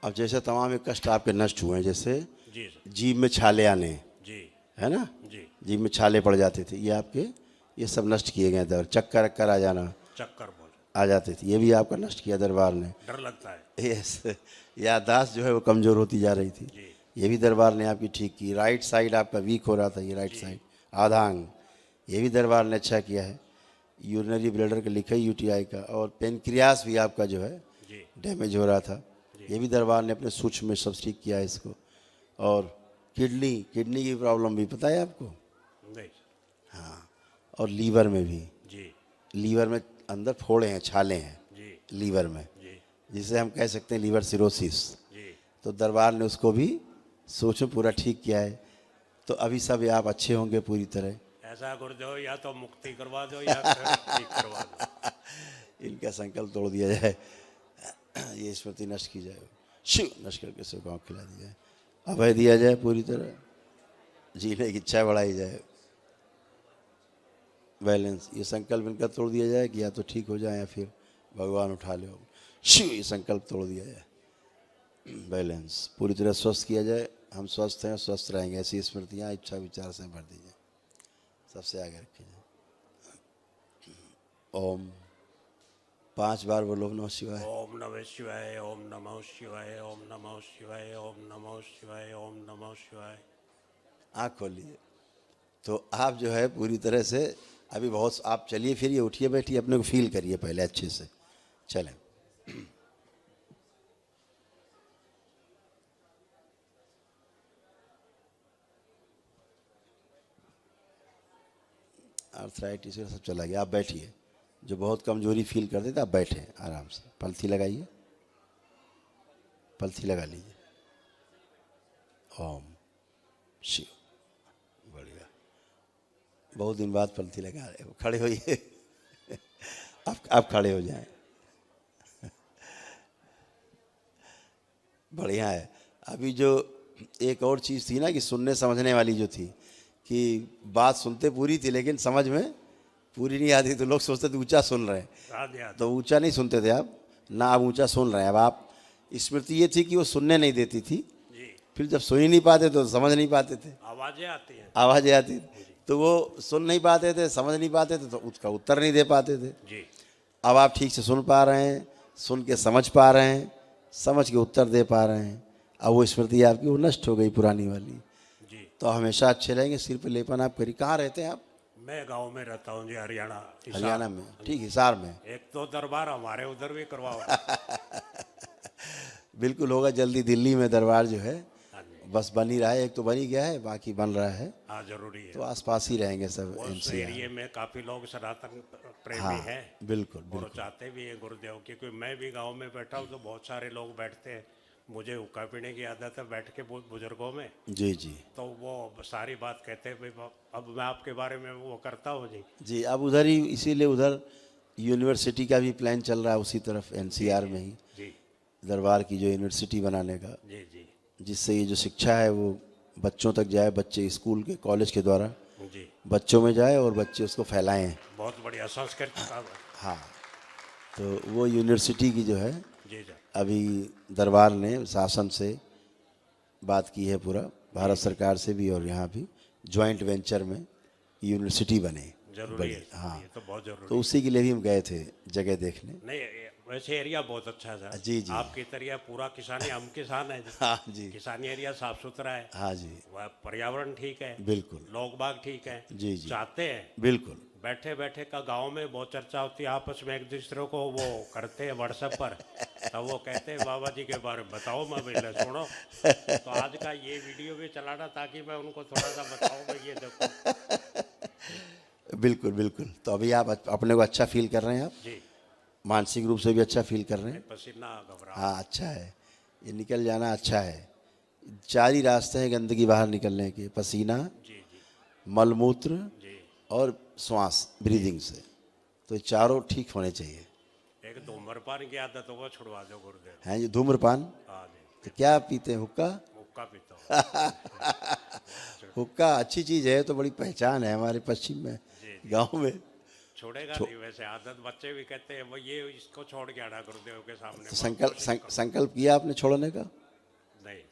अब जैसे तमाम एक कष्ट आपके नष्ट हुए हैं, जैसे जी सर। जीभ में छाले आने, जी है ना, जी। जीभ में छाले पड़ जाते थे, ये आपके ये सब नष्ट किए गए दर, चक्कर अक्कर आ जाना चक्कर बहुत आ जाते थे, ये भी आपका नष्ट किया दरबार ने। डर लगता है। यस, याददाश्त जो है वो कमज़ोर होती जा रही थी, जी ये भी दरबार ने आपकी ठीक की। राइट साइड आपका वीक हो रहा था, ये राइट जी साइड आधा अंग, ये भी दरबार ने अच्छा किया है। यूरिनरी ब्लैडर का लिखा है यूटीआई का, और पेनक्रियास भी आपका जो है जी डैमेज हो रहा था, जी। ये भी दरबार ने अपने सूक्ष्म में सब ठीक किया है इसको। और किडनी किडनी की प्रॉब्लम भी पता है आपको, नहीं सर। हाँ, और लीवर में भी, जी लीवर में अंदर फोड़े हैं, छाले हैं जी लीवर में, जी जिसे हम कह सकते हैं लीवर सिरोसिस। जी। तो दरबार ने उसको भी सोच में पूरा ठीक किया है। तो अभी सब आप अच्छे होंगे पूरी तरह। ऐसा गुरुदेव, या तो मुक्ति करवा दो या फिर ठीक करवा दो। इनका संकल्प तोड़ दिया जाए, ये स्मृति नष्ट की जाए, शिव नष्ट करके सब गाँव खिला दिया जाए, अभय दिया जाए, पूरी तरह जीने की इच्छा बढ़ाई जाए, बैलेंस, ये संकल्प इनका तोड़ दिया जाए कि या तो ठीक हो जाए या फिर भगवान उठा ले, शिव ये संकल्प तोड़ दिया जाए, बैलेंस पूरी तरह स्वस्थ किया जाए। हम स्वस्थ हैं, स्वस्थ रहेंगे, ऐसी स्मृतियाँ इच्छा विचार से भर दीजिए, सबसे आगे रखिए। ओम 5 बार बोलो नमः शिवाय। ओम नमः शिवाय, ओम नमः शिवाय, ओम नमः शिवाय, ओम नमः शिवाय, ओम नमः शिवाय। आँख खोल लीजिए। तो आप जो है पूरी तरह से अभी बहुत, आप चलिए फिरिए, उठिए बैठिए, अपने को फील करिए पहले अच्छे से, चलें। आर्थराइटिस सब चला गया, आप बैठिए। जो बहुत कमजोरी फील करते थे आप बैठे आराम से, पलथी लगाइए, पलथी लगा लीजिए। ओम शिव, बढ़िया, बहुत दिन बाद पलथी लगा रहे हो, खड़े होइए। आप खड़े हो जाएं, बढ़िया है। अभी जो एक और चीज़ थी ना कि सुनने समझने वाली जो थी, कि बात सुनते पूरी थी लेकिन समझ में पूरी नहीं आती, तो लोग सोचते थे ऊंचा सुन रहे हैं, याद याद। तो ऊंचा नहीं सुनते थे आप ना, आप ऊंचा सुन रहे हैं। अब आप, स्मृति ये थी कि वो सुनने नहीं देती थी, जी। फिर जब सुन ही नहीं पाते तो समझ नहीं पाते थे, आवाजें आती हैं। आवाज़ें आती थी, तो वो सुन नहीं पाते थे, समझ नहीं पाते थे, तो उसका उत्तर नहीं दे पाते थे। जी अब आप ठीक से सुन पा रहे हैं, सुन के समझ पा रहे हैं, समझ के उत्तर दे पा रहे हैं। अब वो स्मृति आपकी वो नष्ट हो गई पुरानी वाली, जी। तो हमेशा अच्छे रहेंगे। सिर पे लेपन आप करिए। कहाँ रहते हैं आप? मैं गांव में रहता हूँ जी, हरियाणा, हिसार। हरियाणा में, ठीक, हिसार में। एक तो दरबार हमारे उधर भी करवाओ। बिल्कुल होगा जल्दी, दिल्ली में दरबार जो है हाँ जी। बस बन ही रहा है, एक तो बन ही गया है, बाकी बन रहा है, हाँ जरूरी है। तो आसपास ही रहेंगे सब उस एनसीआर। एरिए में काफी लोग सनातन प्रेमी हाँ, हैं बिल्कुल और बिल्कुल। चाहते भी हैं गुरुदेव की। क्योंकि मैं भी गांव में बैठा हूँ तो बहुत सारे लोग बैठते हैं, मुझे हुक्का पीने की आदत है बैठ के बुजुर्गों में, जी जी तो वो सारी बात कहते हैं भाई अब मैं आपके बारे में वो करता हूँ जी। जी। अब उधर ही, इसीलिए उधर यूनिवर्सिटी का भी प्लान चल रहा है, उसी तरफ जी एनसीआर जी में ही जी दरबार की जो यूनिवर्सिटी बनाने का, जी जी जिससे ये जो शिक्षा है वो बच्चों तक जाए, बच्चे स्कूल के कॉलेज के द्वारा जी। बच्चों में जाए और बच्चे उसको फैलाएं। बहुत बढ़िया संस्कृत का। हाँ, तो वो यूनिवर्सिटी की जो है जी जी अभी दरबार ने शासन से बात की है, पूरा भारत सरकार से भी और यहाँ भी जॉइंट वेंचर में यूनिवर्सिटी बने जरूरी बड़ी। है। हाँ, ये तो बहुत जरूरी तो है। उसी के लिए भी हम गए थे जगह देखने। नहीं वैसे एरिया बहुत अच्छा था जी जी। आपकी तरह, पूरा किसानी, हम किसान है जी। हाँ जी, किसानी एरिया साफ सुथरा है, हाँ जी, वह पर्यावरण ठीक है, बिल्कुल, लोग बाग ठीक है। जी जी, चाहते हैं बिल्कुल। बैठे बैठे का गांव में बहुत चर्चा होती है, आपस में एक दूसरे को वो करते हैं व्हाट्सएप पर, तब वो कहते हैं बाबा जी के बारे में बताओ, मैं पहले सुनो। तो आज का ये वीडियो भी चलाना ताकि मैं उनको थोड़ा सा बताऊँ भाई ये देखो। बिल्कुल बिल्कुल। तो अभी आप अपने को अच्छा फील कर रहे हैं, आप जी मानसिक रूप से भी अच्छा फील कर रहे हैं। पसीना घबराहट। हाँ, अच्छा है, ये निकल जाना अच्छा है। 4 ही रास्ते हैं गंदगी बाहर निकलने के, पसीना, जी जी मलमूत्र जी। और श्वास, ब्रीदिंग से, तो ये चारों ठीक होने चाहिए। एक धूम्रपान की आदत हो वो छुड़वा दो गुरुदेव। हैं ये धूम्रपान, हाँ जी। तो क्या पीते हैं? हुक्का। हुक्का पीता हूँ। हुक्का अच्छी चीज़ है, तो बड़ी पहचान है हमारे पश्चिम में, जी जी। गांव में छोड़ेगा नहीं, वैसे आदत बच्चे भी कहते हैं वो ये इसको छोड़ के आना गुरुदेव के सामने। तो संकल्प किया आपने छोड़ने का, नहीं,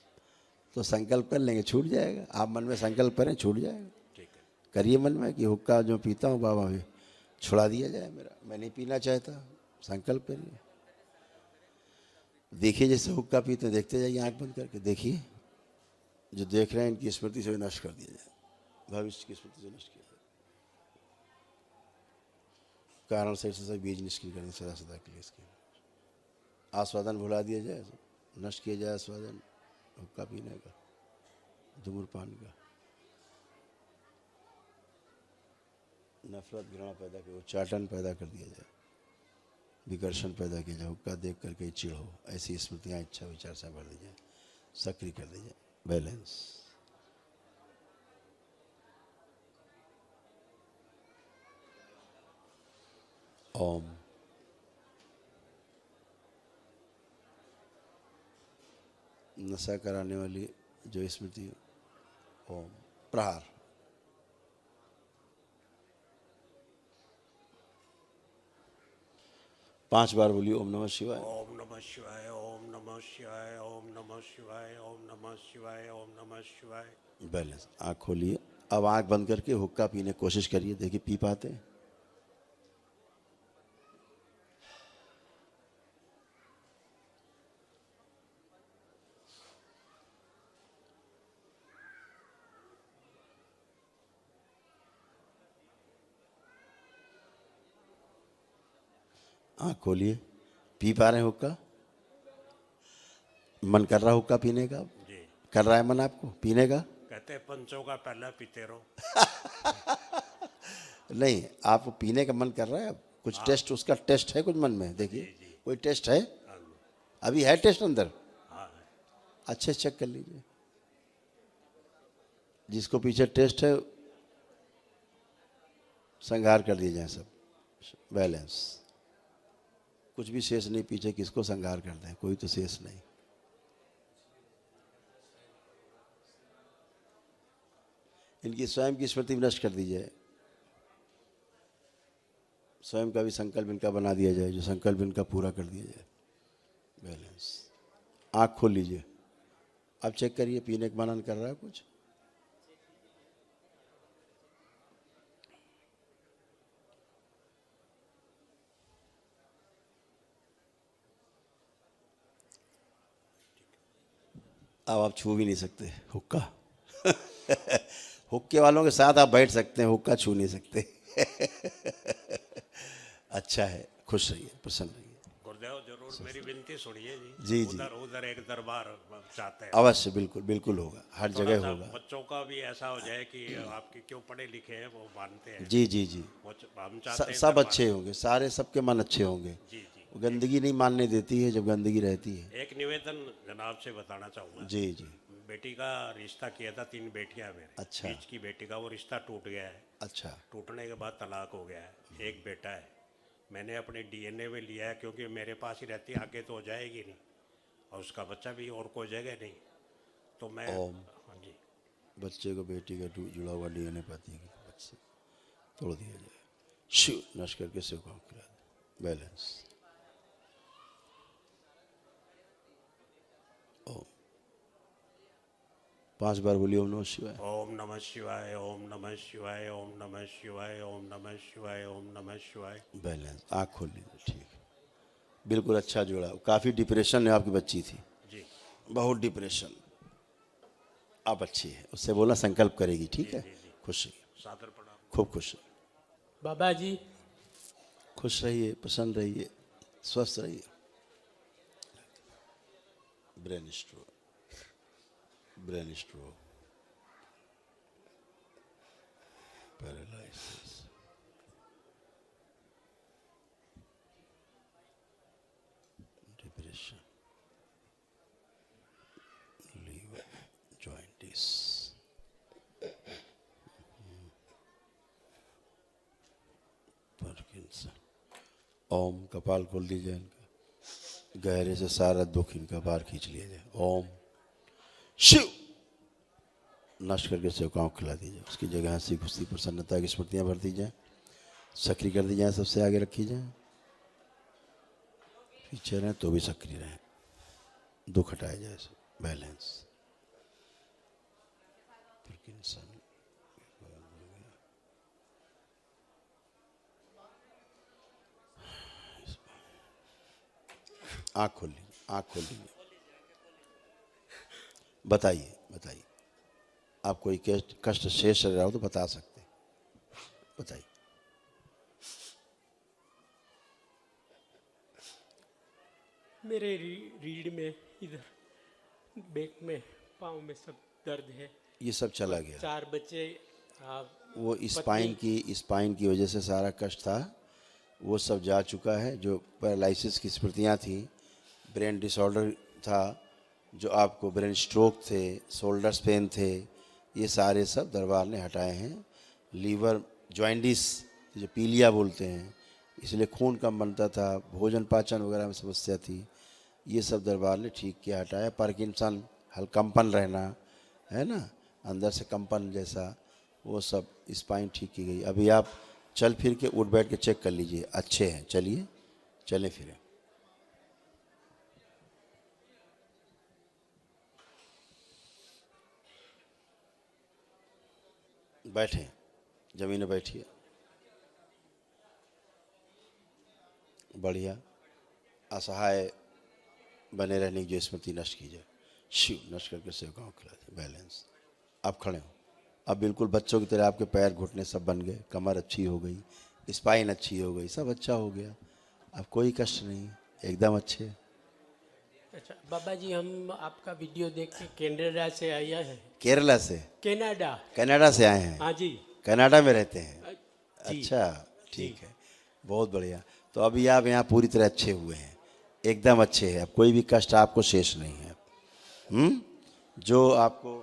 तो संकल्प कर लेंगे, छूट जाएगा। आप मन में संकल्प करें, छूट जाएगा। ठीक है। करिए मन में कि हुक्का जो पीता हूँ बाबा भी छुड़ा दिया जाए मेरा, मैं नहीं पीना चाहता। संकल्प करिए। देखिए जैसे हुक्का पीते हैं, देखते जाइए आंख बंद करके, देखिए जो देख रहे हैं इनकी स्मृति से भी नष्ट कर दिया जाए, भविष्य की स्मृति से नष्ट किया जाए, कारण से सब बीज निष्क्रिय करने सदा सदा के लिए इसके आस्वादन भुला दिया जाए, नष्ट किया जाए आस्वादन हुक्का पीने का, धूम्रपान का। नफरत घृणा पैदा कर, उच्चाटन पैदा कर दिया जाए, विकर्षण पैदा किया जाए, हुक्का देख करके चिढ़ हो, ऐसी स्मृतियाँ इच्छा विचार से भर दी जाए, सक्रिय कर दी जाए। बैलेंस। ओम। नशा कराने वाली जो स्मृति, ओम। प्रहार। पांच बार बोलिए ओम नमः शिवाय। ओम नमः शिवाय, ओम नमः शिवाय, ओम नमः शिवाय, ओम नमः शिवाय, ओम नमः शिवाय। बैलेंस। आँख खोलिए। अब आँख बंद करके हुक्का पीने की कोशिश करिए, देखिए पी पाते हैं। आँख खोलिए। पी पा रहे हैं हुक्का? मन कर रहा हुक्का पीने का? जी। कर रहा है मन आपको पीने का? कहते हैं पंचों का पहला पीते रहो। नहीं, आपको पीने का मन कर रहा है? कुछ टेस्ट, उसका टेस्ट है कुछ मन में? देखिए कोई टेस्ट है? अभी है टेस्ट अंदर? हाँ। अच्छे से चेक कर लीजिए। जिसको पीछे टेस्ट है संहार कर दिए जाए सब। बैलेंस। कुछ भी शेष नहीं पीछे, किसको संहार कर दें, कोई तो शेष नहीं। इनकी स्वयं की स्मृति नष्ट कर दी जाए, स्वयं का भी संकल्प इनका बना दिया जाए, जो संकल्प इनका पूरा कर दिया जाए। बैलेंस। आँख खोल लीजिए। अब चेक करिए पीने का मनन कर रहा है कुछ? अब आप छू भी नहीं सकते हुक्का। हुक्के वालों के साथ आप बैठ सकते हैं, हुक्का छू नहीं सकते। अच्छा है, खुश रहिए, प्रसन्न रहिए। गुरुदेव जरूर मेरी विनती सुनिए जी। जी, जी। उधर उधर एक दरबार चाहते हैं। अवश्य, बिल्कुल बिल्कुल होगा, हर थोड़ा जगह सा होगा। बच्चों का भी ऐसा हो जाए कि आपके क्यों पढ़े लिखे हैं वो मानते हैं। जी जी जी। हम चाहते हैं सब दरबार- अच्छे होंगे, सारे सबके मन अच्छे होंगे। जी जी। वो गंदगी नहीं मानने देती है जब गंदगी रहती है। एक निवेदन जनाब से बताना चाहूँगा। जी जी। बेटी का रिश्ता किया था, 3 बेटियां मेरे। अच्छा। बीच की बेटी का वो रिश्ता टूट गया है। अच्छा। टूटने के बाद तलाक हो गया है। एक बेटा है, मैंने अपने डीएनए में लिया है क्योंकि मेरे पास ही रहती है, आगे तो हो जाएगी नहीं, और उसका बच्चा भी और कोई जगह नहीं, तो मैं ओम। हाँ जी। बच्चे को बेटी का जुड़ा हुआ डीएनए पाती है बच्चे तोड़ दिया जाए, शिव नष्ट करके शिव को खिला दे। बैलेंस। ओम। 5 बार बोलिए ओम नमः शिवाय। ओम नमः शिवाय, ओम नमः शिवाय, ओम नमः शिवाय, ओम नमः शिवाय, ओम नमः शिवाय। बैलेंस। आँख खोल लीजिए। ठीक, बिल्कुल अच्छा जोड़ा। काफ़ी डिप्रेशन में आपकी बच्ची थी जी। बहुत डिप्रेशन, आप अच्छी है, उससे बोलना संकल्प करेगी। ठीक है, खुश रहिए, सादर प्रणाम। खूब खुश रहिए, बाबा जी खुश रहिए, प्रसन्न रहिए, स्वस्थ रहिए। Brain stroke, brain stroke, paralysis, depression, liver joints, Parkinson. ओम। कपाल खोल दीजिए इनका, गहरे से सारा दुख इनका बाहर खींच लिया जाए। ओम। शिव नष्ट करके शिव को खिला दीजिए, उसकी जगह हंसी खुशी प्रसन्नता की स्मृतियाँ भर दी जाए, सक्रिय कर दी जाए, सबसे आगे रखी जाए, पीछे रहें तो भी सक्रिय रहें, दुख हटाया जाए, सब बैलेंस। आँख खोल लीजिए, आँख खोल लीजिए, बताइए बताइए, आप कोई कष्ट शेष रह रहा हो तो बता सकते हैं, बताइए। मेरे रीढ़ में, इधर बैक में, पाँव में सब दर्द है। ये सब चला गया, 4 बच्चे, वो स्पाइन की वजह से सारा कष्ट था, वो सब जा चुका है। जो पैरालिसिस की स्मृतियाँ थी, ब्रेन डिसऑर्डर था, जो आपको ब्रेन स्ट्रोक थे, शोल्डर्स पेन थे, ये सारे सब दरबार ने हटाए हैं। लीवर जॉइंडिस, जो पीलिया बोलते हैं, इसलिए खून कम बनता था, भोजन पाचन वगैरह में समस्या थी, ये सब दरबार ने ठीक किया, हटाया। पार्किंसन, कंपन रहना है ना, अंदर से कंपन जैसा, वो सब स्पाइन ठीक की गई। अभी आप चल फिर के उठ बैठ के चेक कर लीजिए, अच्छे हैं, चलिए चलें फिरें। बैठें, जमीन में बैठिए, बढ़िया। असहाय बने रहने की जो स्मृति नष्ट की जाए, शिव नष्ट करके सेवकाओं खिला दे, बैलेंस। आप खड़े हो, अब बिल्कुल बच्चों की तरह आपके पैर घुटने सब बन गए, कमर अच्छी हो गई, स्पाइन अच्छी हो गई, सब अच्छा हो गया, अब कोई कष्ट नहीं, एकदम अच्छे। अच्छा बाबा जी, हम आपका वीडियो देख के कनाडा से आया है। केरला से? कनाडा। कनाडा से आए हैं? हाँ जी। कनाडा में रहते हैं? जी। अच्छा, ठीक है, बहुत बढ़िया। तो अभी आप यहाँ पूरी तरह अच्छे हुए हैं, एकदम अच्छे हैं, अब कोई भी कष्ट आपको शेष नहीं है। जो आपको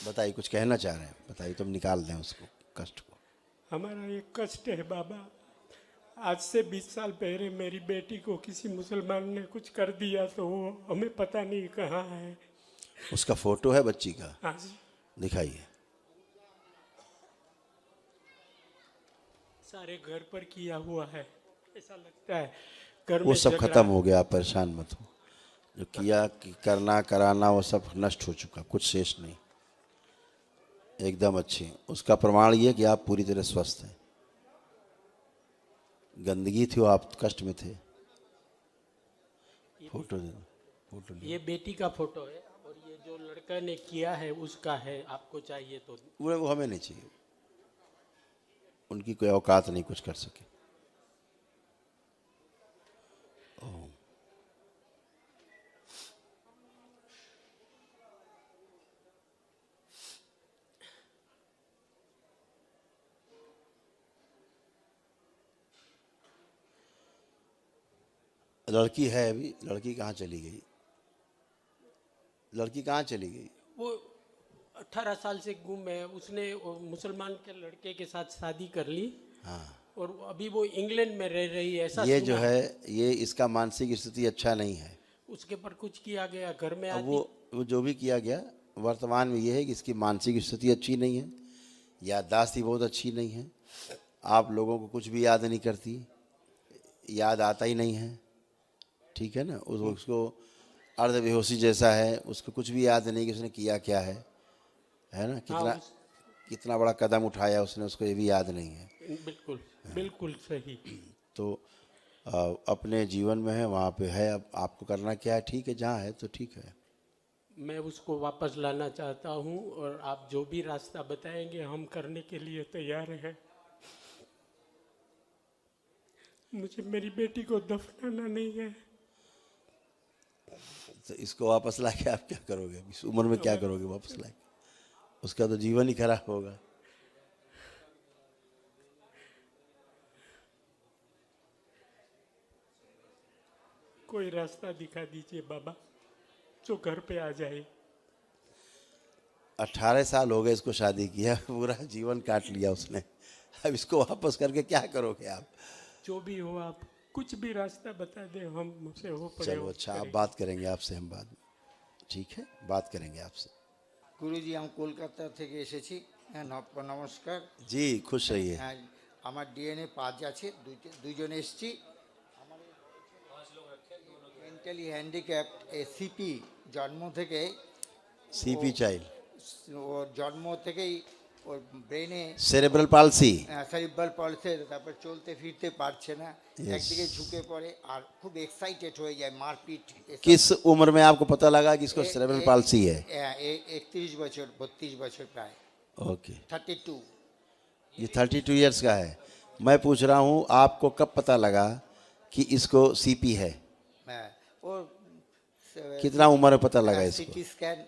बताइए, कुछ कहना चाह रहे हैं, बताइए, तो हम निकाल दें उसको, कष्ट को। हमारा एक कष्ट है बाबा, आज से 20 साल पहले मेरी बेटी को किसी मुसलमान ने कुछ कर दिया, तो वो हमें पता नहीं कहाँ है। उसका फोटो है बच्ची का? हाँ जी। दिखाइए। सारे घर पर किया हुआ है, ऐसा लगता है घर वो में सब झगड़ा। खत्म हो गया, आप परेशान मत हो, जो किया कि करना कराना वो सब नष्ट हो चुका, कुछ शेष नहीं, एकदम अच्छे। उसका प्रमाण ये कि आप पूरी तरह स्वस्थ हैं। गंदगी थी, वो आप कष्ट में थे। फोटो दे दो, फोटो ले। ये बेटी का फोटो है, और ये जो लड़का ने किया है उसका है, आपको चाहिए तो। वो हमें नहीं चाहिए, उनकी कोई औकात नहीं कुछ कर सके। ओम। लड़की है अभी? लड़की कहाँ चली गई? लड़की कहाँ चली गई? वो 18 साल से गुम है, उसने वो मुसलमान के लड़के के साथ शादी कर ली। हाँ, और अभी वो इंग्लैंड में रह रही है, ऐसा ये सुना जो है, ये इसका मानसिक स्थिति अच्छा नहीं है। उसके पर कुछ किया गया, घर में अब आती। वो जो भी किया गया, वर्तमान में ये है कि इसकी मानसिक स्थिति अच्छी नहीं है, याददाश्त ही बहुत अच्छी नहीं है, आप लोगों को कुछ भी याद नहीं करती, याद आता ही नहीं है, ठीक है ना। उसको अर्ध बेहोशी जैसा है, उसको कुछ भी याद नहीं कि उसने किया क्या है ना। कितना बड़ा कदम उठाया उसने, उसको ये भी याद नहीं है। बिल्कुल बिल्कुल सही। तो अपने जीवन में है, वहाँ पे है, अब आपको करना क्या है, ठीक है, जहाँ है तो ठीक है। मैं उसको वापस लाना चाहता हूँ, और आप जो भी रास्ता बताएंगे हम करने के लिए तैयार हैं। मुझे मेरी बेटी को दफनाना नहीं है। तो इसको वापस ला के आप क्या करोगे? इस उम्र में क्या करोगे वापस ला के? उसका तो जीवन ही खराब होगा। कोई रास्ता दिखा दीजिए बाबा, जो घर पे आ जाए। 18 साल हो गए इसको शादी किया, पूरा जीवन काट लिया उसने, अब इसको वापस करके क्या करोगे आप? जो भी हो, आप कुछ भी रास्ता बता दें, हम मुझसे हो पड़े। चलो अच्छा, आप बात करेंगे आपसे हम बाद में, ठीक है, बात करेंगे आपसे। গুরুজি, আমি কলকাতা থেকে এসেছি। হ্যাঁ নমস্কার। जी खुश रहिए। হ্যাঁ আমার ডিএনএ 5 আছে, দুইজন এসছি। আমার মেন্টালি হ্যান্ডিক্যাপ্ট এসিপি জন্ম থেকেই, सीपी चाइल्ड, ওর জন্ম থেকেই ওর ব্রেনে सेरेब्रल पाल्सी। সেরিব্রাল পলসের, তারপর চলতে ফিরতে পারছে না, Yes. একদিকে ঝুঁকে পড়ে আর খুব এক্সাইটেড হয়ে যায়, মারপিট। किस उम्र में आपको पता लगा कि इसको सेरेब्रल पाल्सी है? 31 বছর 32 বছর প্রায়, ओके, 32। ये 32 इयर्स का है। मैं पूछ रहा हूँ आपको कब पता लगा कि इसको सीपी है? হ্যাঁ ওর कितना उम्र में पता लगा इसको? সিটি স্ক্যান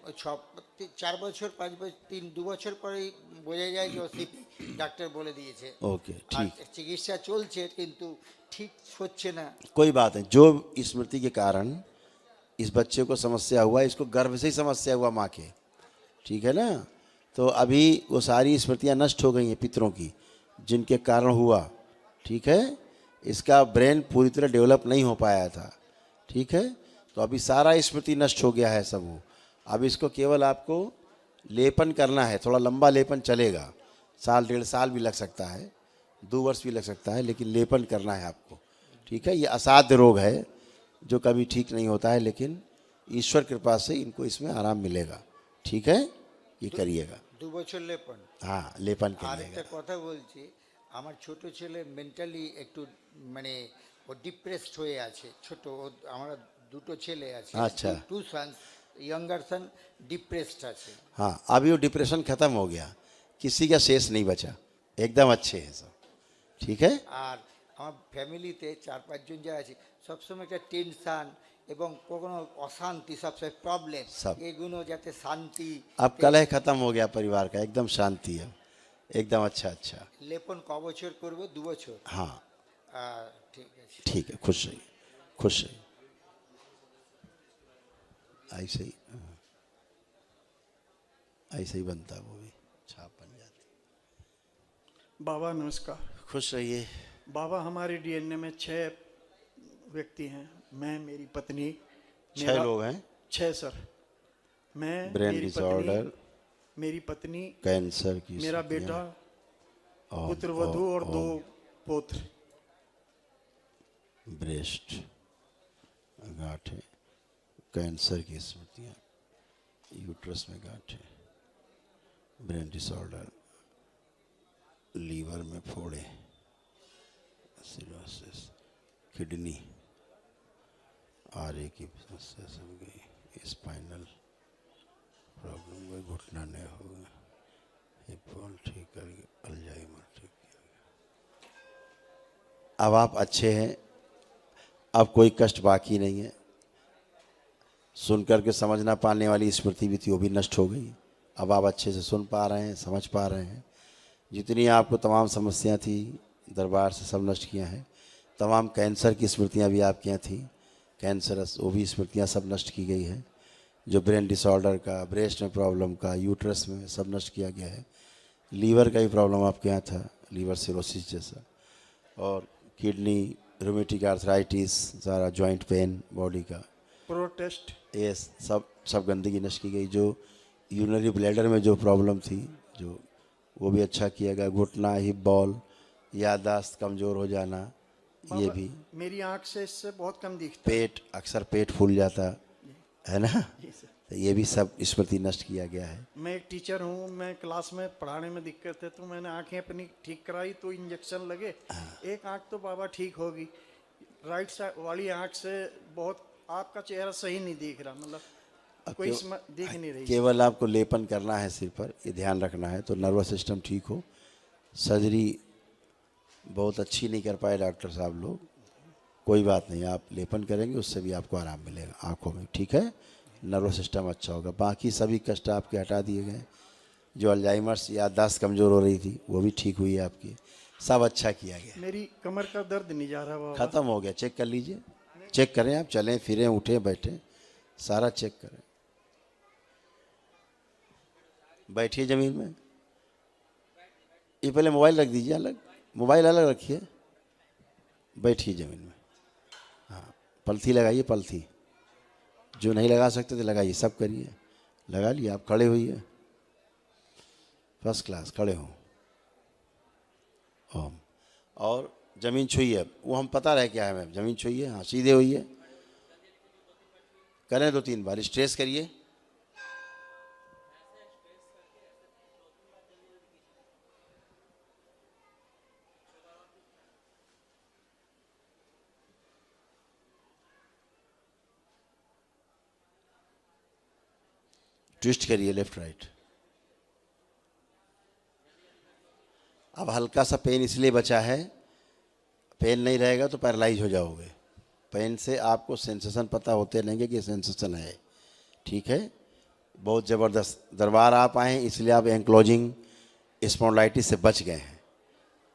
4 বছর 5 বছর 2 বছর পরেই বোঝা যায় যে ও সিপি, ডাক্তার বলে দিয়েছে। ओके আর ठीक, চিকিৎসা চলছে কিন্তু ঠিক হচ্ছে না। कोई बात नहीं। जो स्मृति के कारण इस बच्चे को समस्या हुआ, इसको गर्भ से ही समस्या हुआ माँ के, ठीक है ना? तो अभी वो सारी स्मृतियाँ नष्ट हो गई हैं पितरों की, जिनके कारण हुआ, ठीक है? इसका ब्रेन पूरी तरह डेवलप नहीं हो पाया था, ठीक है? तो अभी सारा स्मृति नष्ट हो गया है सब वो। अब इसको केवल आपको लेपन करना है, थोड़ा लंबा लेपन चलेगा, 1.5 साल भी लग सकता है, 2 वर्ष भी लग सकता है, लेकिन लेपन करना है आपको, ठीक है? ये असाध्य रोग है जो कभी ठीक नहीं होता है, लेकिन ईश्वर कृपा से इनको इसमें आराम मिलेगा, ठीक है? ये करिएगा। 2 বছর লেপন। हाँ, लेपन আর करिएगा। একটা কথা বলছি, আমার ছোট ছেলে মেন্টালি একটু মানে ও ডিপ্রেসড হয়ে আছে। আমরা দুটো ছেলে আছে, আচ্ছা। 2 সন্স, ইয়াঙ্গার সন ডিপ্রেসড আছে। हाँ, अभी वो डिप्रेशन ख़त्म हो गया, किसी का शेष नहीं बचा, एकदम अच्छे हैं सब, ठीक है? আর আমার ফ্যামিলিতে 4-5 জন যারা আছে সবসময় একটা টেনশন এবং কখনো অশান্তি, সবসময় প্রবলেম, সব। এগুলো যাতে শান্তি। अब कलह खत्म हो गया परिवार का, एकदम शांति है, एकदम अच्छा अच्छा। লেপন ক বছর করব? 2 বছর। हाँ ঠিক আছে। ठीक है, खुश रहिए, खुश रहिए। ऐसे ही, ऐसे ही बनता है वो भी, छाप बन जाती। बाबा नमस्कार। खुश रहिए। बाबा हमारे डीएनए में 6 व्यक्ति हैं। मैं, मेरी पत्नी, 6 लोग हैं। 6 सर। मैं, ब्रेन मेरी डिसऑर्डर, मेरी पत्नी, कैंसर की मेरा स्थितियां, बेटा, और- पुत्र वधू और 2 पौत्र। ब्रेस्ट गांठें, कैंसर की स्मृतियाँ, यूट्रस में गांठें, ब्रेन डिसऑर्डर, लीवर में फोड़े, सिरोसिस, किडनी, आरे की समस्या सब गई, स्पाइनल प्रॉब्लम गई, घुटना नहीं हो गया, हिप बॉल ठीक कर गया, अल्जाइमर ठीक किया गया। अब आप अच्छे हैं, अब कोई कष्ट बाकी नहीं है। सुन करके समझ ना पाने वाली स्मृति भी थी, वो भी नष्ट हो गई। अब आप अच्छे से सुन पा रहे हैं, समझ पा रहे हैं। जितनी आपको तमाम समस्याएं थी दरबार से सब नष्ट किया है। तमाम कैंसर की स्मृतियां भी आपके यहाँ थी, कैंसरस, वो भी स्मृतियां सब नष्ट की गई है। जो ब्रेन डिसऑर्डर का, ब्रेस्ट में प्रॉब्लम का, यूट्रस में सब नष्ट किया गया है। लीवर का भी प्रॉब्लम आपके यहाँ था, लीवर सिरोसिस जैसा, और किडनी, रूमेटिक आर्थराइटिस, सारा जॉइंट पेन बॉडी का, प्रोटेस्ट, ये सब गंदगी नष्ट की गई। जो यूरिनरी ब्लैडर में जो प्रॉब्लम थी, जो वो भी अच्छा किया गया। घुटना, हिप बॉल, याददाश्त कमज़ोर हो जाना, ये भी, मेरी आंख से इससे बहुत कम दिखता पेट, अक्सर पेट फूल जाता है ना, जी सर। तो ये भी सब स्मृति नष्ट किया गया है। मैं एक टीचर हूँ, मैं क्लास में पढ़ाने में दिक्कत है तो मैंने आंखें अपनी ठीक कराई तो इंजेक्शन लगे, एक आंख तो बाबा ठीक होगी, राइट साइड वाली आंख से बहुत आपका चेहरा सही नहीं दिख रहा, मतलब कोई दिख नहीं रही। केवल आपको लेपन करना है सिर पर, ये ध्यान रखना है, तो नर्वस सिस्टम ठीक हो। सर्जरी बहुत अच्छी नहीं कर पाए डॉक्टर साहब लोग, कोई बात नहीं, आप लेपन करेंगे उससे भी आपको आराम मिलेगा आँखों में, ठीक है? नर्वस सिस्टम अच्छा होगा। बाकी सभी कष्ट आपके हटा दिए गए। जो अल्जाइमर्स, याददाश्त कमज़ोर हो रही थी, वो भी ठीक हुई है आपकी, सब अच्छा किया गया, मेरी कमर का दर्द नहीं जा रहा बाबा। ख़त्म हो गया। चेक कर लीजिए, चेक करें, आप चलें फिरें उठें बैठें, सारा चेक करें। बैठिए ज़मीन में, ये पहले मोबाइल रख दीजिए अलग, मोबाइल अलग रखिए, बैठिए ज़मीन में। हाँ, पलथी लगाइए, पलथी, जो नहीं लगा सकते थे लगाइए, सब करिए, लगा लिया। आप खड़े हुइए, फर्स्ट क्लास, खड़े हो। ओम। और जमीन छुइए, वो हम पता रहे क्या है मैम, जमीन छुइए, हाँ सीधे होइए, करें 2-3 बार, स्ट्रेस करिए। ट्विस्ट करिए लेफ्ट राइट। अब हल्का सा पेन इसलिए बचा है, पेन नहीं रहेगा तो पैरालाइज हो जाओगे। पेन से आपको सेंसेशन पता होते रहेंगे कि सेंसेशन है, ठीक है। बहुत ज़बरदस्त दरबार आप आए इसलिए आप एंक्लोजिंग स्पॉन्डिलाइटिस से बच गए हैं,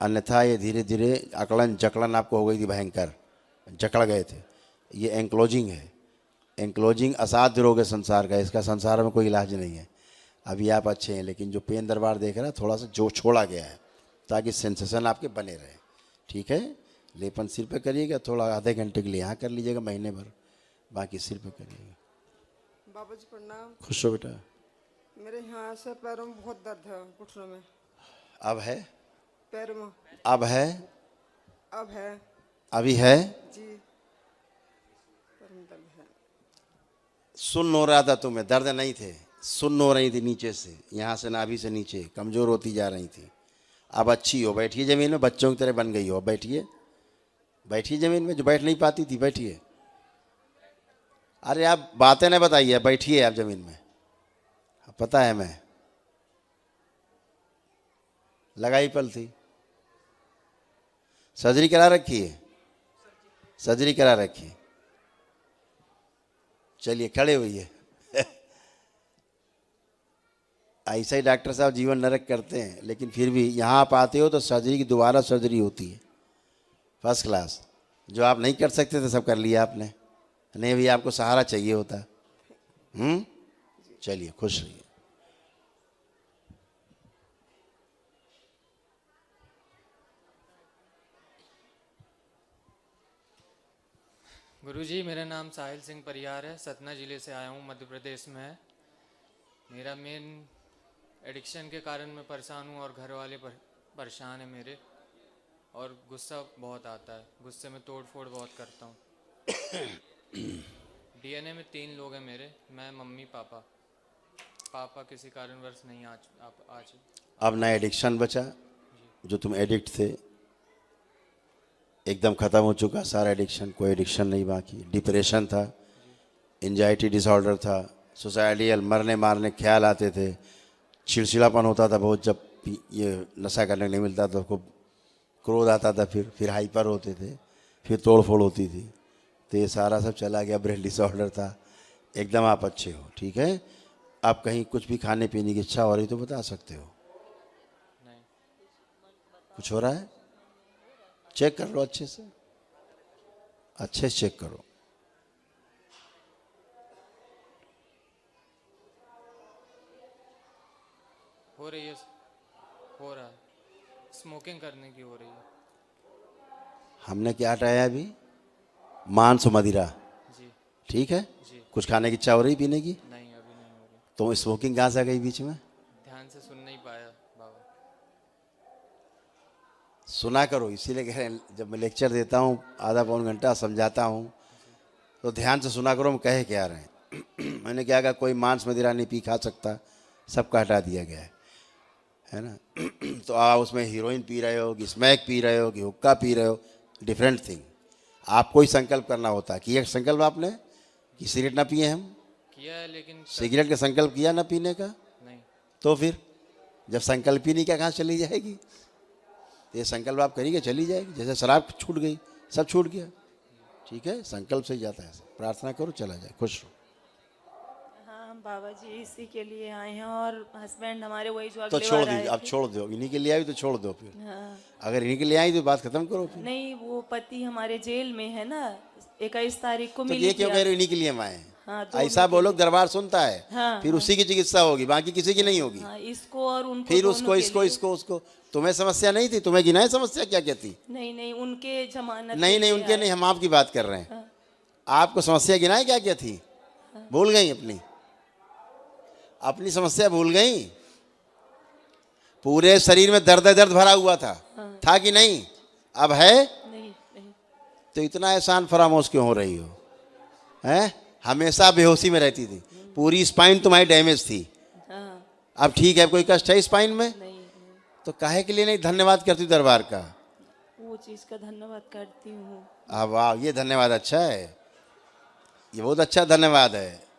अन्यथा ये धीरे धीरे अकड़न जकड़न आपको हो गई थी, भयंकर जकड़ गए थे। ये एंक्लोजिंग है, एंक्लोजिंग असाध्य रोग है संसार का, इसका संसार में कोई इलाज नहीं है। अभी आप अच्छे हैं, लेकिन जो पेन दरबार देख रहा है थोड़ा सा जो छोड़ा गया है ताकि सेंसेशन आपके बने रहे, ठीक है। लेपन सिर पे करिएगा, थोड़ा आधे घंटे के लिए यहाँ कर लीजिएगा, महीने भर बाकी सिर पे करिएगा। बाबा जी प्रणाम। खुश हो बेटा। मेरे यहाँ से पैरों में बहुत दर्द है, घुटनों में। अब है? पैर में अब है? अब है अभी है? जी, पैर में दर्द है। सुन्न हो रहा था तुम्हें, दर्द नहीं थे, सुन्न हो रही थी नीचे से, यहाँ से नाभि से नीचे कमज़ोर होती जा रही थी। अब अच्छी हो, बैठिए ज़मीन में, बच्चों की तरह बन गई हो, बैठिए, बैठिए ज़मीन में, जो बैठ नहीं पाती थी बैठिए। अरे आप बातें नहीं बताइए, बैठिए आप ज़मीन में, पता है मैं लगाई पलथी, सर्जरी करा रखी है, सर्जरी करा रखी है। चलिए खड़े होइए। ऐसा ही डॉक्टर साहब जीवन नरक करते हैं, लेकिन फिर भी यहाँ आप आते हो तो सर्जरी की दोबारा सर्जरी होती है, फर्स्ट क्लास। जो आप नहीं कर सकते थे सब कर लिया आपने, नहीं भी आपको सहारा चाहिए होता। चलिए खुश रहिए। गुरुजी, मेरा नाम साहिल सिंह परियार है, सतना ज़िले से आया हूँ, मध्य प्रदेश में है। मेरा मेन एडिक्शन के कारण मैं परेशान हूँ और घर वाले परेशान हैं मेरे, और गुस्सा बहुत आता है, गुस्से में तोड़ फोड़ बहुत करता हूँ। डीएनए में 3 लोग हैं मेरे, मैं, मम्मी, पापा। पापा किसी कारणवश नहीं आज। अब नया एडिक्शन बचा, जो तुम एडिक्ट थे एकदम ख़त्म हो चुका सारा एडिक्शन, कोई एडिक्शन नहीं बाकी। डिप्रेशन था, एंजाइटी डिसऑर्डर था, सुसाइडियल मरने मारने ख्याल आते थे, चिड़चिड़ापन होता था बहुत, जब ये नशा करने नहीं मिलता तो खूब क्रोध आता था, फिर हाइपर होते थे, फिर तोड़ फोड़ होती थी, तो ये सारा सब चला गया। ब्रेन डिसऑर्डर था, एकदम आप अच्छे हो, ठीक है। आप कहीं कुछ भी खाने पीने की इच्छा हो रही तो बता सकते हो। नहीं। कुछ हो रहा है? चेक कर लो अच्छे से, अच्छे से चेक करो। हो रही है, हो रहा है, स्मोकिंग करने की हो रही है। हमने क्या हटाया अभी? मांस और मदिरा, जी ठीक है। जी। कुछ खाने की इच्छा हो रही पीने की? नहीं, अभी नहीं हो रही। तो स्मोकिंग कहाँ से आ गई बीच में? ध्यान से सुन नहीं पाया बाबा। सुना करो, इसीलिए कह रहे हैं, जब मैं लेक्चर देता हूँ आधा पौन घंटा समझाता हूँ तो ध्यान से सुना करो हम कहे क्या रहे हैं। मैंने क्या कहा, कोई मांस मदिरा नहीं पी खा सकता, सबका हटा दिया गया है ना। तो आप उसमें हीरोइन पी रहे हो कि स्मैक पी रहे हो कि हुक्का पी रहे हो, डिफरेंट थिंग। आपको ही संकल्प करना होता है कि एक संकल्प आपने कि सिगरेट ना पिए हम किया है, लेकिन सिगरेट का संकल्प किया ना पीने का, नहीं। तो फिर जब संकल्प ही नहीं क्या कहाँ चली जाएगी? तो ये संकल्प आप करिएगा चली जाएगी, जैसे शराब छूट गई, सब छूट गया, ठीक है। संकल्प से ही जाता है, प्रार्थना करो चला जाए, खुश रहो। हाँ, हम बाबा जी इसी के लिए आए हैं, और हस्बैंड हमारे वही जो तो अगले छोड़ बार आए दीजिए, अब थे। छोड़ दो, इन्हीं के लिए आई तो छोड़ दो फिर। हाँ। अगर इन्हीं के लिए आई तो बात खत्म करो फिर। नहीं, वो पति हमारे जेल में है ना, 21 तारीख को तो मिली ये क्यों थी कह रहे हो इन्हीं के लिए हम आए हैं? हाँ, तो ऐसा बोलो, दरबार सुनता है, हाँ, फिर उसी की चिकित्सा होगी, बाकी किसी की नहीं होगी। हाँ, इसको और उनको फिर दोनों उसको के इसको लिए। इसको उसको। तुम्हें समस्या नहीं थी? तुम्हें गिनाए समस्या क्या क्या थी? नहीं नहीं, उनके जमानत नहीं के नहीं, लिए उनके आए। नहीं, हम आपकी बात कर रहे हैं। हाँ। आपको समस्या गिनाए क्या क्या थी? भूल गई अपनी समस्या भूल गई? पूरे शरीर में दर्द दर्द भरा हुआ था। था कि नहीं? अब है? नहीं नहीं। तो इतना एहसान फरामोश क्यों हो रही हो? हैं? हमेशा बेहोशी में रहती थी, पूरी स्पाइन तुम्हारी डैमेज थी। हाँ। अब ठीक है? कोई कष्ट है स्पाइन में? नहीं। तो काहे के लिए नहीं धन्यवाद करती दरबार का? वो चीज़ का धन्यवाद करती हूँ। वाह, ये धन्यवाद अच्छा है, ये बहुत अच्छा धन्यवाद है।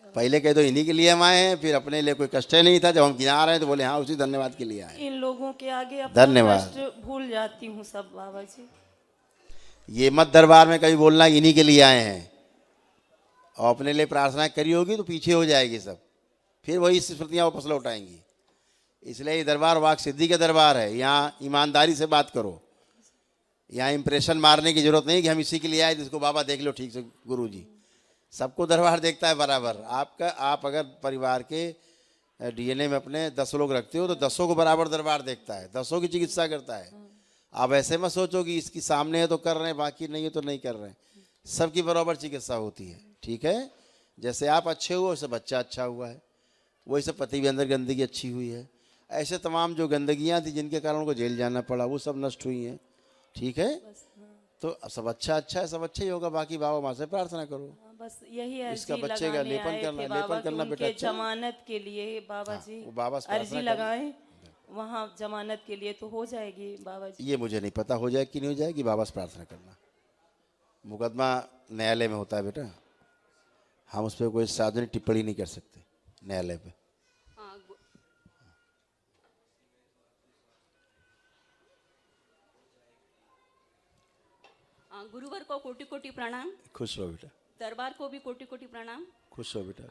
पहले कह दो इन्हीं के लिए हम आए हैं, फिर अपने लिए कोई कष्ट नहीं था, जब हम गिना रहे हैं तो बोले हाँ उसी धन्यवाद के लिए आए। इन लोगों के आगे अपना धन्यवाद। कष्ट भूल जाती हूँ सब बाबा जी। ये मत दरबार में कभी बोलना इन्हीं के लिए आए हैं, और अपने लिए प्रार्थना करी होगी तो पीछे हो जाएगी सब, फिर वही स्मृतियाँ वापस लौट आएंगी। इसलिए ये दरबार वाक सिद्धि का दरबार है, यहाँ ईमानदारी से बात करो, यहाँ इंप्रेशन मारने की जरूरत नहीं कि हम इसी के लिए आए जिसको बाबा देख लो ठीक से। गुरु जी सबको दरबार देखता है बराबर। आप अगर परिवार के डीएनए में अपने 10 लोग रखते हो तो 10 को बराबर दरबार देखता है, 10 की चिकित्सा करता है। आप ऐसे मत सोचो कि इसकी सामने है तो कर रहे हैं, बाकी नहीं है तो नहीं कर रहे हैं। सबकी बराबर चिकित्सा होती है, ठीक है? जैसे आप अच्छे हुए वैसे बच्चा अच्छा हुआ है, वही सब पति भी अंदर गंदगी अच्छी हुई है। ऐसे तमाम जो गंदगियाँ थी जिनके कारण उनको जेल जाना पड़ा वो सब नष्ट हुई हैं, ठीक है? तो सब अच्छा है, सब अच्छा ही होगा। बाकी बाबा माँ से प्रार्थना करो, बस यही अर्जी इसका बच्चे का लगाने लेपन आए करना, थे बाबा लेपन करना कि बेटा उनके अच्छा है। जमानत के लिए बाबा जी वो बाबा से प्रार्थना अर्जी करना। लगाएं, वहाँ जमानत के लिए तो हो जाएगी बाबा जी। ये मुझे नहीं पता हो जाए कि नहीं हो जाएगी, बाबा से प्रार्थना करना। मुकदमा न्यायालय में होता है बेटा, हम उस पर कोई सार्वजनिक टिप्पणी नहीं कर सकते न्यायालय पे। गुरुवर को कोटि कोटि प्रणाम। खुश रहो बेटा, दरबार को भी कोटि कोटि प्रणाम। खुश रहो बेटा।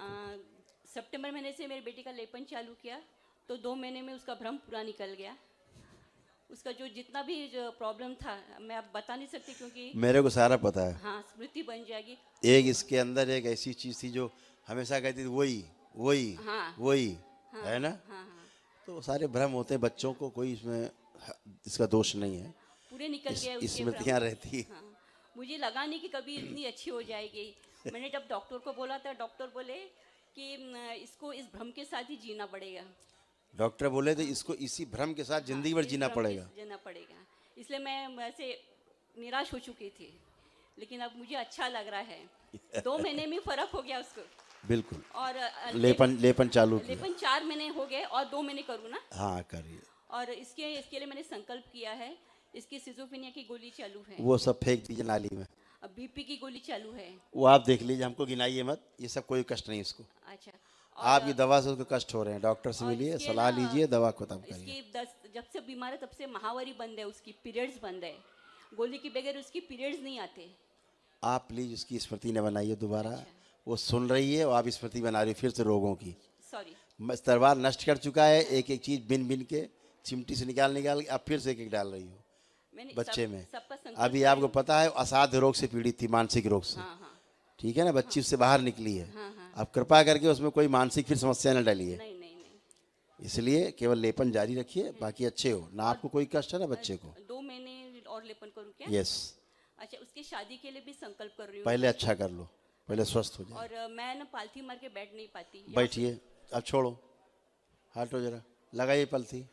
सितंबर महीने से मेरी बेटी का लेपन चालू किया तो 2 महीने में उसका भ्रम पूरा निकल गया। उसका जो जितना भी जो प्रॉब्लम था मैं अब बता नहीं सकती क्योंकि मेरे को सारा पता है। हाँ स्मृति बन जाएगी। एक इसके अंदर एक ऐसी चीज थी जो हमेशा कहती थी वही वही हाँ। वही, है ना? हाँ। तो सारे भ्रम होते हैं बच्चों को, कोई इसमें इसका दोष नहीं है, पूरे निकल गए उसके स्मृतियाँ भ्रम। रहती। हाँ। मुझे लगा नहीं कि कभी इतनी अच्छी हो जाएगी। मैंने जब डॉक्टर को बोला था, डॉक्टर बोले कि इसको इस भ्रम के साथ ही जीना पड़ेगा। डॉक्टर बोले थे इसको इसी भ्रम के साथ जिंदगी भर जीना पड़ेगा। जीना पड़ेगा। इसलिए मैं वैसे निराश हो चुकी थी, लेकिन अब मुझे अच्छा लग रहा है। 2 महीने में फर्क हो गया उसको। बिल्कुल। और लेपन चालू किया। लेपन 4 महीने हो गए और 2 महीने करूँ ना? हाँ करिए। और इसके लिए मैंने संकल्प किया है। इसकी सिजोफ्रेनिया की गोली चालू है, वो सब फेंक दीजिए नाली में। अब बीपी की गोली चालू है। वो आप देख लीजिए, हमको गिनाइए मत, ये सब कोई कष्ट नहीं इसको। अच्छा। आपकी दवा से उसको कष्ट हो रहे हैं, डॉक्टर से और मिलिए, इसके सलाह ना, लीजिए, दवा खत्म करिए। इसकी जब से बीमार है तब से माहवारी बंद है, उसकी पीरियड्स बंद है। गोली के बगैर उसकी पीरियड्स नहीं आते। आप प्लीज उसकी स्मृति न बनाइए दोबारा। वो सुन रही है और आप स्मृति बना रही हो फिर से रोगों की। सॉरी। दरबार नष्ट कर चुका है, एक एक चीज बिन बिन के चिमटी से निकाल आप फिर से एक एक डाल रही हो बच्चे में। अभी आपको पता है असाध्य रोग से पीड़ित थी, मानसिक रोग से। हाँ, हाँ। ठीक है ना? बच्ची उससे बाहर निकली है। हाँ, हाँ। आप कृपा करके उसमें कोई मानसिक फिर समस्या न डालिए। नहीं नहीं नहीं। इसलिए केवल लेपन जारी रखिए, बाकी अच्छे हो ना, आपको कोई कष्ट है ना बच्चे को। 2 महीने और लेपन करूँ क्या? यस। अच्छा, उसकी शादी के लिए भी संकल्प कर रही हूँ। पहले अच्छा कर लो, पहले स्वस्थ हो जाए। और मैं ना पालथी मार के बैठ नहीं पाती। बैठिए, अब छोड़ो, हटो जरा, लगाइए पलथी।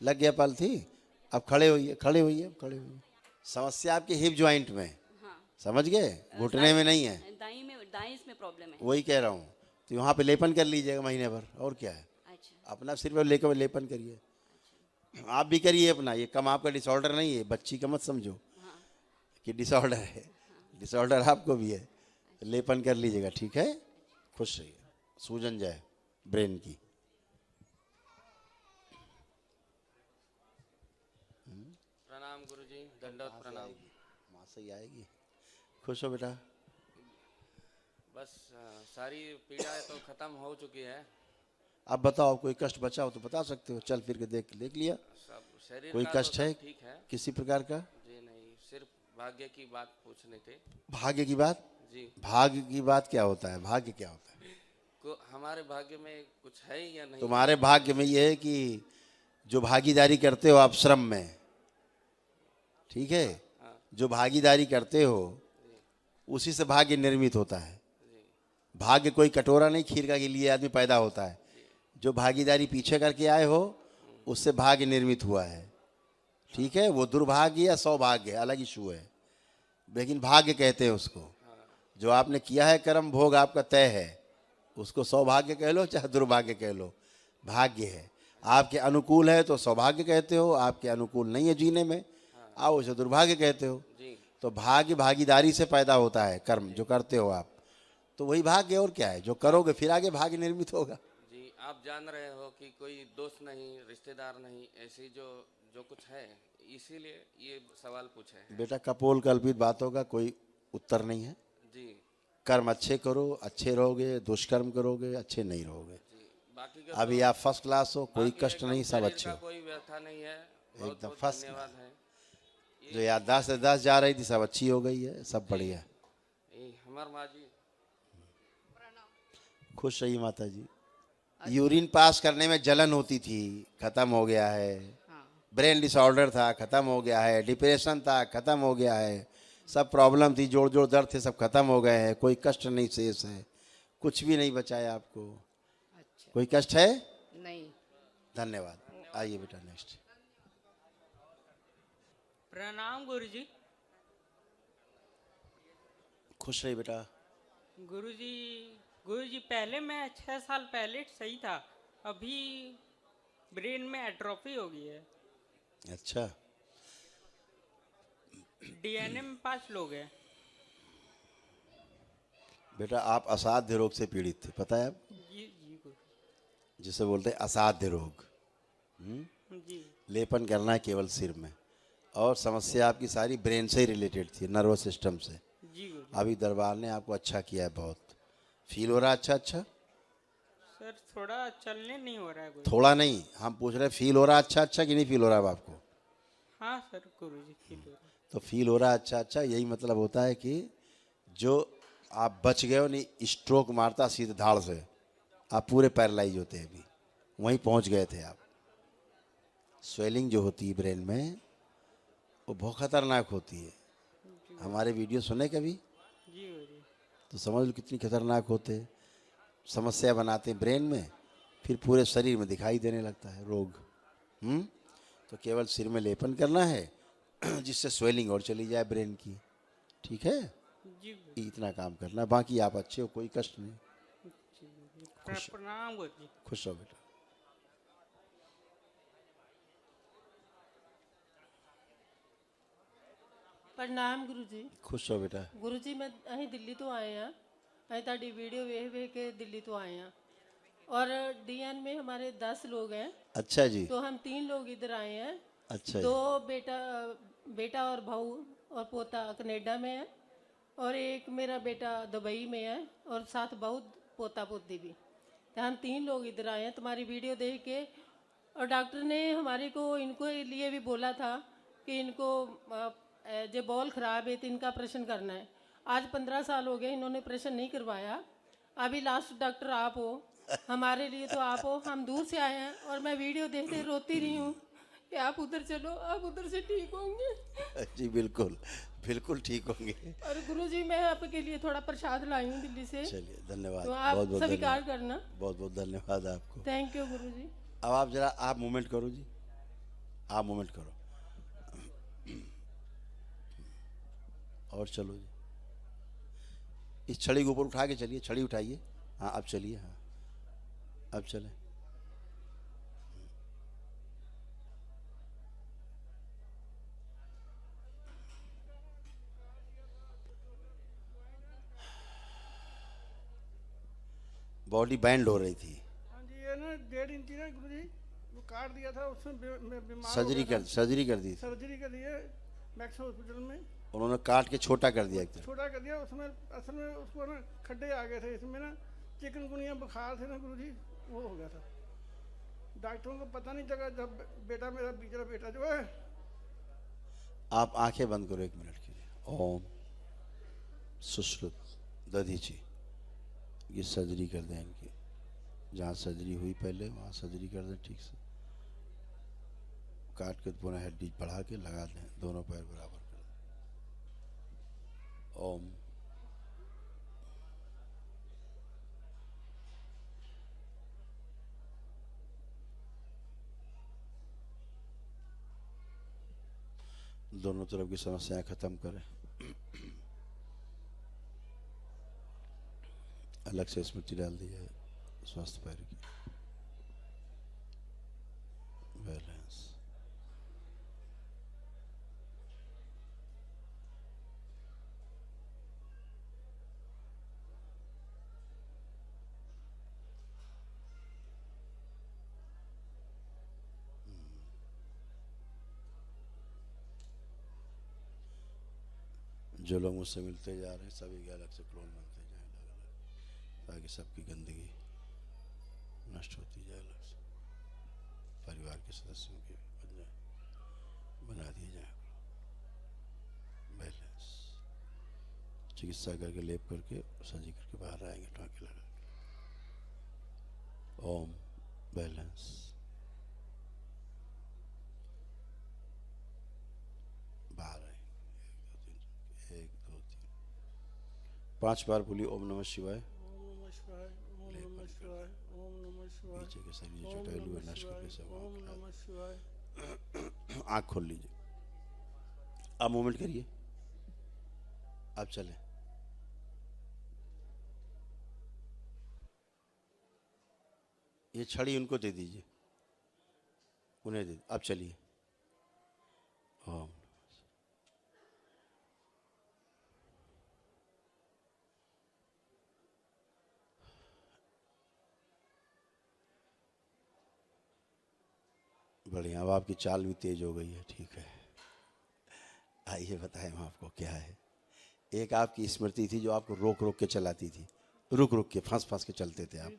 लग गया पलथी, अब खड़े होइए, खड़े होइए, अब खड़े होइए। समस्या आपके हिप ज्वाइंट में, हाँ। समझ गए? घुटने में नहीं है, दाई इसमें प्रॉब्लम है। वही कह रहा हूँ। तो वहाँ पे लेपन कर लीजिएगा महीने भर, और क्या है। अच्छा। अपना सिर पर लेकर लेपन करिए। आप भी करिए अपना, ये कम आपका डिसऑर्डर नहीं है, बच्ची का मत समझो कि डिसऑर्डर है, डिसऑर्डर आपको भी है। लेपन कर लीजिएगा, ठीक है? खुश रहिए, सूजन जाए ब्रेन की। प्रणाम गुरुजी, दंडवत प्रणाम। माँ से ही आएगी। खुश हो बेटा? बस सारी पीड़ाएं तो खत्म हो चुकी है। अब बताओ, कोई कष्ट बचा हो तो बता सकते हो, चल फिर के देख लिया। सब शरीर कोई का कष्ट तो है ठीक है किसी प्रकार का? जी नहीं, सिर्फ भाग्य की बात पूछनी थी। भाग्य की बात? जी। भाग्य की बात क्या होता है? भाग्य क्या होता है? हमारे भाग्य में कुछ है या नहीं? तुम्हारे भाग्य में ये है कि जो भागीदारी करते हो आप श्रम में, ठीक है, जो भागीदारी करते हो उसी से भाग्य निर्मित होता है। भाग्य कोई कटोरा नहीं खीर का के लिए आदमी पैदा होता है। जो भागीदारी पीछे करके आए हो उससे भाग्य निर्मित हुआ है, ठीक है। वो दुर्भाग्य या सौभाग्य अलग इशू है, लेकिन भाग्य कहते हैं उसको। जो आपने किया है कर्म भोग आपका तय है, उसको सौभाग्य कह लो चाहे दुर्भाग्य कह लो, भाग्य है। आपके अनुकूल है तो सौभाग्य कहते हो, आपके अनुकूल नहीं है जीने में, आओ उसे दुर्भाग्य कहते हो। तो भाग्य भागीदारी से पैदा होता है, कर्म जो करते हो आप, तो वही भाग्य और क्या है। जो करोगे फिर आगे भाग्य निर्मित होगा। जी, आप जान रहे हो कि कोई दोस्त नहीं, रिश्तेदार नहीं, ऐसी जो जो कुछ है, इसीलिए ये सवाल पूछे हैं। बेटा कपोल कल्पित बातों का कोई उत्तर नहीं है। जी कर्म अच्छे करो, अच्छे रहोगे, दुष्कर्म करोगे, अच्छे नहीं रहोगे। जी, बाकी का अभी आप फर्स्ट क्लास हो, कोई बाकी कष्ट एकदम नहीं, सब शरीर अच्छे का हो। कोई व्यथा नहीं है। बहुत एकदम बहुत फर्स्ट धन्यवाद है। जो याददाश्त याददाश्त जा रही थी सब अच्छी हो गई है, सब बढ़िया। ये हमार माँ जी खुश रहिए माता जी। यूरिन पास करने में जलन होती थी, खत्म हो गया है। ब्रेन डिसऑर्डर था, खत्म हो गया है। डिप्रेशन था, खत्म हो गया है। सब प्रॉब्लम थी, जोड़ जोड़ दर्द थे, सब खत्म हो गए हैं। कोई कष्ट नहीं शेष है, कुछ भी नहीं बचाया आपको। कोई कष्ट है नहीं। धन्यवाद। आइए बेटा नेक्स्ट। प्रणाम गुरुजी। खुश रहिए बेटा। गुरुजी पहले मैं 6 साल पहले सही था, अभी ब्रेन में एट्रोफी हो गई है। अच्छा, डीएनए में 5 लोग हैं। बेटा आप असाध्य रोग से पीड़ित थे, पता है आप, जी जी गुरु जिसे बोलते हैं असाध्य रोग। जी लेपन करना है केवल सिर में, और समस्या आपकी सारी ब्रेन से ही रिलेटेड थी, नर्वस सिस्टम से। जी गुरु। अभी दरबार ने आपको अच्छा किया है, बहुत फील हो रहा है। अच्छा सर थोड़ा चलने नहीं हो रहा है गुरु। थोड़ा नहीं, हम पूछ रहे फील हो रहा है अच्छा कि नहीं फील हो रहा है अब आपको? हाँ सर गुरुजी फील हो रहा है। तो फील हो रहा है अच्छा, यही मतलब होता है कि जो आप बच गए हो नहीं, स्ट्रोक मारता सीधे धाड़ से, आप पूरे पैरालाइज होते हैं, अभी वहीं पहुंच गए थे आप। स्वेलिंग जो होती है ब्रेन में वो बहुत खतरनाक होती है। हमारे वीडियो सुने कभी? जी गुरुजी। तो समझ लो कितनी खतरनाक होते हैं। समस्या बनाते हैं ब्रेन में, फिर पूरे शरीर में दिखाई देने लगता है रोग। तो केवल सिर में लेपन करना है जिससे स्वेलिंग और चली जाए ब्रेन की, ठीक है। जी गुरुजी। इतना काम करना, बाकी आप अच्छे हो, कोई कष्ट नहीं। प्रणाम गुरुजी। खुश रहो बेटा। प्रणाम गुरुजी। खुश रहो बेटा। गुरुजी मैं अहीं दिल्ली तो आए हैं, अहीं ताड़ी वीडियो वेख के दिल्ली तो आए हैं, और डीएन में हमारे 10 लोग हैं। अच्छा जी। तो हम 3 लोग इधर आए हैं। अच्छा 2 बेटा और बहू और पोता कनाडा में है, और एक मेरा बेटा दुबई में है, और साथ बहू पोता पोती भी। तो हम 3 लोग इधर आए हैं तुम्हारी वीडियो देख के। और डॉक्टर ने हमारे को इनको लिए भी बोला था कि इनको जो बॉल ख़राब है तो इनका ऑपरेशन करना है। आज 15 साल हो गए इन्होंने ऑपरेशन नहीं करवाया। अभी लास्ट डॉक्टर आप हो, हमारे लिए तो आप हो। हम दूर से आए हैं, और मैं वीडियो देखते रोती रही हूँ कि आप उधर चलो, आप उधर से ठीक होंगे। जी बिल्कुल बिल्कुल ठीक होंगे। और गुरुजी मैं आपके लिए थोड़ा प्रसाद लाई हूँ दिल्ली से। चलिए धन्यवाद, तो आप बहुत बहुत स्वीकार धन्यवाद। करना। बहुत बहुत धन्यवाद आपको। थैंक यू गुरुजी। अब आप जरा आप मूवमेंट करो जी, आप मूवमेंट करो और चलो जी। इस छड़ी के ऊपर उठा के चलिए, छड़ी उठाइए। हाँ अब चलिए, हाँ अब चलें। बॉडी बैंड हो रही थी। हाँ जी, ये ना 1.5 इंची ना गुरुजी वो काट दिया था, उसमें मैं बीमार सर्जरी कर दी। सर्जरी कर दी है मैक्स हॉस्पिटल में। उन्होंने काट के छोटा कर दिया एकदम। छोटा कर दिया उसमें, असल में उसको ना खड्डे आ गए थे इसमें ना, चिकनगुनिया बुखार थे ना गुरुजी, वो हो गया था। डॉक्टरों को पता नहीं लगा, जब बेटा मेरा बीचरा बेटा जो है। आप आंखें बंद करो 1 मिनट के लिए। ओम सुश्रुत दधीची, ये सर्जरी कर दें इनकी, जहाँ सर्जरी हुई पहले वहाँ सर्जरी कर दें ठीक से। काट के पूरा हड्डी बढ़ा के लगा दें, दोनों पैर बराबर कर दें। ओम दोनों तरफ की समस्याएं खत्म करें। अलग से स्मृति डाल दी जाए स्वस्थ पैर की। बैलेंस। जो लोग मुझसे मिलते जा रहे हैं सभी के अलग से क्लोन बनते जाए अलग अलग, ताकि सबकी गंदगी नष्ट होती जाए, अलग से परिवार के सदस्यों की बन जाए, बना दिए जाए। बैलेंस। चिकित्सा करके लेप करके सजी करके बाहर आएंगे टाँके लगा के। ओम। बैलेंस। बाहर आए। 1 2 3 5 बार बोली ओम नमः शिवाय। ओम नमः शिवाय, ओम नमः शिवाय, ओम नमः शिवाय, नीचे के शरीर ओम चटैलू है नमः नष्ट करके शिवाय, सब ओम नमः शिवाय। आँख खोल लीजिए। आप मूवमेंट करिए। आप चलें। ये छड़ी उनको दे दीजिए, उन्हें दे। आप चलिए। ओम। बढ़िया। अब आपकी चाल भी तेज हो गई है, ठीक है। आइए बताएं हम आपको क्या है। एक आपकी स्मृति थी जो आपको रोक रोक के चलाती थी, रुक रुक के फंस फंस के चलते थे आप।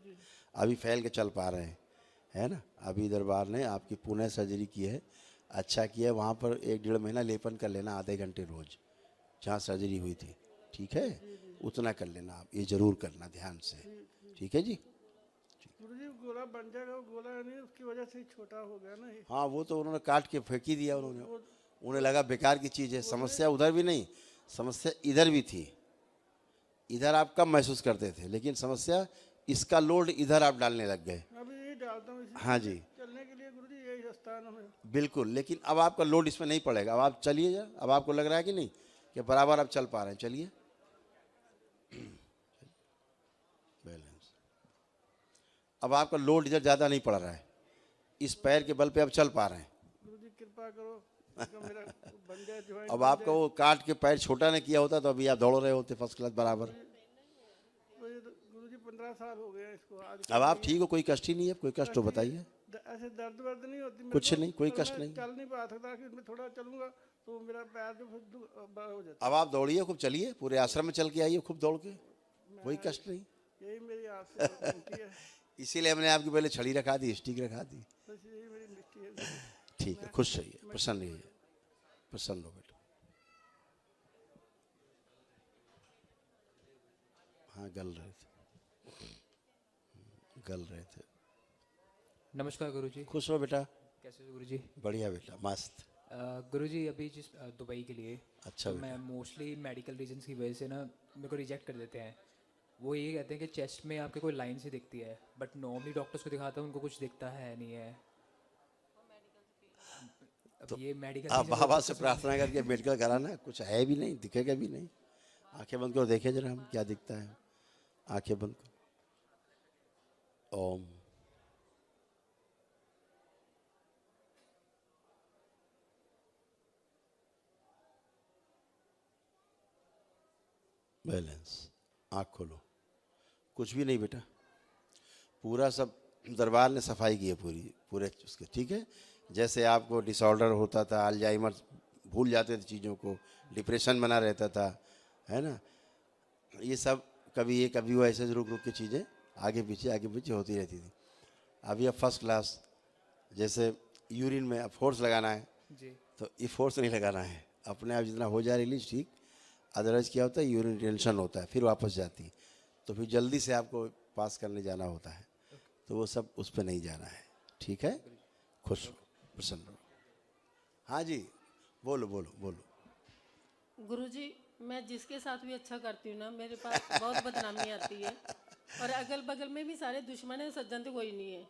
अभी फैल के चल पा रहे हैं, है ना। अभी दरबार ने आपकी पुनः सर्जरी की है, अच्छा किया है। वहाँ पर 1-1.5 महीना लेपन कर लेना आधे घंटे रोज, जहाँ सर्जरी हुई थी, ठीक है। उतना कर लेना आप, ये जरूर करना ध्यान से, ठीक है जी। गुरुजी गोला बन जाएगा, वो गोला नहीं उसकी वजह से ही छोटा हो गया ना ये। हाँ वो तो उन्होंने काट के फेंक ही दिया उन्होंने, उन्हें लगा बेकार की चीज़ है। समस्या उधर भी नहीं, समस्या इधर भी थी। इधर आप कम महसूस करते थे, लेकिन समस्या इसका लोड इधर आप डालने लग गए। अभी यही डालता हूँ। हाँ जी, चलने के लिए गुरुजी यही स्थान है। बिल्कुल। लेकिन अब आपका लोड इसमें नहीं पड़ेगा। अब आप चलिए जा। अब आपको लग रहा है कि नहीं कि बराबर आप चल पा रहे हैं। चलिए। बैलेंस। अब आपका लोड इधर ज़्यादा नहीं पड़ रहा है, इस पैर के बल पे आप चल पा रहे हैं। गुरुजी कृपा करो मेरा बन जाए ज्वाइंट। अब आपका वो काट के पैर छोटा नहीं किया होता तो अभी आप दौड़ रहे होते फर्स्ट क्लास बराबर। गुरुजी 15 साल हो गए इसको आज। अब आप ठीक हो, कोई कष्ट ही नहीं है। कोई कष्ट हो बताइए। ऐसे दर्द वर्द नहीं होती कुछ नहीं, कोई कष्ट नहीं। चल नहीं पा सकता कि मैं थोड़ा चलूंगा तो मेरा पैर जो हो जाता। अब आप दौड़िए खूब, चलिए पूरे आश्रम में चल के आइए खूब दौड़ के, कोई कष्ट नहीं। यही मेरी आस है। इसीलिए हमने आपकी पहले छड़ी रखा दी, स्टिक रखा दी। बस यही मेरी मिट्टी है। ठीक है, खुश रहिए, प्रसन्न रहिए, प्रसन्न हो बेटा। हाँ गल रहे थे, गल रहे थे। नमस्कार गुरुजी। खुश हो बेटा। कैसे हो गुरुजी? बढ़िया बेटा, मस्त। गुरुजी अभी जिस दुबई के लिए, अच्छा तो मैं मोस्टली मेडिकल रीजंस की वजह से ना मेरे को रिजेक्ट कर देते हैं। वो ये कहते हैं कि चेस्ट में आपके कोई लाइन सी दिखती है, बट नॉर्मली डॉक्टर्स को दिखाता हूँ उनको कुछ दिखता है नहीं है। तो ये मेडिकल आप बाबा से प्रार्थना करके मेडिकल कराना, कुछ है भी नहीं, दिखेगा भी नहीं। आंखें बंद करो, देखे जरा हम क्या दिखता है। आंखें बंद करो। ओम। बैलेंस। आँख खोलो। कुछ भी नहीं बेटा, पूरा सब दरबार ने सफाई की है पूरे उसके, ठीक है। जैसे आपको डिसऑर्डर होता था, अल्जाइमर, भूल जाते थे चीज़ों को, डिप्रेशन बना रहता था, है ना। ये सब कभी ये कभी वो ऐसे रुक रुक के चीज़ें आगे पीछे होती रहती थी। अभी अब फर्स्ट क्लास, जैसे यूरिन में फोर्स लगाना है जी, तो ये फोर्स नहीं लगाना है, अपने आप जितना हो जाए रिलीज, ठीक। अदरवाइज क्या होता है, यूरिन टेंशन होता है, फिर वापस जाती है, तो फिर जल्दी से आपको पास करने जाना होता है, तो वो सब उस पर नहीं जाना है, ठीक है। खुश हो, प्रसन्न हो। हाँ जी, बोलो बोलो बोलो। गुरुजी मैं जिसके साथ भी अच्छा करती हूँ ना, मेरे पास बहुत बदनामी आती है, और अगल बगल में भी सारे दुश्मन है, सज्जन तो कोई नहीं है।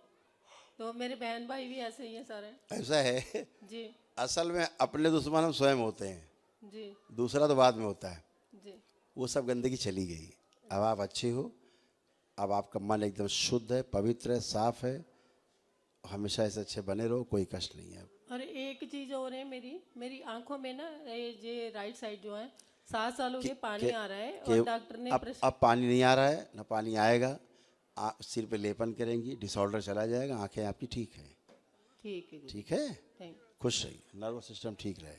तो मेरे बहन भाई भी ऐसे ही हैं सारे। ऐसा है, जी असल में अपने दुश्मन हम स्वयं होते हैं, जी दूसरा तो बाद में होता है। जी वो सब गंदगी चली गई, अब आप अच्छे हो, अब आपका मन एकदम शुद्ध है, पवित्र है, साफ है, हमेशा ऐसे अच्छे बने रहो, कोई कष्ट नहीं है। और एक चीज़ और है, मेरी आंखों में ना ये राइट साइड जो है 7 साल हो गए पानी आ रहा है, और डॉक्टर ने अब पानी नहीं आ रहा है ना, पानी आएगा, सिर पे लेपन करेंगी, डिसऑर्डर चला जाएगा, आंखें आपकी ठीक है। ठीक है ठीक है, थैंक खुश रहिए, नर्वस सिस्टम ठीक रहे।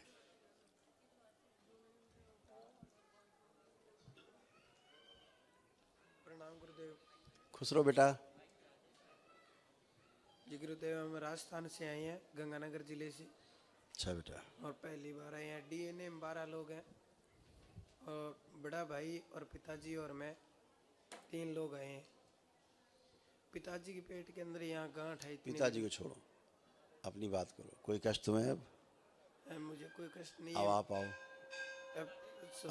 प्रणाम गुरुदेव। खुश रहो बेटा। जी गुरुदेव, हम राजस्थान से आए हैं, गंगानगर जिले से। अच्छा बेटा। और पहली बार आए हैं। डीएनए में 12 लोग हैं, और बड़ा भाई और पिताजी और मैं 3 लोग आए हैं। पिताजी के पेट के अंदर यहाँ गांठ है। पिताजी को छोड़ो, अपनी बात करो। कोई कष्ट तुम्हें अब? मुझे कोई कष्ट नहीं अब है। आप आओ,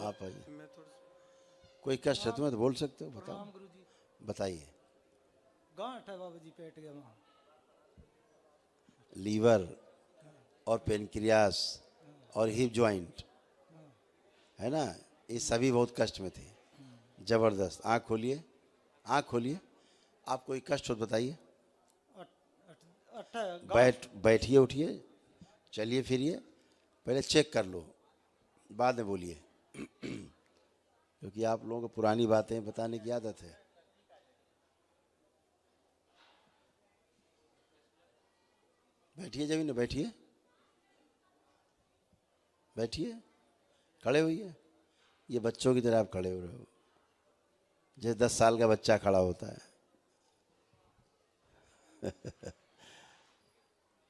आप आइए। मैं थोड़ा कोई कष्ट है तुम्हें तो बोल सकते हो, बताओ। प्रणाम गुरुजी। बताइए। गांठ है बाबा जी पेट के वहाँ। लीवर और पेनक्रियास और हिप जॉइंट है ना, ये सभी बहुत कष्ट में थे, जबरदस्त। आँख खोलिए, आँख खोलिए, आप कोई कष्ट हो तो बताइए। बैठिए, उठिए, चलिए फिरिए, पहले चेक कर लो, बाद में बोलिए, क्योंकि आप लोगों को पुरानी बातें बताने की आदत है। बैठिए, जमीन में बैठिए, बैठिए, खड़े होइए। ये बच्चों की तरह आप खड़े हो रहे हो, जैसे 10 साल का बच्चा खड़ा होता है।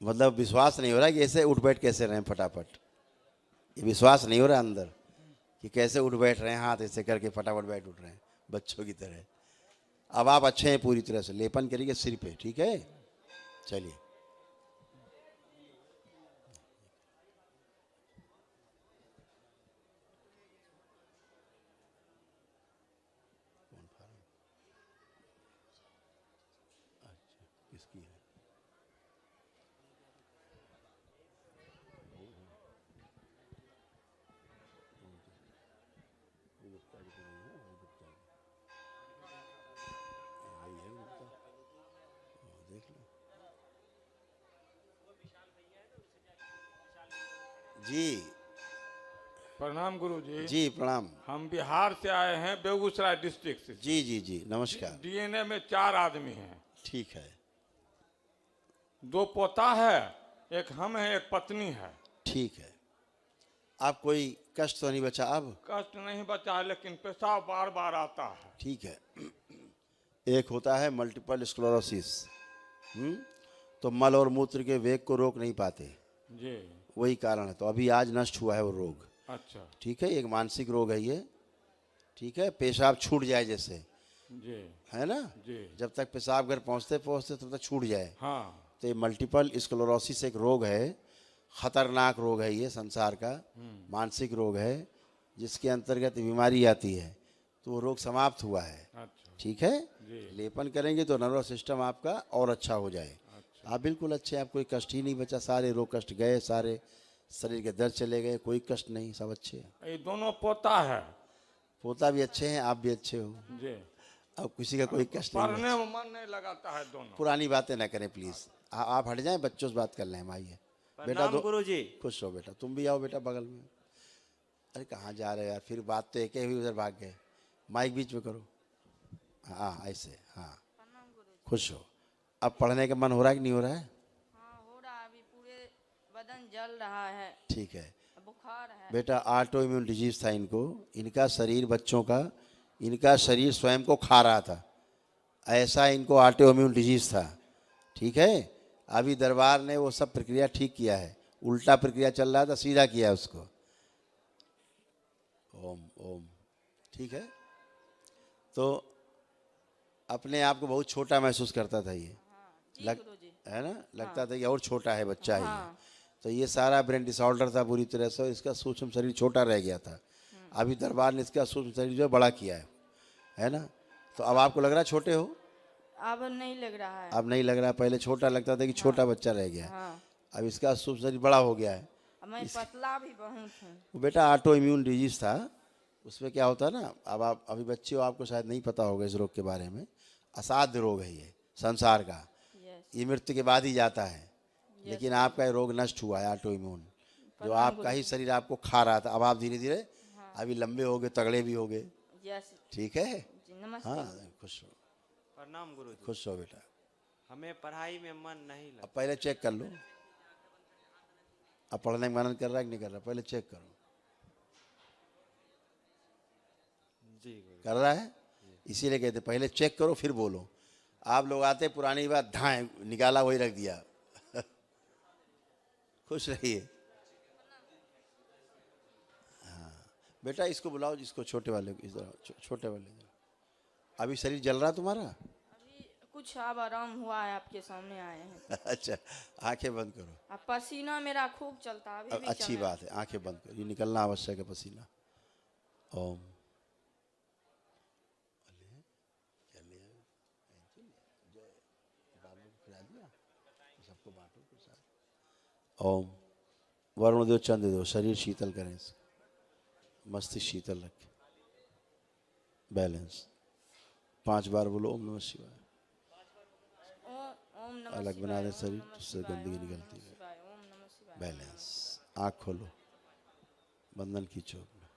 मतलब विश्वास नहीं हो रहा कि ऐसे उठ बैठ कैसे रहें फटाफट, ये विश्वास नहीं हो रहा अंदर कि कैसे उठ बैठ रहे हैं, हाथ ऐसे करके फटाफट बैठ उठ रहे हैं बच्चों की तरह। अब आप अच्छे हैं पूरी तरह से, लेपन करिए सिर पे, ठीक है। चलिए, किसकी है? देख लो जी। प्रणाम गुरुजी। जी प्रणाम। हम बिहार से आए हैं, बेगूसराय डिस्ट्रिक्ट से। जी जी जी, नमस्कार। डीएनए में 4 आदमी हैं। ठीक है। 2 पोता है, एक हम है, एक पत्नी है। ठीक है। आप कोई कष्ट तो नहीं बचा अब? कष्ट नहीं बचा है, लेकिन पेशाब बार बार आता है। ठीक है। एक होता है मल्टीपल स्क्लेरोसिस, तो मल और मूत्र के वेग को रोक नहीं पाते जी, वही कारण है। तो अभी आज नष्ट हुआ है वो रोग। अच्छा, ठीक है, एक मानसिक रोग है ये। ठीक है, पेशाब छूट जाए जैसे, जी, है ना जी। जब तक पेशाब घर पहुंचते पहुंचते तब तक छूट जाए। हाँ। तो ये मल्टीपल स्क्लेरोसिस एक रोग है, खतरनाक रोग है ये, संसार का मानसिक रोग है, जिसके अंतर्गत बीमारी आती है। तो वो रोग समाप्त हुआ है। अच्छा, ठीक है। जी। लेपन करेंगे तो नर्वस सिस्टम आपका और अच्छा हो जाए। अच्छा। आप बिल्कुल अच्छे, आप कोई कष्ट ही नहीं बचा, सारे रोग कष्ट गए, सारे शरीर के दर्द चले गए, कोई कष्ट नहीं, सब अच्छे हैं। ये दोनों पोता है। पोता भी अच्छे हैं, आप भी अच्छे हो जी। अब किसी का कोई कष्ट नहीं पढ़ने बचा। में मन नहीं लगाता है दोनों। पुरानी बातें ना करें प्लीज, आप हट जाएं, बच्चों से बात कर लें। हम आइए बेटा, गुरुजी। खुश हो बेटा, तुम भी आओ बेटा बगल में। अरे कहाँ जा रहे हो यार, फिर बात तो एक ही हुई, उधर भाग गए। माइक बीच में करो, हाँ ऐसे, हाँ। खुश हो। अब पढ़ने का मन हो रहा है कि नहीं हो रहा है? हाँ हो रहा है, अभी पूरे बदन जल रहा है। ठीक है बुखार है। बेटा, ऑटो इम्यून डिजीज था इनको, इनका शरीर, बच्चों का, इनका शरीर स्वयं को खा रहा था, ऐसा इनको ऑटो इम्यून डिजीज था। ठीक है, अभी दरबार ने वो सब प्रक्रिया ठीक किया है, उल्टा प्रक्रिया चल रहा था, सीधा किया है उसको। ओम ओम। ठीक है, तो अपने आप को बहुत छोटा महसूस करता था ये, है ना, लगता था कि और छोटा है बच्चा है ये। तो ये सारा ब्रेन डिसऑर्डर था पूरी तरह से, इसका सूक्ष्म शरीर छोटा रह गया था। अभी दरबार ने इसका सूक्ष्म शरीर जो बड़ा किया है ना। तो अब आपको लग रहा है छोटे हो? अब नहीं लग रहा है। अब नहीं लग रहा, पहले छोटा लगता था कि छोटा बच्चा रह गया है। हाँ। अब इसका शरीर बड़ा हो गया है। अब मैं पतला भी बहुत हूँ। वो बेटा ऑटो इम्यून डिजीज था, उसमें क्या होता है ना, अब आप अभी बच्चे हो, आपको शायद नहीं पता होगा इस रोग के बारे में। असाध्य रोग है ये संसार का, ये मृत्यु के बाद ही जाता है। लेकिन आपका ये रोग नष्ट हुआ है, ऑटो इम्यून, जो आपका ही शरीर आपको खा रहा था। अब आप धीरे धीरे अभी लंबे हो गए, तगड़े भी हो गए। ठीक है, हाँ, खुश हो। प्रणाम गुरु जी। खुश हो बेटा। हमें पढ़ाई में मन नहीं लगता। अब पहले चेक कर लो, अब पढ़ने में मन कर रहा है कि नहीं कर रहा, पहले चेक करो। जी गुरु। कर रहा है, इसीलिए कहते पहले चेक करो फिर बोलो। आप लोग आते पुरानी बात, धाए निकाला वही रख दिया। खुश रहिए। हाँ बेटा, इसको बुलाओ, जिसको छोटे वाले को, इधर छोटे वाले इधर। अभी शरीर जल रहा तुम्हारा? अभी कुछ अब आराम हुआ है, आपके सामने आए हैं। अच्छा, आंखें बंद करो। अब पसीना मेरा खूब चलता है अभी भी। अच्छी बात है, आंखें बंद करो, ये निकलना आवश्यक है पसीना। ओम सबको बांटो प्रसाद। ओम वरुण देव चंद्र देव, शरीर शीतल करें, मस्तिष्क शीतल रखें, बैलेंस। 5 बार बोलो ओम नमः शिवाय। अलग बना दें शरीर, उससे गंदगी निकलती है। बैलेंस। आँख खोलो, बंधन खींचो अपना।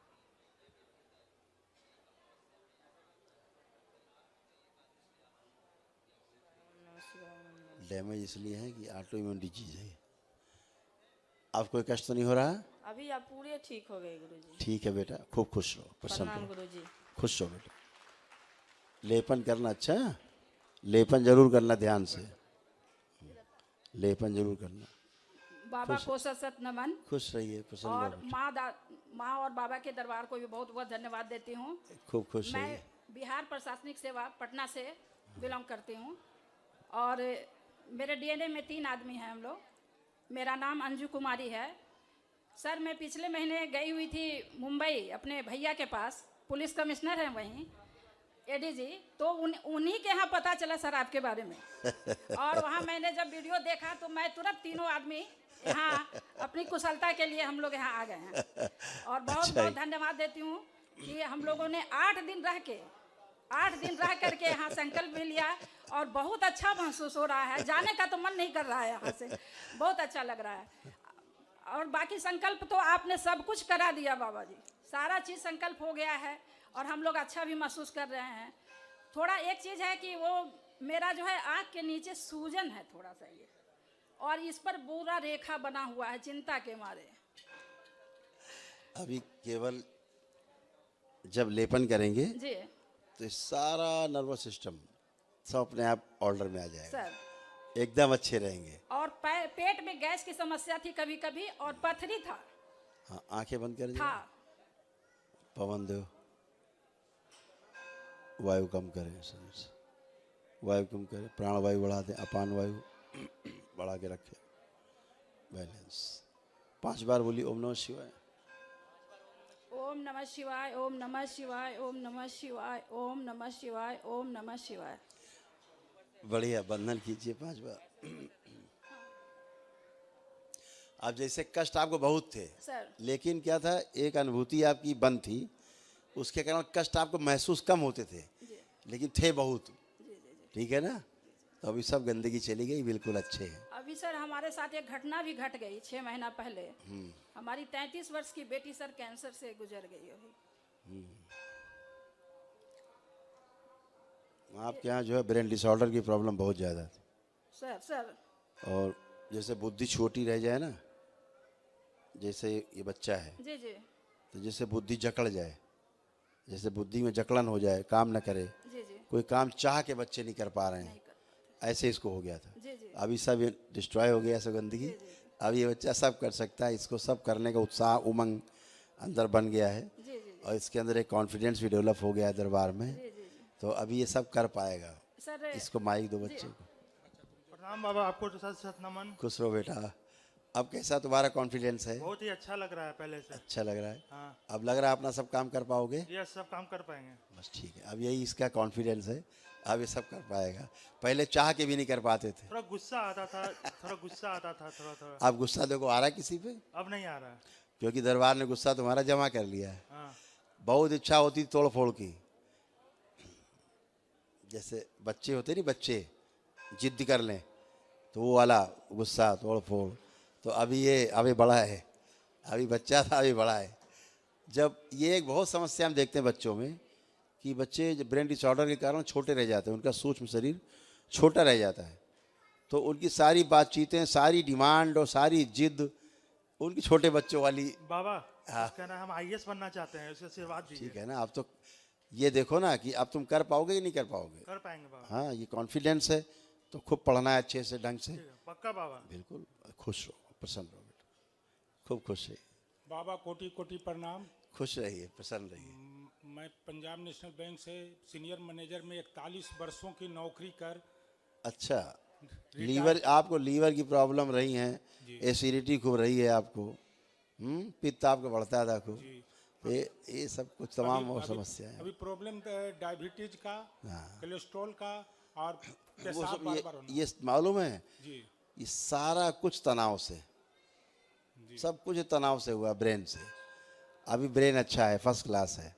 डैमेज इसलिए है कि ऑटो इम्यून डिजीज है। अब कोई कष्ट तो नहीं हो रहा? अभी आप पूरे ठीक हो गए गुरुजी। ठीक है बेटा, खूब खुश रहो, प्रसन्न प्रणाम रहो, गुरुजी। खुश रहो बेटा। लेपन करना, अच्छा लेपन जरूर करना, ध्यान से लेपन जरूर करना। बाबा को सत नमन। खुश रहिए, प्रसन्न और रहो। माँ और बाबा के दरबार को भी बहुत बहुत धन्यवाद देती हूँ। खूब खुश मैं रहिए। बिहार प्रशासनिक सेवा पटना से बिलोंग करती हूँ और मेरे डीएनए में 3 आदमी हैं हम लोग। मेरा नाम अंजू कुमारी है। सर, मैं पिछले महीने गई हुई थी मुंबई अपने भैया के पास, पुलिस कमिश्नर हैं वहीं, एडीजी। तो उन्हीं के यहाँ पता चला सर आपके बारे में। और वहाँ मैंने जब वीडियो देखा तो मैं तुरंत तीनों आदमी यहाँ अपनी कुशलता के लिए हम लोग यहाँ आ गए हैं। और बहुत बहुत धन्यवाद देती हूँ कि हम लोगों ने 8 दिन रह करके यहाँ संकल्प भी लिया और बहुत अच्छा महसूस हो रहा है। जाने का तो मन नहीं कर रहा है यहाँ से, बहुत अच्छा लग रहा है। और बाकी संकल्प तो आपने सब कुछ करा दिया बाबा जी, सारा चीज़ संकल्प हो गया है और हम लोग अच्छा भी महसूस कर रहे हैं। थोड़ा एक चीज़ है कि वो मेरा जो है आँख के नीचे सूजन है थोड़ा सा ये, और इस पर बुरा रेखा बना हुआ है चिंता के मारे। अभी केवल जब लेपन करेंगे जी तो सारा नर्वस सिस्टम सब अपने आप ऑर्डर में आ जाएगा सर, एकदम अच्छे रहेंगे। और पेट में गैस की समस्या थी कभी कभी और पथरी था। हाँ, आंखें बंद कर था। पवन देव, वायु कम करें, वायु कम करें, प्राण वायु बढ़ा दें, अपान वायु बढ़ा के रखें, बैलेंस। 5 बार बोलिए ओम नमः शिवाय। ओम नमः शिवाय, ओम नमः शिवाय, ओम नमः शिवाय, ओम नमः शिवाय, ओम नमः शिवाय। बढ़िया, बंधन कीजिए 5 बार। अब जैसे कष्ट आपको बहुत थे सर, लेकिन क्या था, एक अनुभूति आपकी बंद थी, उसके कारण कष्ट आपको महसूस कम होते थे, लेकिन थे बहुत। ठीक है ना? तो अभी सब गंदगी चली गई, बिल्कुल अच्छे हैं। अभी सर हमारे साथ एक घटना भी घट गई 6 महीना पहले। हमारी 33 वर्ष की बेटी सर कैंसर से गुजर गई अभी। आपके यहाँ जो है ब्रेन डिसऑर्डर की प्रॉब्लम बहुत ज़्यादा थी सर। और जैसे बुद्धि छोटी रह जाए ना, जैसे ये बच्चा है जी जी, तो जैसे बुद्धि जकड़ जाए, जैसे बुद्धि में जकड़न हो जाए, काम न करे, जी जी, कोई काम चाह के बच्चे नहीं कर पा रहे हैं, ऐसे इसको हो गया था। जी जी, अभी सब डिस्ट्रॉय हो गया, सब गंदगी। अब ये बच्चा सब कर सकता है, इसको सब करने का उत्साह, उमंग अंदर बन गया है। जी जी, और इसके अंदर एक कॉन्फिडेंस भी डेवलप हो गया है दरबार में। जी जी, तो अभी ये सब कर पाएगा। सर इसको माइक दो बच्चे को। प्रणाम बाबा, आपको तो सत नमन। खुश रहो बेटा। अब कैसा तुम्हारा कॉन्फिडेंस है? बहुत ही अच्छा लग रहा है पहले से। अच्छा लग रहा है? हाँ। अब लग रहा है अपना सब काम कर पाओगे? ये सब काम कर पाएंगे। बस ठीक है, अब यही इसका कॉन्फिडेंस है। अब ये सब कर पाएगा, पहले चाह के भी नहीं कर पाते थे। थोड़ा गुस्सा आता था, थोड़ा। अब गुस्सा देखो आ रहा है किसी पे? अब नहीं आ रहा है। क्योंकि दरबार ने गुस्सा तुम्हारा जमा कर लिया है। हाँ। बहुत इच्छा होती तोड़ फोड़ की, जैसे बच्चे होते नहीं, बच्चे जिद कर लें तो वो वाला गुस्सा तोड़ फोड़। तो अभी बड़ा है, अभी बच्चा था अभी बड़ा है। जब ये एक बहुत समस्या हम देखते हैं बच्चों में कि बच्चे ब्रेन डिसऑर्डर के कारण छोटे रह जाते हैं, उनका सूक्ष्म शरीर छोटा रह जाता है, तो उनकी सारी बातचीतें, सारी डिमांड और सारी जिद उनकी छोटे बच्चों वाली। बाबा हाँ। कहना हम आईएएस बनना चाहते हैं, उसे आशीर्वाद दीजिए। ठीक है ना, अब तो ये देखो ना कि अब तुम कर पाओगे कि नहीं कर पाओगे। कर पाएंगे बाबा। हाँ, ये कॉन्फिडेंस है तो खूब पढ़ना है अच्छे से, ढंग से। पक्का बाबा। बिल्कुल, खुश रहो, प्रसन्न रहो बेटा, खूब खुश रहिए। बाबा कोटि कोटि प्रणाम। खुश रहिए, प्रसन्न रहिए। मैं पंजाब नेशनल बैंक से सीनियर मैनेजर में 41 वर्षों की नौकरी कर। अच्छा, लीवर, आपको लीवर की प्रॉब्लम रही है, एसिडिटी खूब रही है आपको, पित्त आपका बढ़ता था खूब, ये सब कुछ तमाम और समस्या है। अभी प्रॉब्लम डायबिटीज का, कोलेस्ट्रॉल का और वो पेशाब सब बार बार होना। ये मालूम है जी। ये सारा कुछ तनाव से, सब कुछ तनाव से हुआ, ब्रेन से। अभी ब्रेन अच्छा है, फर्स्ट क्लास है,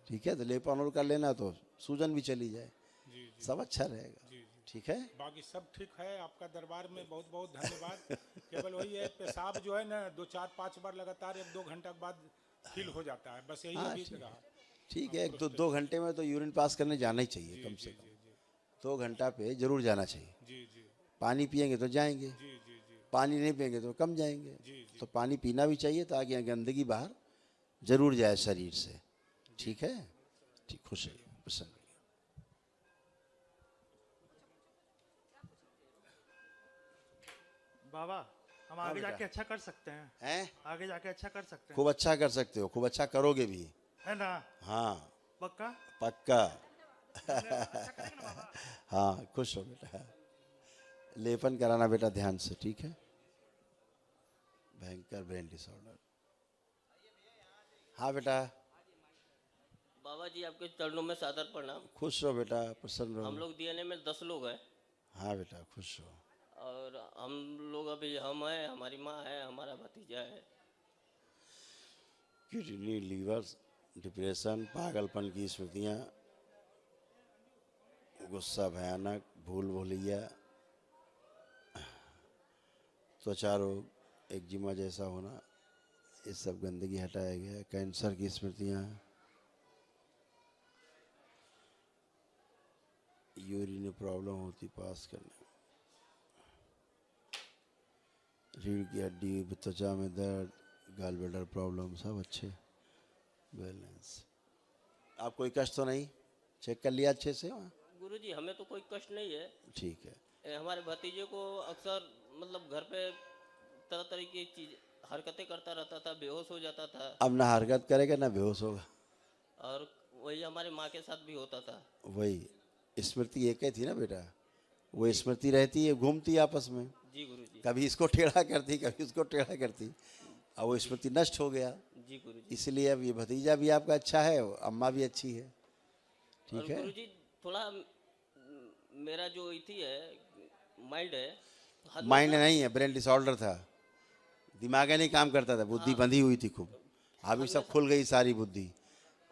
ठीक है, तो लेपानोल कर लेना तो सूजन भी चली जाए, सब अच्छा रहेगा। ठीक है, बाकी सब ठीक है। आपका दरबार में बहुत बहुत धन्यवाद। केवल वही है, पेशाब जो है ना 2-4-5 बार लगातार 1-2 घंटे के बाद फील हो जाता है, बस यही अभी रहा। ठीक है, 2 घंटे में तो यूरिन पास करने जाना ही चाहिए, कम से कम 2 घंटा पे जरूर जाना चाहिए। पानी पियेंगे तो जाएंगे, पानी नहीं पियेंगे तो कम जाएंगे, तो पानी पीना भी चाहिए ताकि गंदगी बाहर जरूर जाए शरीर से। ठीक है, ठीक, खुश रहिए, प्रसन्न रहिए। बाबा हम आगे जाके अच्छा कर सकते हैं। हैं? आगे जाके अच्छा कर सकते हैं। खूब अच्छा कर सकते हो, खूब अच्छा करोगे भी, है ना? हाँ पक्का? पक्का। हाँ, खुश हो बेटा, लेपन कराना बेटा ध्यान से, ठीक है। भयंकर ब्रेन डिसऑर्डर। हाँ बेटा। बाबा जी आपके चरणों में सादर प्रणाम। खुश रहो बेटा, प्रसन्न रहो। हम लोग डीएनए में 10 लोग हैं। हाँ बेटा, खुश रहो। और हम लोग अभी, हम हैं, हमारी माँ है, हमारा भतीजा है। किडनी, लीवर, डिप्रेशन, पागलपन की स्मृतियाँ, गुस्सा भयानक, भूल भुलैया, त्वचा रोग, एक्जिमा जैसा होना, ये सब गंदगी हटाया गया। कैंसर की स्मृतियाँ, यूरिन प्रॉब्लम होती पास करने, रीढ़ की हड्डी, त्वचा में दर्द, गाल ब्लैडर प्रॉब्लम, सब अच्छे, बैलेंस। आप कोई कष्ट तो नहीं? चेक कर लिया अच्छे से? गुरुजी हमें तो कोई कष्ट नहीं है। ठीक है। हमारे भतीजे को अक्सर मतलब घर पे तरह तरह की चीज हरकतें करता रहता था, बेहोश हो जाता था। अब ना हरकत करेगा ना बेहोश होगा। और वही हमारे माँ के साथ भी होता था। वही स्मृति एक ही थी ना बेटा, वो स्मृति रहती है, घूमती आपस में। जी गुरुजी। कभी इसको टेढ़ा करती, कभी उसको टेढ़ा करती, अब वो स्मृति नष्ट हो गया। जी गुरुजी। इसलिए अब ये भतीजा भी आपका अच्छा है, अम्मा भी अच्छी है। ठीक है गुरुजी, थोड़ा मेरा जो इथी है, माइंड है, माइंड नहीं है, ब्रेन डिसऑर्डर था, दिमाग नहीं काम करता था, बुद्धि बंधी हुई थी खूब। अभी सब खुल गई सारी बुद्धि।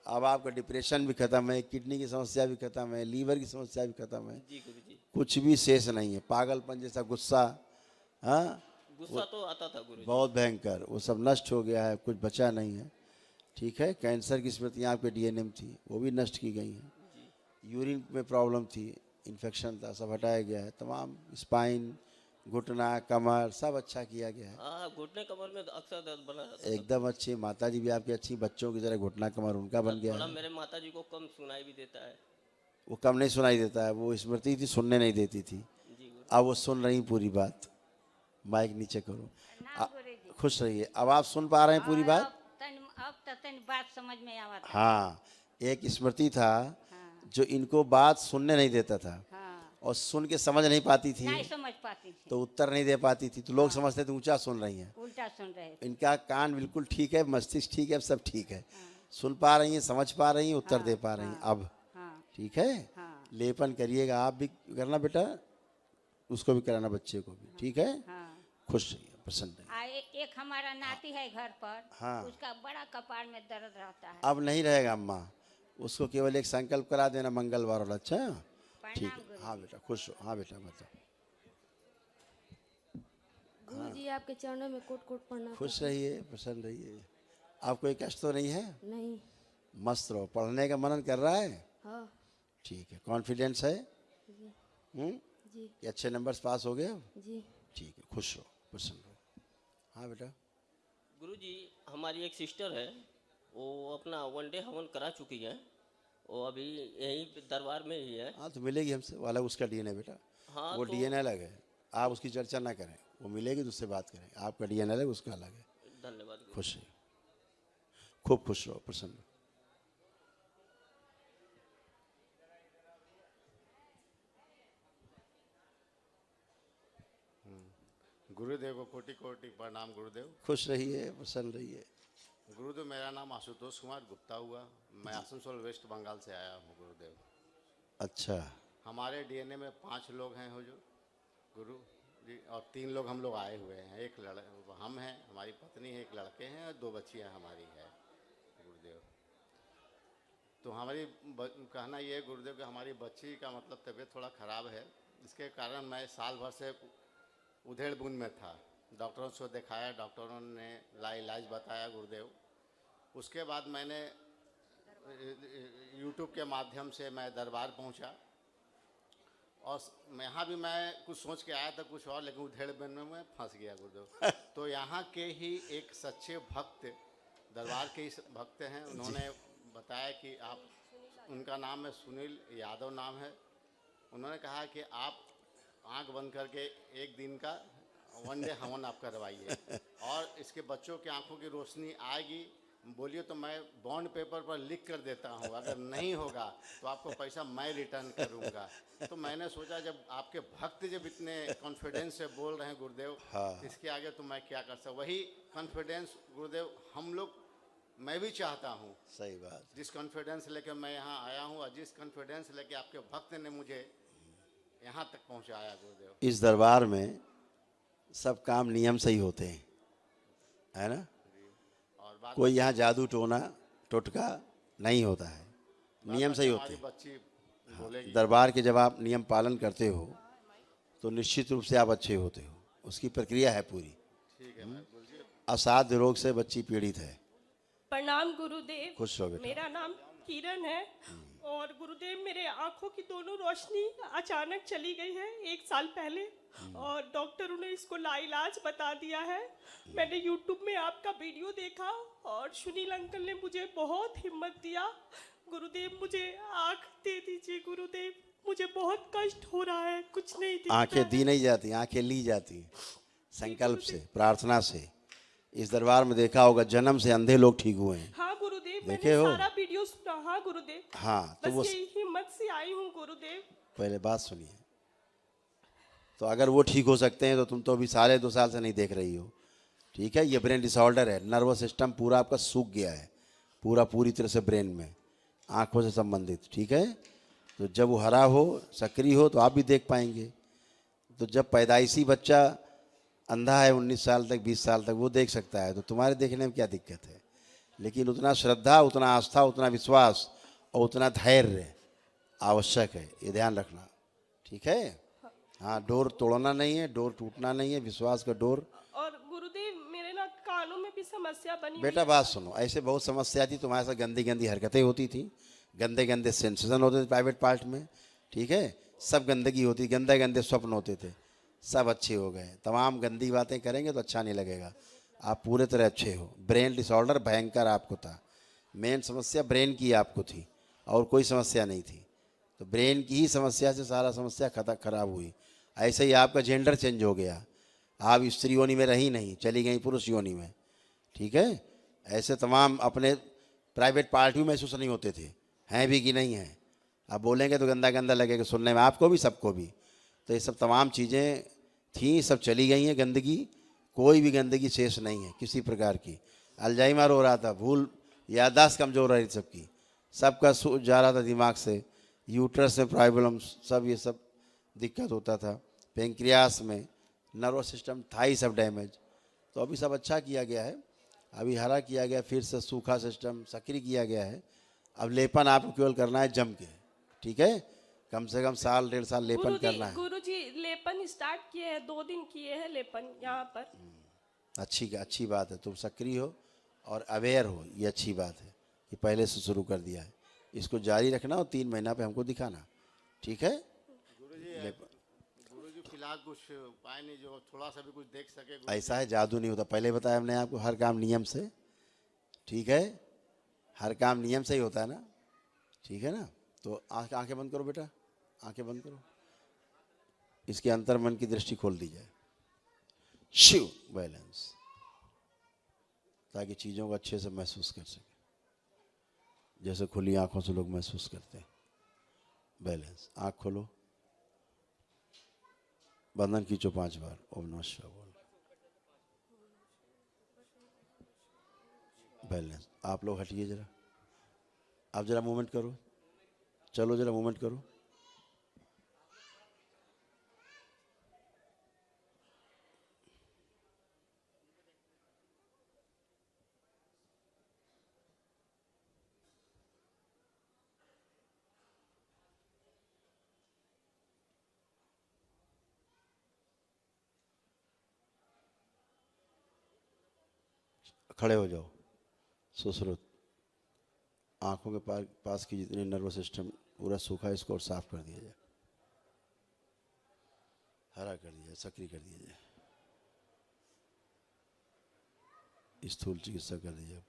अब आपका डिप्रेशन भी खत्म है, किडनी की समस्या भी खत्म है, लीवर की समस्या भी खत्म है। जी गुरुजी। कुछ भी शेष नहीं है। पागलपन जैसा गुस्सा, हाँ, गुस्सा तो आता था गुरुजी। बहुत भयंकर, वो सब नष्ट हो गया है, कुछ बचा नहीं है। ठीक है। कैंसर की स्मृतियाँ आपके डीएनए में थी, वो भी नष्ट की गई हैं। यूरिन में प्रॉब्लम थी, इन्फेक्शन था, सब हटाया गया है। तमाम स्पाइन, घुटना, कमर, सब अच्छा किया गया है। हाँ, घुटने कमर में अक्सर दर्द बना रहता था। एकदम अच्छी। माता जी भी आपकी अच्छी, बच्चों की तरह घुटना कमर उनका बन गया थोड़ा है। मेरे माता जी को कम सुनाई भी देता है। वो कम नहीं सुनाई देता है, वो स्मृति थी, सुनने नहीं देती थी। अब वो सुन रही पूरी बात। माइक नीचे करो। खुश रहिए। अब आप सुन पा रहे हैं पूरी बात? अब तक बात समझ में आवत। हाँ, एक स्मृति था जो इनको बात सुनने नहीं देता था, और सुन के समझ नहीं पाती थी, नहीं समझ पाती थी, तो उत्तर नहीं दे पाती थी, तो लोग समझते थे ऊंचा सुन रही हैं। उल्टा सुन रहे थे। इनका कान बिल्कुल ठीक है, मस्तिष्क ठीक है, सब ठीक है, सुन पा रही हैं, समझ पा रही हैं, उत्तर दे पा रही हैं। अब ठीक है। लेपन करिएगा, आप भी करना बेटा, उसको भी कराना, बच्चे को भी, ठीक है। हाँ। खुश रहिए, प्रसन्न रहिए। एक हमारा नाती है घर पर, हाँ। उसका बड़ा कपार में दर्द रहता है। अब नहीं रहेगा अम्मा, उसको केवल एक संकल्प करा देना मंगलवार वाला। अच्छा ठीक है, हाँ बेटा खुश हो। हाँ बेटा बताओ। गुरुजी आपके चरणों में कोट कोट प्रणाम। खुश रहिए, प्रसन्न रहिए। आप कोई कष्ट तो नहीं है? नहीं। मस्त रहो। पढ़ने का मनन कर रहा है? हाँ। ठीक है। कॉन्फिडेंस है? जी। जी। कि अच्छे नंबर्स पास हो गए अब? जी। ठीक है, खुश रहो, प्रसन्न रहो। हाँ बेटा। गुरुजी हमारी एक सिस्टर है, वो अपना 1 डे हवन करा चुकी है, वो अभी यहीं पे दरबार में ही है। हाँ तो मिलेगी हमसे, वाला उसका डीएनए बेटा। हाँ, वो तो डीएनए अलग है, आप उसकी चर्चा ना करें, वो मिलेगी तो उससे बात करें। आपका डीएनए अलग, उसका अलग है। धन्यवाद गुरुजी। खुश रहिए, खूब खुश रहो, प्रसन्न रहो। गुरुदेव को कोटि कोटि प्रणाम गुरुदेव। खुश रहिए, प्रसन्न रहिए। गुरुदेव मेरा नाम आशुतोष कुमार गुप्ता हुआ, मैं आसनसोल वेस्ट बंगाल से आया हूँ गुरुदेव। अच्छा। हमारे डीएनए में 5 लोग हैं हुजूर गुरु जी, और 3 लोग हम लोग आए हुए हैं। एक हम हैं, हमारी पत्नी है, एक लड़के हैं और 2 बच्चियाँ हमारी है गुरुदेव। तो हमारी कहना ये है गुरुदेव कि हमारी बच्ची का मतलब तबीयत थोड़ा ख़राब है, इसके कारण मैं साल भर से उधेड़ बुन में था। डॉक्टरों से दिखाया, डॉक्टरों ने लाइलाज बताया गुरुदेव। उसके बाद मैंने यूट्यूब के माध्यम से मैं दरबार पहुंचा, और यहाँ भी मैं कुछ सोच के आया था कुछ और, लेकिन उधेड़ बुन में मैं फंस गया गुरुदेव। तो यहाँ के ही एक सच्चे भक्त, दरबार के ही भक्त हैं, उन्होंने बताया कि आप, उनका नाम है सुनील यादव नाम है, उन्होंने कहा कि आप आंख बंद करके 1 दिन का 1 डे हवन आप करवाइए, और इसके बच्चों की आंखों की रोशनी आएगी। बोलिए तो मैं बॉन्ड पेपर पर लिख कर देता हूँ, अगर नहीं होगा तो आपको पैसा मैं रिटर्न करूँगा। तो मैंने सोचा जब आपके भक्त जब इतने कॉन्फिडेंस से बोल रहे हैं गुरुदेव, हाँ। इसके आगे तो मैं क्या कर सकता। वही कॉन्फिडेंस गुरुदेव हम लोग, मैं भी चाहता हूँ। सही बात। जिस कॉन्फिडेंस लेके मैं यहाँ आया हूँ, और जिस कॉन्फिडेंस लेके आपके भक्त ने मुझे यहाँ तक पहुँचाया गुरुदेव। इस दरबार में सब काम नियम से ही होते हैं, है ना। और कोई यहाँ जादू टोना टोटका नहीं होता है, नियम से ही होते हैं। हाँ, दरबार के जब आप नियम पालन करते हो तो निश्चित रूप से आप अच्छे होते हो, उसकी प्रक्रिया है पूरी। ठीक है। असाध्य रोग से बच्ची पीड़ित है। प्रणाम गुरुदेव। खुश रहो बेटा। मेरा नाम किरण है, और गुरुदेव मेरे आंखों की दोनों रोशनी अचानक चली गई है 1 साल पहले, और डॉक्टरों ने इसको लाइलाज बता दिया है। मैंने यूट्यूब में आपका वीडियो देखा, और सुनील अंकल ने मुझे बहुत हिम्मत दिया। गुरुदेव मुझे आँख दे दीजिए गुरुदेव, मुझे बहुत कष्ट हो रहा है, कुछ नहीं दिखता। आंखें दी नहीं जाती, आंखें ली जाती संकल्प से, प्रार्थना से। इस दरबार में देखा होगा, जन्म से अंधे लोग ठीक हुए हैं। हाँ गुरुदेव, देखे मैंने हो? सारा वीडियो सुना। हाँ गुरुदेव। हाँ तो बस वो यही हिम्मत से आई हूँ गुरुदेव। पहले बात सुनिए, तो अगर वो ठीक हो सकते हैं तो तुम तो अभी साढ़े 2 साल से नहीं देख रही हो। ठीक है, ये ब्रेन डिसऑर्डर है, नर्वस सिस्टम पूरा आपका सूख गया है, पूरी तरह से ब्रेन में, आँखों से संबंधित। ठीक है, तो जब वो हरा हो, सक्रिय हो, तो आप भी देख पाएंगे। तो जब पैदाइशी बच्चा अंधा है 19 साल तक 20 साल तक, वो देख सकता है, तो तुम्हारे देखने में क्या दिक्कत है। लेकिन उतना श्रद्धा, उतना आस्था, उतना विश्वास और उतना धैर्य आवश्यक है, ये ध्यान रखना। ठीक है, हाँ, डोर तोड़ना नहीं है, डोर टूटना नहीं है, विश्वास का डोर। और गुरुदेव मेरे ना कानों में भी समस्या बनी हुई बेटा है। बात सुनो, ऐसे बहुत समस्या थी, तुम्हारे साथ गंदी गंदी हरकतें होती थी, गंदे गंदे सेंसेशन होते थे प्राइवेट पार्ट में। ठीक है, सब गंदगी होती, गंदे गंदे स्वप्न होते थे, सब अच्छे हो गए। तमाम गंदी बातें करेंगे तो अच्छा नहीं लगेगा। आप पूरे तरह अच्छे हो। ब्रेन डिसऑर्डर भयंकर आपको था, मेन समस्या ब्रेन की आपको थी, और कोई समस्या नहीं थी। तो ब्रेन की ही समस्या से सारा समस्या खराब हुई। ऐसे ही आपका जेंडर चेंज हो गया, आप स्त्री योनि में रही नहीं, चली गई पुरुष योनि में। ठीक है, ऐसे तमाम अपने प्राइवेट पार्ट भी महसूस नहीं होते थे, हैं भी कि नहीं हैं। आप बोलेंगे तो गंदा गंदा लगेगा सुनने में, आपको भी सबको भी। तो ये सब तमाम चीज़ें थी, सब चली गई हैं। गंदगी, कोई भी गंदगी शेष नहीं है किसी प्रकार की। अल्जाइमर हो रहा था, भूल, याददाश्त कमज़ोर रही सबकी, सबका जा रहा था दिमाग से, यूट्रस में प्रॉब्लम, सब ये सब दिक्कत होता था, पेंक्रियास में, नर्वस सिस्टम था ही सब डैमेज। तो अभी सब अच्छा किया गया है, अभी हरा किया गया, फिर से सूखा सिस्टम सक्रिय किया गया है। अब लेपन आपको केवल करना है जम के, ठीक है, कम से कम साल 1.5 साल लेपन करना है। गुरुजी लेपन स्टार्ट किए हैं, 2 दिन किए हैं लेपन यहाँ पर। अच्छी बात है, तुम सक्रिय हो और अवेयर हो, ये अच्छी बात है कि पहले से शुरू कर दिया है। इसको जारी रखना और 3 महीना पे हमको दिखाना, ठीक है। गुरुजी फिलहाल कुछ उपाय नहीं जो थोड़ा सा भी कुछ देख सके। ऐसा है, जादू नहीं होता, पहले बताया हमने आपको, हर काम नियम से, ठीक है, हर काम नियम से ही होता है ना, ठीक है ना। तो आंखें बंद करो बेटा, आंखें बंद करो, इसके अंतर मन की दृष्टि खोल दी जाए, शिव बैलेंस, ताकि चीज़ों को अच्छे से महसूस कर सके, जैसे खुली आंखों से लोग महसूस करते हैं। बैलेंस, आंख खोलो, बंधन खींचो 5 बार, ओम नमः शिवाय बोल। बैलेंस, आप लोग हटिए जरा, आप जरा मूवमेंट करो, चलो जरा मूवमेंट करो। खड़े हो जाओ, सुश्रुत, आंखों के पास की जितनी नर्वस सिस्टम पूरा सूखा है, इसको और साफ कर दिया जाए, हरा कर दिया, सक्रिय कर दिया जाए, स्थूल चिकित्सा कर दी जाए।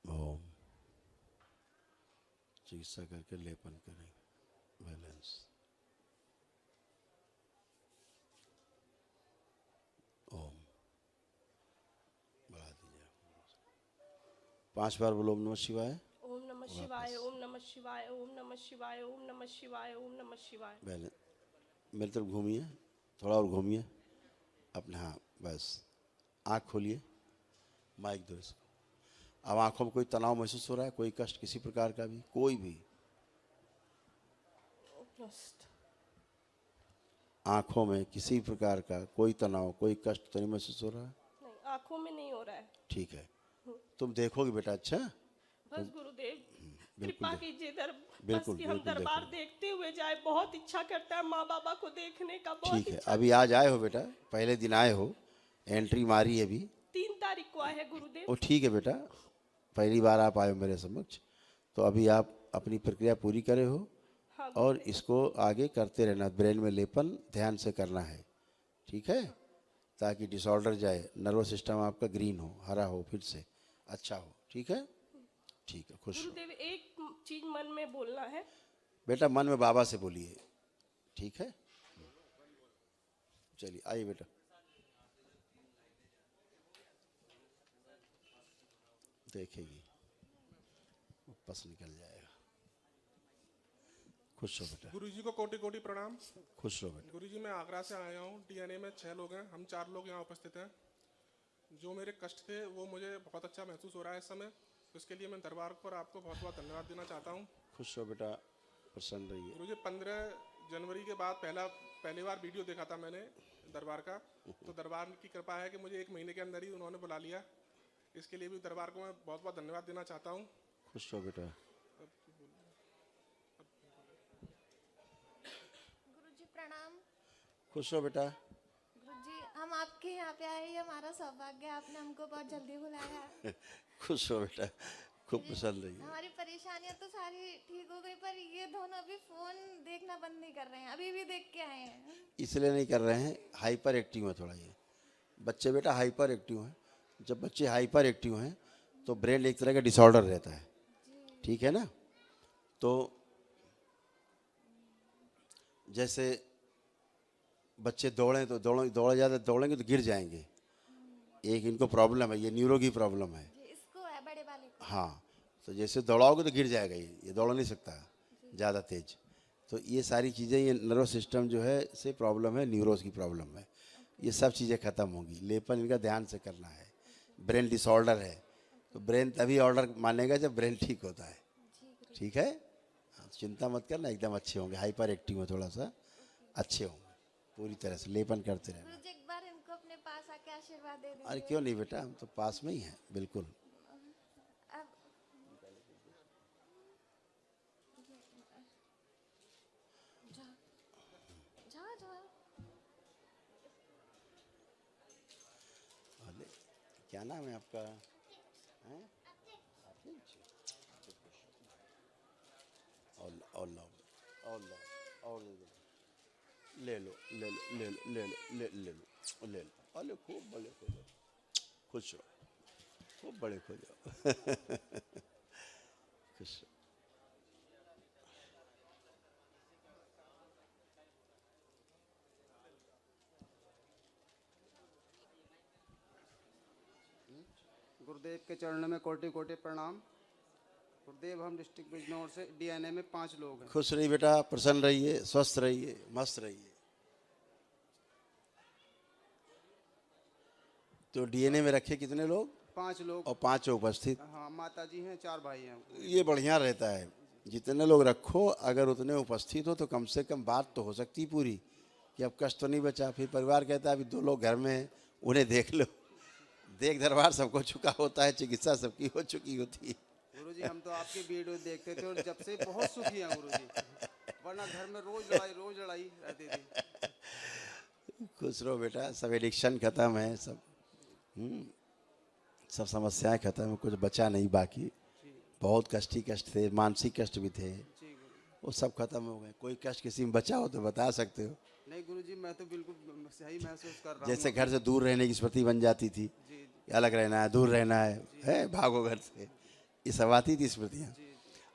ओम, चिकित्सा करके लेपन करेंगे, बैलेंस, ओम, बढ़ा दीजिए, 5 बार बोलो ओम नमः शिवाय। ओम नमः शिवाय, ओम नमः शिवाय, ओम नमः शिवाय, ओम नमः शिवाय, ओम नमः शिवाय। बैलेंस, मेरी तरफ घूमिए, थोड़ा और घूमिए अपने, हाँ बस, आँख खोलिए, माइक दो इसको। अब आँखों में कोई तनाव महसूस हो रहा है, कोई कष्ट किसी प्रकार का भी, कोई भी आँखों में किसी प्रकार का कोई तनाव, कोई कष्ट तो नहीं महसूस हो रहा है? नहीं, आँखों में नहीं हो रहा है। ठीक है, तुम देखोगे बेटा, अच्छा बस गुरुदेव बिल्कुल कृपा कीजिए, बस बिल्कुल कि हम बिल्कुल दरबार देखो। देखते हुए जाए, बहुत इच्छा करता है माँ बाबा को देखने का, बहुत ठीक है, इच्छा। अभी आज आए हो बेटा, पहले दिन आए हो, एंट्री मारी है अभी, 3 तारीख को आए हैं गुरुदेव। वो ठीक है बेटा, पहली बार आप आए हो मेरे समक्ष, तो अभी आप अपनी प्रक्रिया पूरी करे हो। हाँ, और इसको आगे करते रहना, ब्रेन में लेपन ध्यान से करना है, ठीक है, ताकि डिसऑर्डर जाए, नर्वस सिस्टम आपका ग्रीन हो, हरा हो, फिर से अच्छा हो, ठीक है, ठीक है, खुश हो। गुरुदेव एक चीज मन में बोलना है। बेटा मन में बाबा से बोलिए, ठीक है, चलिए आइए बेटा, देखेगी पस निकल जाएगा, खुश हो बेटा। गुरुजी को कोटि कोटि प्रणाम। खुश रहो बेटा। गुरुजी मैं आगरा से आया हूँ, डीएनए में 6 लोग हैं, हम 4 लोग यहाँ उपस्थित हैं। जो मेरे कष्ट थे वो मुझे बहुत अच्छा महसूस हो रहा है इस समय, उसके लिए मैं दरबार पर आपको बहुत बहुत धन्यवाद देना चाहता हूँ। खुश हो बेटा, प्रसन्न रहिए। गुरुजी 15 जनवरी के बाद पहली बार वीडियो देखा था मैंने दरबार का, तो दरबार की कृपा है कि मुझे 1 महीने के अंदर ही उन्होंने बुला लिया, इसके लिए भी दरबार को मैं बहुत बहुत धन्यवाद देना चाहता हूँ। खुश हो बेटा। गुरुजी प्रणाम। खुश हो बेटा। गुरुजी हम आपके यहाँ पे आए, ये हमारा सौभाग्य है, आपने हमको बहुत जल्दी बुलाया। खुश हो बेटा, खूब पसंद रही। हमारी परेशानियां तो सारी ठीक हो गई, पर ये दोनों अभी फोन देखना बंद नहीं कर रहे हैं, अभी भी देख के आए हैं। इसलिए नहीं कर रहे हैं, हाइपर एक्टिव है थोड़ा, ये बच्चे बेटा हाइपर एक्टिव हैं। जब बच्चे हाइपर एक्टिव हैं तो ब्रेन एक तरह का डिसऑर्डर रहता है, ठीक है ना। तो जैसे बच्चे दौड़ें तो दौड़े ज़्यादा दौड़ेंगे तो गिर जाएंगे, एक इनको प्रॉब्लम है, ये न्यूरो की प्रॉब्लम है। इसको है बड़े वाले को। हाँ, तो जैसे दौड़ाओगे तो गिर जाएगा, ये दौड़ नहीं सकता ज़्यादा तेज, तो तो ये सारी चीज़ें, ये नर्वस सिस्टम जो है से प्रॉब्लम है, न्यूरोज की प्रॉब्लम है, ये सब चीज़ें ख़त्म होंगी। लेपन इनका ध्यान से करना है। ब्रेन डिसऑर्डर है तो ब्रेन तभी ऑर्डर मानेगा जब ब्रेन ठीक होता है। ठीक है, हाँ, चिंता मत करना, एकदम अच्छे होंगे। हाइपर एक्टिव है थोड़ा सा, अच्छे होंगे पूरी तरह से। लेपन करते रहना। गुरुजी एक बार इनको अपने पास आके आशीर्वाद दे दीजिए। अरे क्यों नहीं बेटा, हम तो पास में ही हैं बिल्कुल। अब अरे, क्या नाम है आपका? हैं? और लो, और लो, और ले लो, ले लो, ले लो, ले लो, ले लो, ले लो, ले लो। अरे खूब बड़े हो जाओ, खुश हो, खूब बड़े हो जाओ। खुश हो। गुरुदेव के चरणों में कोटि कोटि प्रणाम। गुरुदेव, हम डिस्ट्रिक्ट बिजनौर से डीएनए में 5 लोग हैं। खुश रहिए बेटा, प्रसन्न रहिए, स्वस्थ रहिए, मस्त रहिए। तो डीएनए में रखे कितने लोग? 5 लोग। और 5 उपस्थित। हाँ, माता जी हैं, 4 भाई हैं। ये बढ़िया रहता है, जितने लोग रखो, अगर उतने उपस्थित हो तो कम से कम बात तो हो सकती पूरी, कि अब कष्ट तो नहीं बचा। फिर परिवार कहता है अभी 2 लोग घर में हैं, उन्हें देख लो। देख दरबार सबको चुका होता है, चिकित्सा सबकी हो चुकी होती है। गुरुजी, हम तो आपकी वीडियो देखते थे और जब से बहुत सुखी हैं गुरुजी, वरना घर में रोज लड़ाई रहती थी। खुश रहो बेटा, सब एडिक्शन खत्म है, सब सब समस्याएं खत्म है, कुछ बचा नहीं बाकी। बहुत कष्ट थे, मानसिक कष्ट भी थे, वो सब खत्म हो गए। कोई कष्ट किसी में बचा हो तो बता सकते हो? नहीं गुरुजी, मैं तो बिल्कुल सही महसूस कर रहा हूँ। जैसे घर से दूर रहने की स्मृति बन जाती थी, अलग रहना है, दूर रहना है, भागो घर से, ये सब आती थी स्मृतियाँ।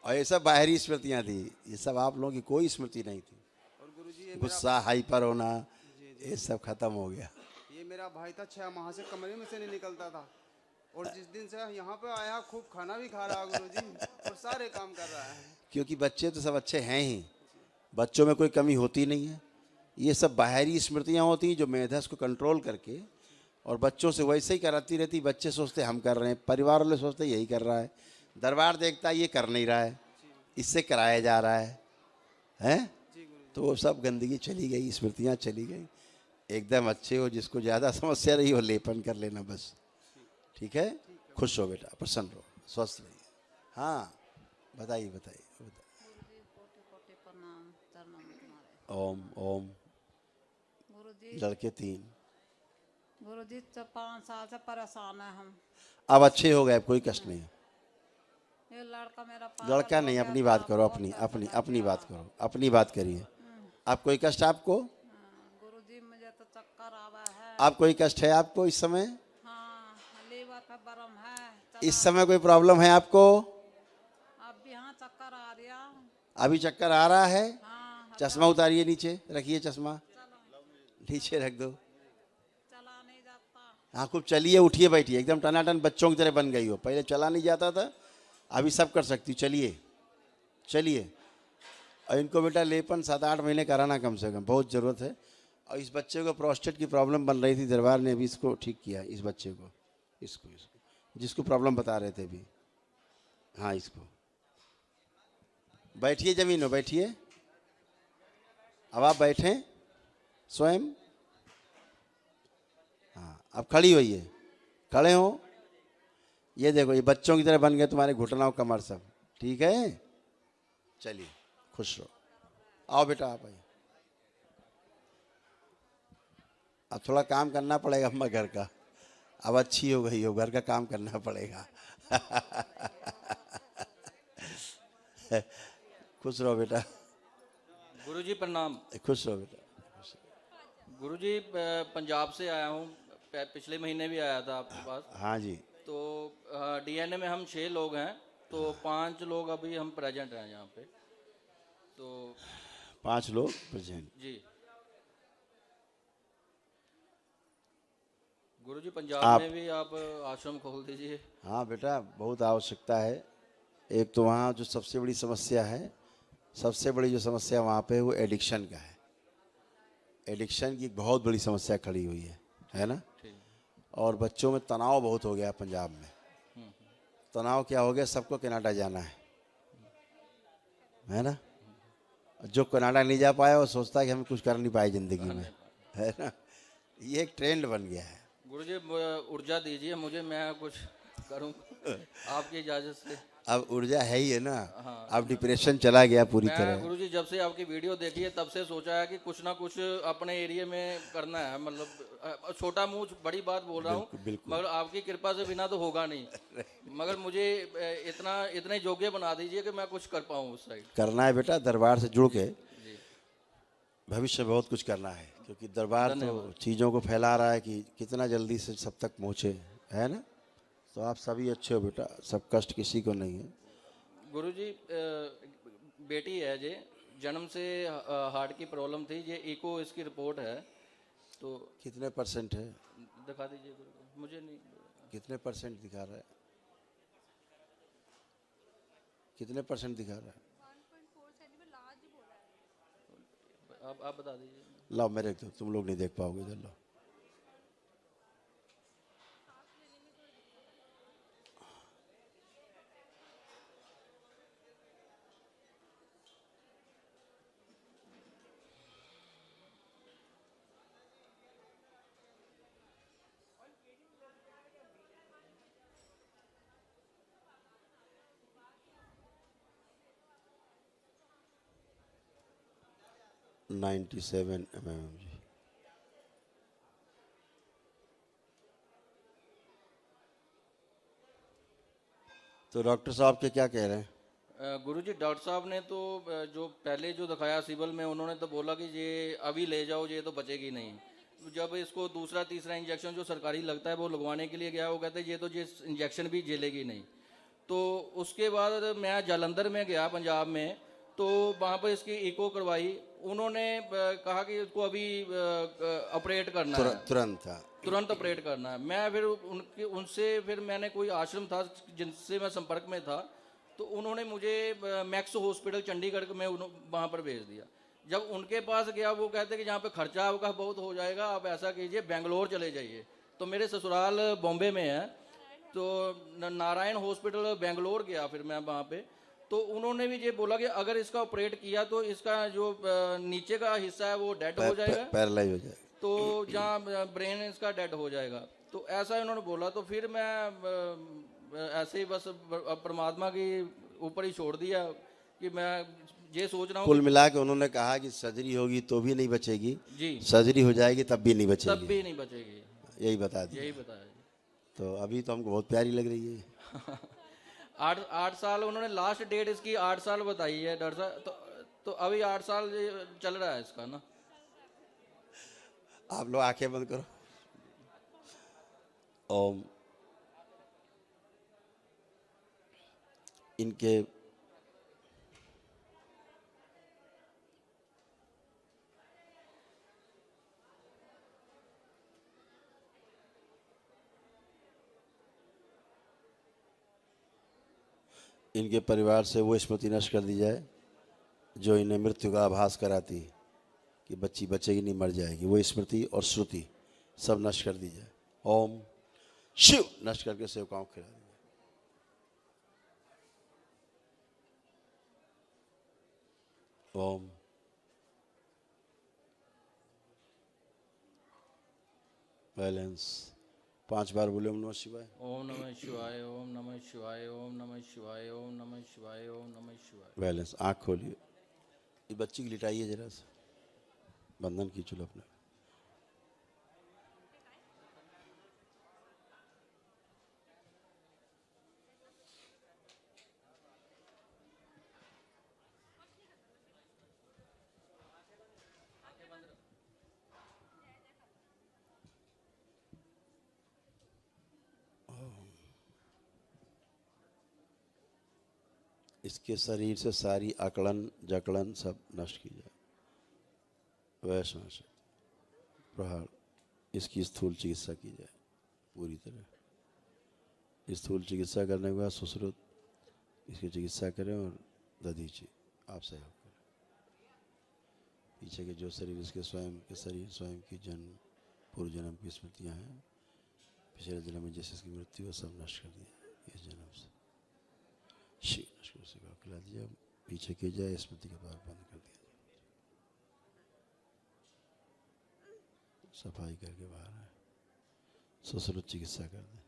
और ये सब बाहरी स्मृतियाँ थी, ये सब आप लोगों की कोई स्मृति नहीं थी। और गुरुजी, गुस्सा, हाइपर होना, ये सब खत्म हो गया। ये मेरा भाई था, 6 माह से कमरे में से नहीं निकलता था, और जिस दिन से यहाँ पे आया खूब खाना भी खा रहा है गुरुजी, और सारे काम कर रहा है। क्योंकि बच्चे तो सब अच्छे हैं ही, बच्चों में कोई कमी होती नहीं है। ये सब बाहरी स्मृतियाँ होती हैं जो मेधस को कंट्रोल करके और बच्चों से वैसे ही कराती रहती। बच्चे सोचते हम कर रहे हैं, परिवार वाले सोचते यही कर रहा है, दरबार देखता है ये कर नहीं रहा है, इससे कराया जा रहा है, हैं? तो वो सब गंदगी चली गई, स्मृतियाँ चली गई। एकदम अच्छे हो, जिसको ज़्यादा समस्या रही हो लेपन कर लेना बस। ठीक है, खुश हो बेटा, प्रसन्न रहो, स्वस्थ रहिए। हाँ बताइए बताइए। ओम ओम। लड़के 3। गुरुजी, 5 साल से परेशान है हम। अब अच्छे हो गए, अब कोई कष्ट नहीं है। ये लड़का मेरा लड़का नहीं, अपनी बात करो, अपनी बात करो, अपनी बात करिए। आप कोई कष्ट आपको? गुरुजी, मुझे तो चक्कर आवा है। आप कोई कष्ट है आपको इस समय? हाँ, लीवर का बरम है। इस समय कोई प्रॉब्लम है आपको? अब भी हाँ चक्कर आ रहा। अभी चक्कर आ रहा है? चश्मा उतारिए, नीचे रखिए चश्मा, नीचे रख दो। हाँ खूब चलिए, उठिए, बैठिए, एकदम टनाटन बच्चों की तरह बन गई हो। पहले चला नहीं जाता था, अभी सब कर सकती। चलिए चलिए। और इनको बेटा लेपन 7-8 महीने कराना कम से कम, बहुत ज़रूरत है। और इस बच्चे को प्रोस्टेट की प्रॉब्लम बन रही थी, दरबार ने अभी इसको ठीक किया। इस बच्चे को, इसको जिसको प्रॉब्लम बता रहे थे अभी, हाँ इसको। बैठिए, जमीन हो बैठिए। अब आप बैठें स्वयं। हाँ अब खड़ी होइए, खड़े हो। ये देखो, ये बच्चों की तरह बन गए तुम्हारे घुटनाओं कमर सब। ठीक है, चलिए खुश रहो। आओ बेटा आप आइए। अब थोड़ा काम करना पड़ेगा अम्मा घर का, अब अच्छी हो गई हो, घर का काम करना पड़ेगा। खुश रहो बेटा। गुरुजी प्रणाम। खुश रहो बेटा। गुरुजी, पंजाब से आया हूँ, पिछले महीने भी आया था आपके पास। हाँ जी। तो डीएनए में हम 6 लोग हैं, तो 5 लोग अभी हम प्रेजेंट हैं यहाँ पे। तो 5 लोग प्रेजेंट जी। गुरुजी, पंजाब में भी आप आश्रम खोल दीजिए। हाँ बेटा, बहुत आवश्यकता है। एक तो वहाँ जो सबसे बड़ी समस्या है सबसे बड़ी जो समस्या वहाँ पे वो एडिक्शन का है। एडिक्शन की बहुत बड़ी समस्या खड़ी हुई है ना। और बच्चों में तनाव बहुत हो गया पंजाब में। तनाव क्या हो गया, सबको कनाडा जाना है ना। जो कनाडा नहीं जा पाया वो सोचता है कि हम कुछ कर नहीं पाए ज़िंदगी में, है ना। ये एक ट्रेंड बन गया है। गुरुजी ऊर्जा दीजिए मुझे, मैं कुछ करूं आपकी इजाज़त से। अब ऊर्जा है ही है ना। हाँ। अब डिप्रेशन चला गया पूरी मैं तरह। गुरुजी जब से आपकी वीडियो देखी है तब से सोचा है कि कुछ ना कुछ अपने एरिया में करना है। मतलब छोटा मुंह बड़ी बात बोल रहा हूँ, मगर आपकी कृपा से बिना तो होगा नहीं। मगर मुझे इतने योग्य बना दीजिए कि मैं कुछ कर पाऊँ उस साइड। करना है बेटा, दरबार से जुड़ के भविष्य में बहुत कुछ करना है, क्योंकि दरबार तो चीज़ों को फैला रहा है कि कितना जल्दी से सब तक पहुँचे, है ना। तो आप सभी अच्छे हो बेटा, सब कष्ट किसी को नहीं है। गुरुजी बेटी है जे जन्म से हार्ट की प्रॉब्लम थी, ये इको इसकी रिपोर्ट है। तो कितने परसेंट है दिखा दीजिए गुरुजी, मुझे नहीं। कितने परसेंट दिखा रहा है, कितने परसेंट दिखा रहा है? आप बता दीजिए। लाओ मेरे तो, तुम लोग नहीं देख पाओगे, इधर लो। $97 mm जी। तो डॉक्टर साहब के क्या कह रहे हैं? गुरुजी डॉक्टर साहब ने तो जो पहले जो दिखाया सिविल में, उन्होंने तो बोला कि ये अभी ले जाओ, ये तो बचेगी नहीं। जब इसको दूसरा तीसरा इंजेक्शन जो सरकारी लगता है वो लगवाने के लिए गया, वो कहते ये तो ये इंजेक्शन भी झेलेगी नहीं। तो उसके बाद मैं जालंधर में गया पंजाब में, तो वहाँ पर इसकी इको करवाई। उन्होंने कहा कि इसको अभी ऑपरेट करना है, तुरंत ऑपरेट करना है। मैं फिर उनसे फिर मैंने कोई आश्रम था जिनसे मैं संपर्क में था, तो उन्होंने मुझे मैक्स हॉस्पिटल चंडीगढ़ में वहाँ पर भेज दिया। जब उनके पास गया, वो कहते कि यहाँ पे खर्चा आपका बहुत हो जाएगा, आप ऐसा कीजिए बेंगलोर चले जाइए। तो मेरे ससुराल बॉम्बे में है, तो नारायण हॉस्पिटल बेंगलोर गया फिर मैं वहाँ पे। तो उन्होंने भी ये बोला कि अगर इसका ऑपरेट किया तो इसका जो नीचे का हिस्सा है वो डेड हो जाएगा, पैरालाइज हो जाएगा, तो जहाँ ब्रेन इसका डेड हो जाएगा। तो ऐसा इन्होंने बोला। तो फिर मैं ऐसे ही बस परमात्मा के ऊपर ही छोड़ दिया कि मैं ये सोच रहा हूँ। कुल मिला के उन्होंने कहा कि सर्जरी होगी तो भी नहीं बचेगी जी, सर्जरी हो जाएगी तब भी नहीं बचेगी, तब भी नहीं बचेगी। यही बता दिया। यही बताया। तो अभी तो हमको बहुत प्यारी लग रही है। 8 साल उन्होंने लास्ट डेट इसकी 8 साल बताई है डॉक्टर साहब। तो अभी 8 साल चल रहा है इसका ना। आप लोग आंखें बंद करो। ओम। इनके इनके परिवार से वो स्मृति नष्ट कर दी जाए जो इन्हें मृत्यु का आभास कराती है कि बच्ची बचेगी नहीं, मर जाएगी। वो स्मृति और श्रुति सब नष्ट कर दी जाए। ओम शिव नष्ट करके सेवकाओं को खिला दीजिए। ओम बैलेंस 5 बार बोले ओम नमः शिवाय। ओम नमः शिवाय, ओम नमः शिवाय, ओम नमः शिवाय, ओम नमः शिवाय, ओम नमः शिवाय। बैलेंस। आँख खोलिए। इस बच्ची की लिटाइए जरा सा, बंधन खींचो लो अपने। इसके शरीर से सारी अकड़न जकड़न सब नष्ट की जाए। वैष्णव से प्रहार इसकी स्थूल चिकित्सा की जाए पूरी तरह। स्थूल चिकित्सा करने के बाद सुश्रुत इसकी चिकित्सा करें और दधीची आप सहयोग करें। पीछे के जो शरीर इसके स्वयं के शरीर स्वयं की जन्म पूर्व जन्म की स्मृतियाँ हैं, पिछले जन्म में जैसे इसकी मृत्यु है सब नष्ट कर दिया इस जन्म से। शिव नष्ट कर सेवा खिला दिया, पीछे की जाए स्मृति के द्वार बंद कर दिया, सफाई करके बाहर आए, ससुर चिकित्सा कर दें।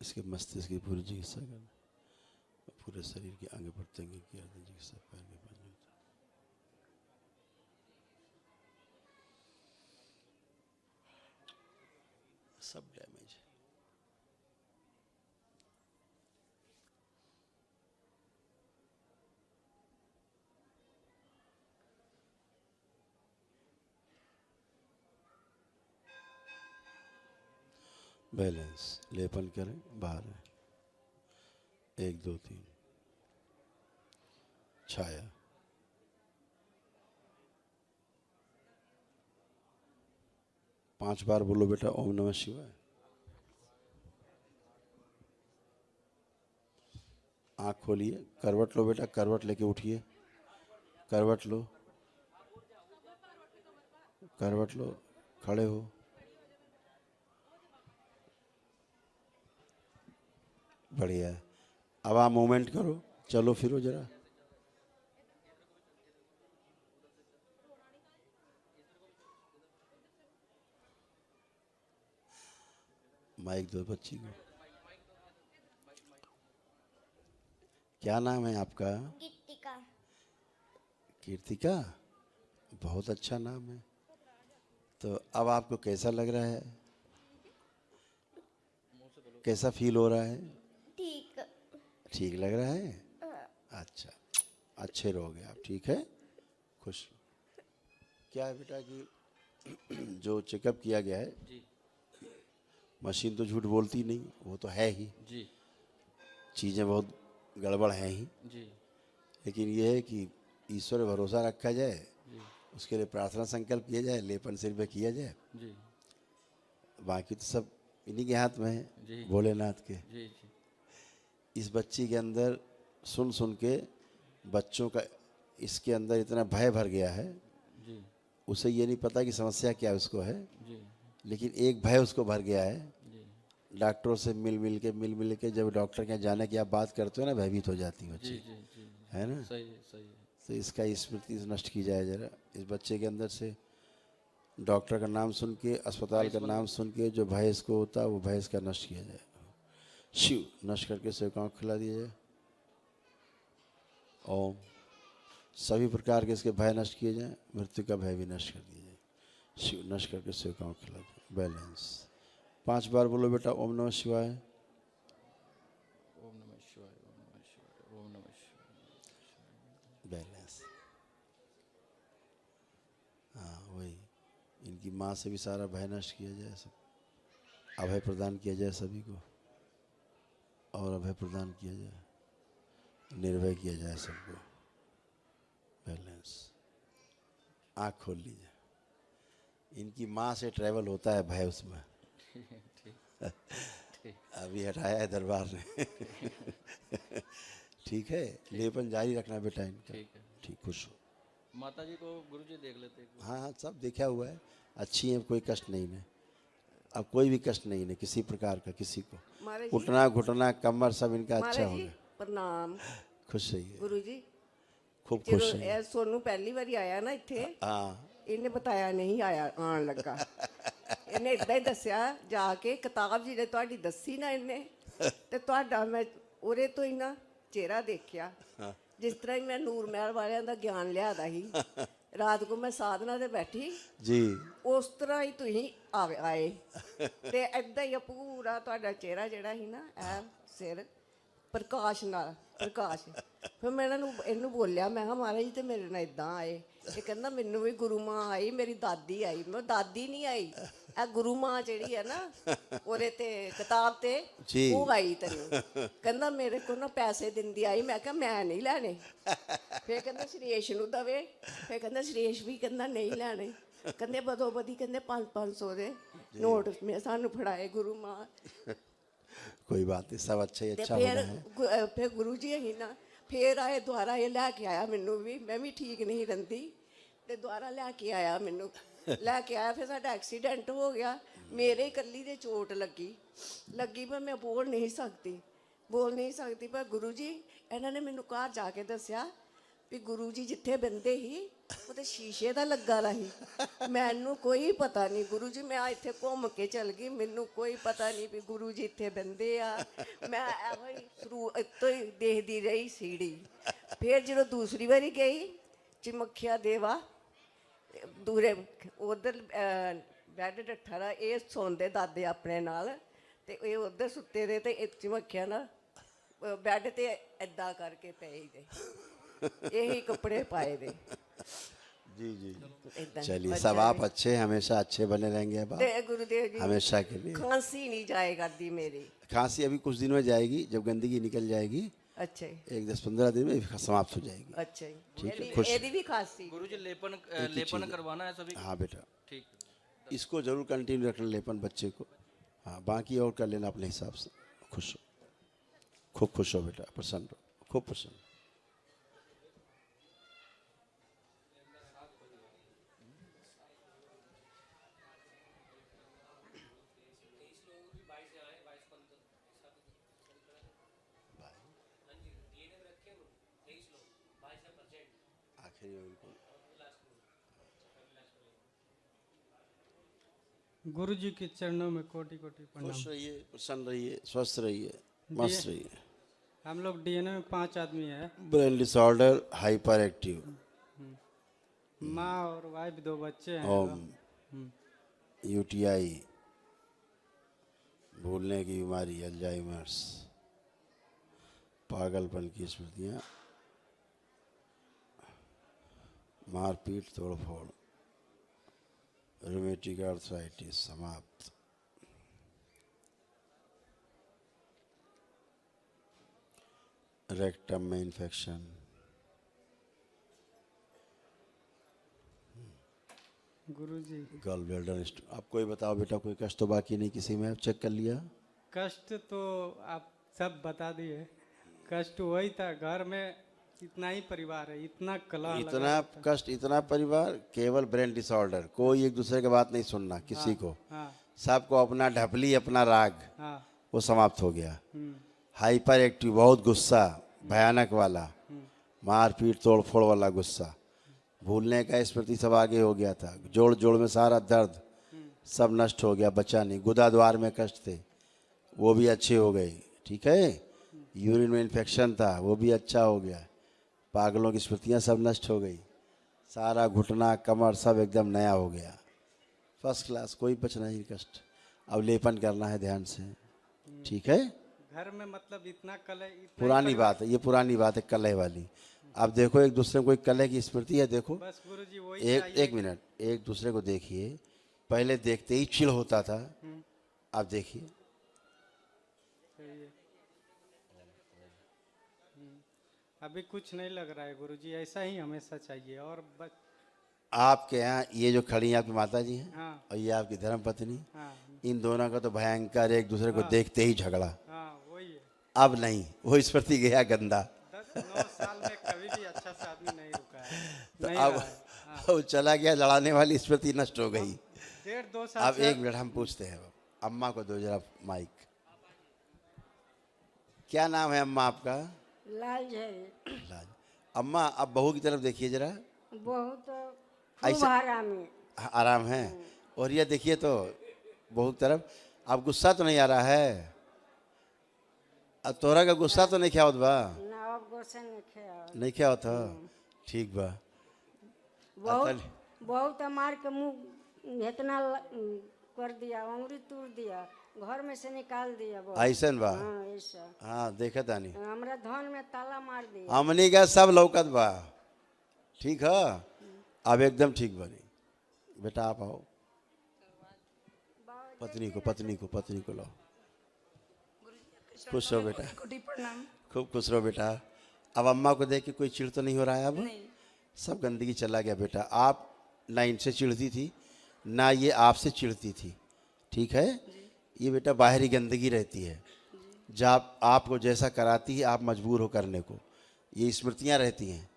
इसके मस्तिष्क की पूरी चिकित्सा कर दें, पूरे शरीर के अंग प्रत्यंग की चिकित्सा पैर के पास सब डैमेज है। बैलेंस लेपन करें, बाहर है 1 2 3 छाया, पांच बार बोलो बेटा ओम नमः शिवाय। आँख खोलिए, करवट लो बेटा, करवट लेके उठिए, करवट लो, करवट लो, खड़े हो, बढ़िया है। अब आप मूवमेंट करो, चलो फिरो जरा, माइक दो बच्ची को। क्या नाम है आपका? कीर्तिका। कीर्तिका, बहुत अच्छा नाम है। तो अब आपको कैसा लग रहा है, कैसा फील हो रहा है? ठीक। ठीक लग रहा है? अच्छा, अच्छे रहोगे आप, ठीक है, खुश। क्या है बेटा कि जो चेकअप किया गया है जी, मशीन तो झूठ बोलती नहीं, वो तो है ही जी, चीज़ें बहुत गड़बड़ हैं ही जी, लेकिन ये है कि ईश्वर पे भरोसा रखा जाए, जी, उसके लिए प्रार्थना संकल्प किया जाए, लेपन सिर पे किया जाए, जी, बाकी तो सब इन्हीं के हाथ में जी, है, भोलेनाथ के। जी, जी, इस बच्ची के अंदर सुन सुन के बच्चों का इसके अंदर इतना भय भर गया है, जी, उसे ये नहीं पता कि समस्या क्या उसको है, जी, लेकिन एक भय उसको भर गया है। जी, डॉक्टरों से मिल मिल के जब डॉक्टर के यहाँ जाने की आप बात करते हो ना, भयभीत हो जाती है जी, बच्ची, जी, जी, है ना? सही है, सही है। तो इसका स्मृति नष्ट की जाए जरा, इस बच्चे के अंदर से डॉक्टर का नाम सुन के, अस्पताल का नाम सुन के जो भय इसको होता है वो भय इसका नष्ट किया जाए। शिव नष्ट करके सेवकाओं को खिला दिया जाए। ओम सभी प्रकार के इसके भय नष्ट किए जाएं, मृत्यु का भय भी नष्ट कर दिया जाए। शिव नष्ट करके सेवकाओं को खिला दें। बैलेंस 5 बार बोलो बेटा ओम नमः शिवाय। ओम नमः शिवाय, ओम नमः शिवाय, ओम नमः शिवाय। बैलेंस, हाँ वही, इनकी माँ से भी सारा भय नष्ट किया जाए, सब अभय प्रदान किया जाए सभी को, और अभय प्रदान किया जाए, निर्भय किया जाए सबको। बैलेंस, आँख खोल लीजिए, इनकी माँ से ट्रैवल होता है भय उसमें, अभी हटाया है दरबार ने। ठीक है, लेपन जारी रखना बेटा इनका, ठीक है, ठीक, खुश हो। माता जी को गुरुजी देख लेते हैं। हाँ हाँ सब देखा हुआ है, अच्छी है, कोई कष्ट नहीं है, अब कोई भी कष्ट नहीं है किसी प्रकार का, किसी को महाराज जी, उठना घुटना कमर सब इनका अच्छा महाराज हो जी गया। प्रणाम। खुश रहिए, गुरु जी खूब खुश ਜਦੋਂ रहिए। ਇਹ ਸੋਨੂੰ ਪਹਿਲੀ ਵਾਰੀ ਆਇਆ ਨਾ ਇੱਥੇ, हाँ ਇਹਨੇ ਬਤਾਇਆ ਨਹੀਂ ਆਇਆ ਆਣ ਲੱਗਾ, ਇਹਨੇ ਇਦਾਂ ਹੀ ਦੱਸਿਆ ਜਾ ਕੇ, ਕਿਤਾਬ ਜਿਹੜੇ ਤੁਹਾਡੀ ਦੱਸੀ ਨਾ ਇਹਨੇ, ਤੇ ਤੁਹਾਡਾ ਮੈਂ ਉਰੇ ਤੋਂ ਹੀ ਨਾ ਚਿਹਰਾ ਦੇਖਿਆ, ਜਿਸ ਤਰ੍ਹਾਂ ਹੀ ਮੈਂ ਨੂਰ ਮਹਿਲ ਵਾਲਿਆਂ ਦਾ ਗਿਆਨ ਲਿਆਦਾ ਸੀ, ਰਾਤ ਨੂੰ ਮੈਂ ਸਾਧਨਾ ਤੇ ਬੈਠੀ जी, ਉਸ ਤਰ੍ਹਾਂ ਹੀ ਤੁਸੀਂ ਆਏ, ਤੇ ਇਦਾਂ ਹੀ ਪੂਰਾ ਤੁਹਾਡਾ ਚਿਹਰਾ ਜਿਹੜਾ ਸੀ ਨਾ, ਐ ਸਿਰ ਪ੍ਰਕਾਸ਼ ਨਾਲ ਪ੍ਰਕਾਸ਼। ਫਿਰ ਮੈਂ ਇਹਨੂੰ ਬੋਲਿਆ, ਮੈਂ ਕਿਹਾ ਮਹਾਰਾਜ ਜੀ ਤੇ ਮੇਰੇ ਨਾਲ ਇਦਾਂ ਆਏ, ਇਹ ਕਹਿੰਦਾ ਮੈਨੂੰ ਵੀ ਗੁਰੂ ਮਾਂ ਆਈ, ਮੇਰੀ ਦਾਦੀ ਆਈ। ਮੈਂ ਦਾਦੀ ਨਹੀਂ ਆਈ, ਇਹ ਗੁਰੂ ਮਾਂ ਜਿਹੜੀ ਹੈ ਨਾ ਉਹਦੇ ਤੇ ਕਿਤਾਬ ਤੇ ਜੀ। ਉਹ ਆਈ ਤੈਨੂੰ। ਕਹਿੰਦਾ ਮੇਰੇ ਕੋਲ ਨਾ ਪੈਸੇ ਦਿੰਦੀ ਆਈ, ਮੈਂ ਕਿਹਾ ਮੈਂ ਨਹੀਂ ਲੈਣੇ। ਫਿਰ ਕਹਿੰਦਾ ਸੁਰੇਸ਼ ਨੂੰ ਦਵੇ, ਫਿਰ ਕਹਿੰਦਾ ਸੁਰੇਸ਼ ਵੀ ਕਹਿੰਦਾ ਨਹੀਂ ਲੈਣੇ। ਕਹਿੰਦੇ ਬਦੋ ਬਦੀ ਕਹਿੰਦੇ 500 ਦੇ ਨੋਟ ਮੈਂ ਸਾਨੂੰ ਫੜਾਏ ਗੁਰੂ ਮਾਂ कोई बात नहीं, सब अच्छा ही ਤੇ अच्छा होना है। ਫਿਰ ਗੁਰੂ ਜੀ ਅਸੀਂ ਨਾ ਫਿਰ ਆਏ ਦੁਆਰਾ ਇਹ ਲੈ ਕੇ ਆਇਆ ਮੈਨੂੰ ਵੀ, ਮੈਂ ਵੀ ਠੀਕ ਨਹੀਂ ਰਹਿੰਦੀ ਤੇ ਦੁਆਰਾ ਲੈ ਕੇ ਆਇਆ ਮੈਨੂੰ, ਲੈ ਕੇ ਆਇਆ। ਫਿਰ ਸਾਡਾ ਐਕਸੀਡੈਂਟ ਹੋ ਗਿਆ, ਮੇਰੇ ਇਕੱਲੀ ਦੇ ਚੋਟ ਲੱਗੀ ਪਰ ਮੈਂ ਬੋਲ ਨਹੀਂ ਸਕਦੀ ਪਰ ਗੁਰੂ ਜੀ ਇਹਨਾਂ ਨੇ ਮੈਨੂੰ ਘਰ ਜਾ ਕੇ ਦੱਸਿਆ ਵੀ ਗੁਰੂ ਜੀ ਜਿੱਥੇ ਬੰਦੇ ਸੀ ਉਹ ਤੇ ਸ਼ੀਸ਼ੇ ਦਾ ਲੱਗਾ ਰਹੀ, ਮੈਨੂੰ ਕੋਈ ਪਤਾ ਨਹੀਂ। ਗੁਰੂ ਜੀ ਮੈਂ ਇੱਥੇ ਘੁੰਮ ਕੇ ਚਲ ਗਈ, ਮੈਨੂੰ ਕੋਈ ਪਤਾ ਨਹੀਂ ਵੀ ਗੁਰੂ ਜੀ ਇੱਥੇ ਬੰਦੇ ਆ। ਮੈਂ ਇਹੋ ਹੀ ਸ਼ੁਰੂ ਇੱਥੋਂ ਹੀ ਦੇਖਦੀ ਰਹੀ ਸੀੜੀ। ਫਿਰ ਜਦੋਂ ਦੂਸਰੀ ਵਾਰੀ ਗਈ ਚਮਖਿਆ ਦੇਵਾ ਦੂਰੇ ਉਧਰ ਬੈੱਡ ਡੱਠਾ ਦਾ, ਇਹ ਸੌਂਦੇ ਦਾਦੇ ਆਪਣੇ ਨਾਲ ਤੇ ਇਹ ਉਧਰ ਸੁੱਤੇ ਦੇ ਤੇ ਇਹ ਚਮਖਿਆ ਨਾ ਬੈੱਡ ਤੇ ਏਦਾਂ ਕਰਕੇ ਪਏ ਦੇ, यही कपड़े पाए थे। जी जी चलिए, सब आप अच्छे हमेशा अच्छे बने रहेंगे। अब आप गुरुदेव जी हमेशा के लिए। खांसी नहीं जाए करती मेरी, खांसी अभी कुछ दिन में जाएगी, जब गंदगी निकल जाएगी। अच्छा, एक 10-15 दिन में समाप्त हो जाएगी। अच्छा, ठीक है, खुश। ये भी खांसी गुरुजी लेपन करवाना है सभी। हाँ बेटा, ठीक, इसको जरूर कंटिन्यू रखना लेपन बच्चे को। हाँ, बाकी और कर लेना अपने हिसाब से। खुश हो, खूब खुश हो बेटा, प्रसन्न हो, खूब प्रसन्न। गुरु जी के चरणों में कोटि कोटि प्रणाम। खुश रहिए, प्रसन्न रहिए, स्वस्थ रहिए, मस्त रहिए। हम लोग डीएनए में 5 आदमी है। ब्रेन डिसऑर्डर, हाइपर एक्टिव, माँ और वाइफ 2 बच्चे हैं। यूटीआई, भूलने की बीमारी, अल्जाइमर्स, पागलपन की स्मृतियाँ, मारपीट तोड़फोड़, रूमेटिक आर्थराइटिस समाप्त। रेक्टम में इन्फेक्शन, गुरुजी गल ब्लैडर। आपको ही बताओ बेटा, कोई कष्ट तो बाकी नहीं किसी में? चेक कर लिया? कष्ट तो आप सब बता दिए, कष्ट वही था। घर में इतना ही परिवार है, इतना कला, इतना कष्ट, इतना परिवार, केवल ब्रेन डिसऑर्डर। कोई एक दूसरे की बात नहीं सुनना किसी को। सबको अपना ढपली, अपना राग, वो समाप्त हो गया। हाइपर एक्टिव, बहुत गुस्सा, भयानक वाला, मारपीट तोड़फोड़ वाला गुस्सा, भूलने का स्मृति सब आगे हो गया था। जोड़ जोड़ में सारा दर्द सब नष्ट हो गया, बचा नहीं। गुदा द्वार में कष्ट थे, वो भी अच्छे हो गए। ठीक है, यूरिन में इन्फेक्शन था, वो भी अच्छा हो गया। पागलों की स्मृतियाँ सब नष्ट हो गई। सारा घुटना, कमर सब एकदम नया हो गया, फर्स्ट क्लास, कोई बचना नहीं कष्ट। अब लेपन करना है ध्यान से, ठीक है? घर में मतलब इतना कलह, पुरानी बात है ये, पुरानी बात है कलह वाली। अब देखो एक दूसरे को, कोई कलह की स्मृति है, देखो बस गुरुजी वही एक मिनट, एक दूसरे को देखिए। पहले देखते ही चिढ़ होता था, अब देखिए। अभी कुछ नहीं लग रहा है गुरुजी, ऐसा ही हमेशा चाहिए। और आपके यहाँ ये जो खड़ी हैं आपकी माता जी हैं, हाँ। और ये आपकी धर्म पत्नी, हाँ। इन दोनों का तो भयंकर एक दूसरे को देखते ही झगड़ा। वही है। अब नहीं, वो स्मृति गया गंदा। 10-9 साल में कभी भी अच्छा से आदमी नहीं रुका है, तो नहीं अब रहा है। वो चला गया, लड़ाने वाली स्मृति नष्ट हो गई। 1.5-2 साल अब से एक मिनट हम पूछते हैं, अम्मा को दो जरा माइक। क्या नाम है अम्मा आपका? लाल झरी। लाल। अम्मा अब बहू की तरफ देखिए जरा, बहुत ऐसे आराम है। आराम है। और ये देखिए तो बहू की तरफ, अब गुस्सा तो नहीं आ रहा है? अब तोरा का गुस्सा तो नहीं ख्यात बा? ना अब गुस्सा नहीं ख्यात था, ठीक बा। बहुत मार के मुंह इतना कर दिया, उंगली तोड़ दिया, घर में से निकाल दिया। ऐसा बा? हाँ, ऐसा। हाँ देखा तानी, हमरा धन में ताला मार दिया। हमनी का सब लौकत बा, ठीक है? अब एकदम ठीक बनी। बेटा आप आओ, पत्नी को लो। खुश रहो बेटा, खूब खुश रहो बेटा। अब अम्मा को देख के कोई चिढ़ तो नहीं हो रहा है? अब सब गंदगी चला गया बेटा। आप ना इनसे चिढ़ती थी, ना ये आपसे चिढ़ती थी, ठीक है। ये बेटा बाहरी गंदगी रहती है, जब आपको जैसा कराती है आप मजबूर हो करने को। ये स्मृतियाँ रहती हैं,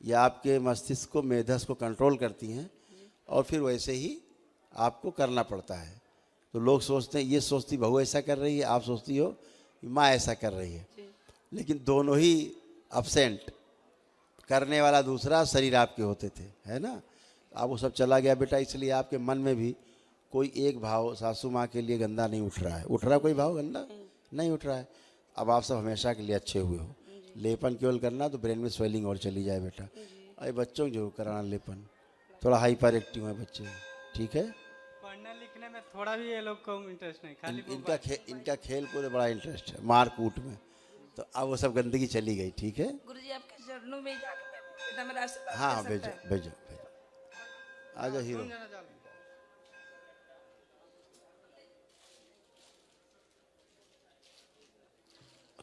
ये आपके मस्तिष्क को, मेधस को कंट्रोल करती हैं और फिर वैसे ही आपको करना पड़ता है। तो लोग सोचते हैं, ये सोचती बहू ऐसा कर रही है, आप सोचती हो माँ ऐसा कर रही है, लेकिन दोनों ही अब्सेंट, करने वाला दूसरा, शरीर आपके होते थे, है ना। अब वो सब चला गया बेटा, इसलिए आपके मन में भी कोई एक भाव सासू माँ के लिए गंदा नहीं उठ रहा है। उठ रहा है कोई भाव गंदा? नहीं उठ रहा है। अब आप सब हमेशा के लिए अच्छे हुए हो। लेपन केवल करना तो ब्रेन में स्वेलिंग और चली जाए बेटा। अरे बच्चों को जरूर कराना लेपन, थोड़ा हाइपर एक्टिव है बच्चे, ठीक है। पढ़ने लिखने में थोड़ा भी ये लोग को इंटरेस्ट नहीं, खाली इनका खेल कूद बड़ा इंटरेस्ट है, मार कूट में। तो अब वो सब गंदगी चली गई, ठीक है। गुरुजी आपके चरणों में जाकर मैं आशीर्वाद हाँ ले भेजो सकता है? भेजो भेजो, आ जाओ हीरो।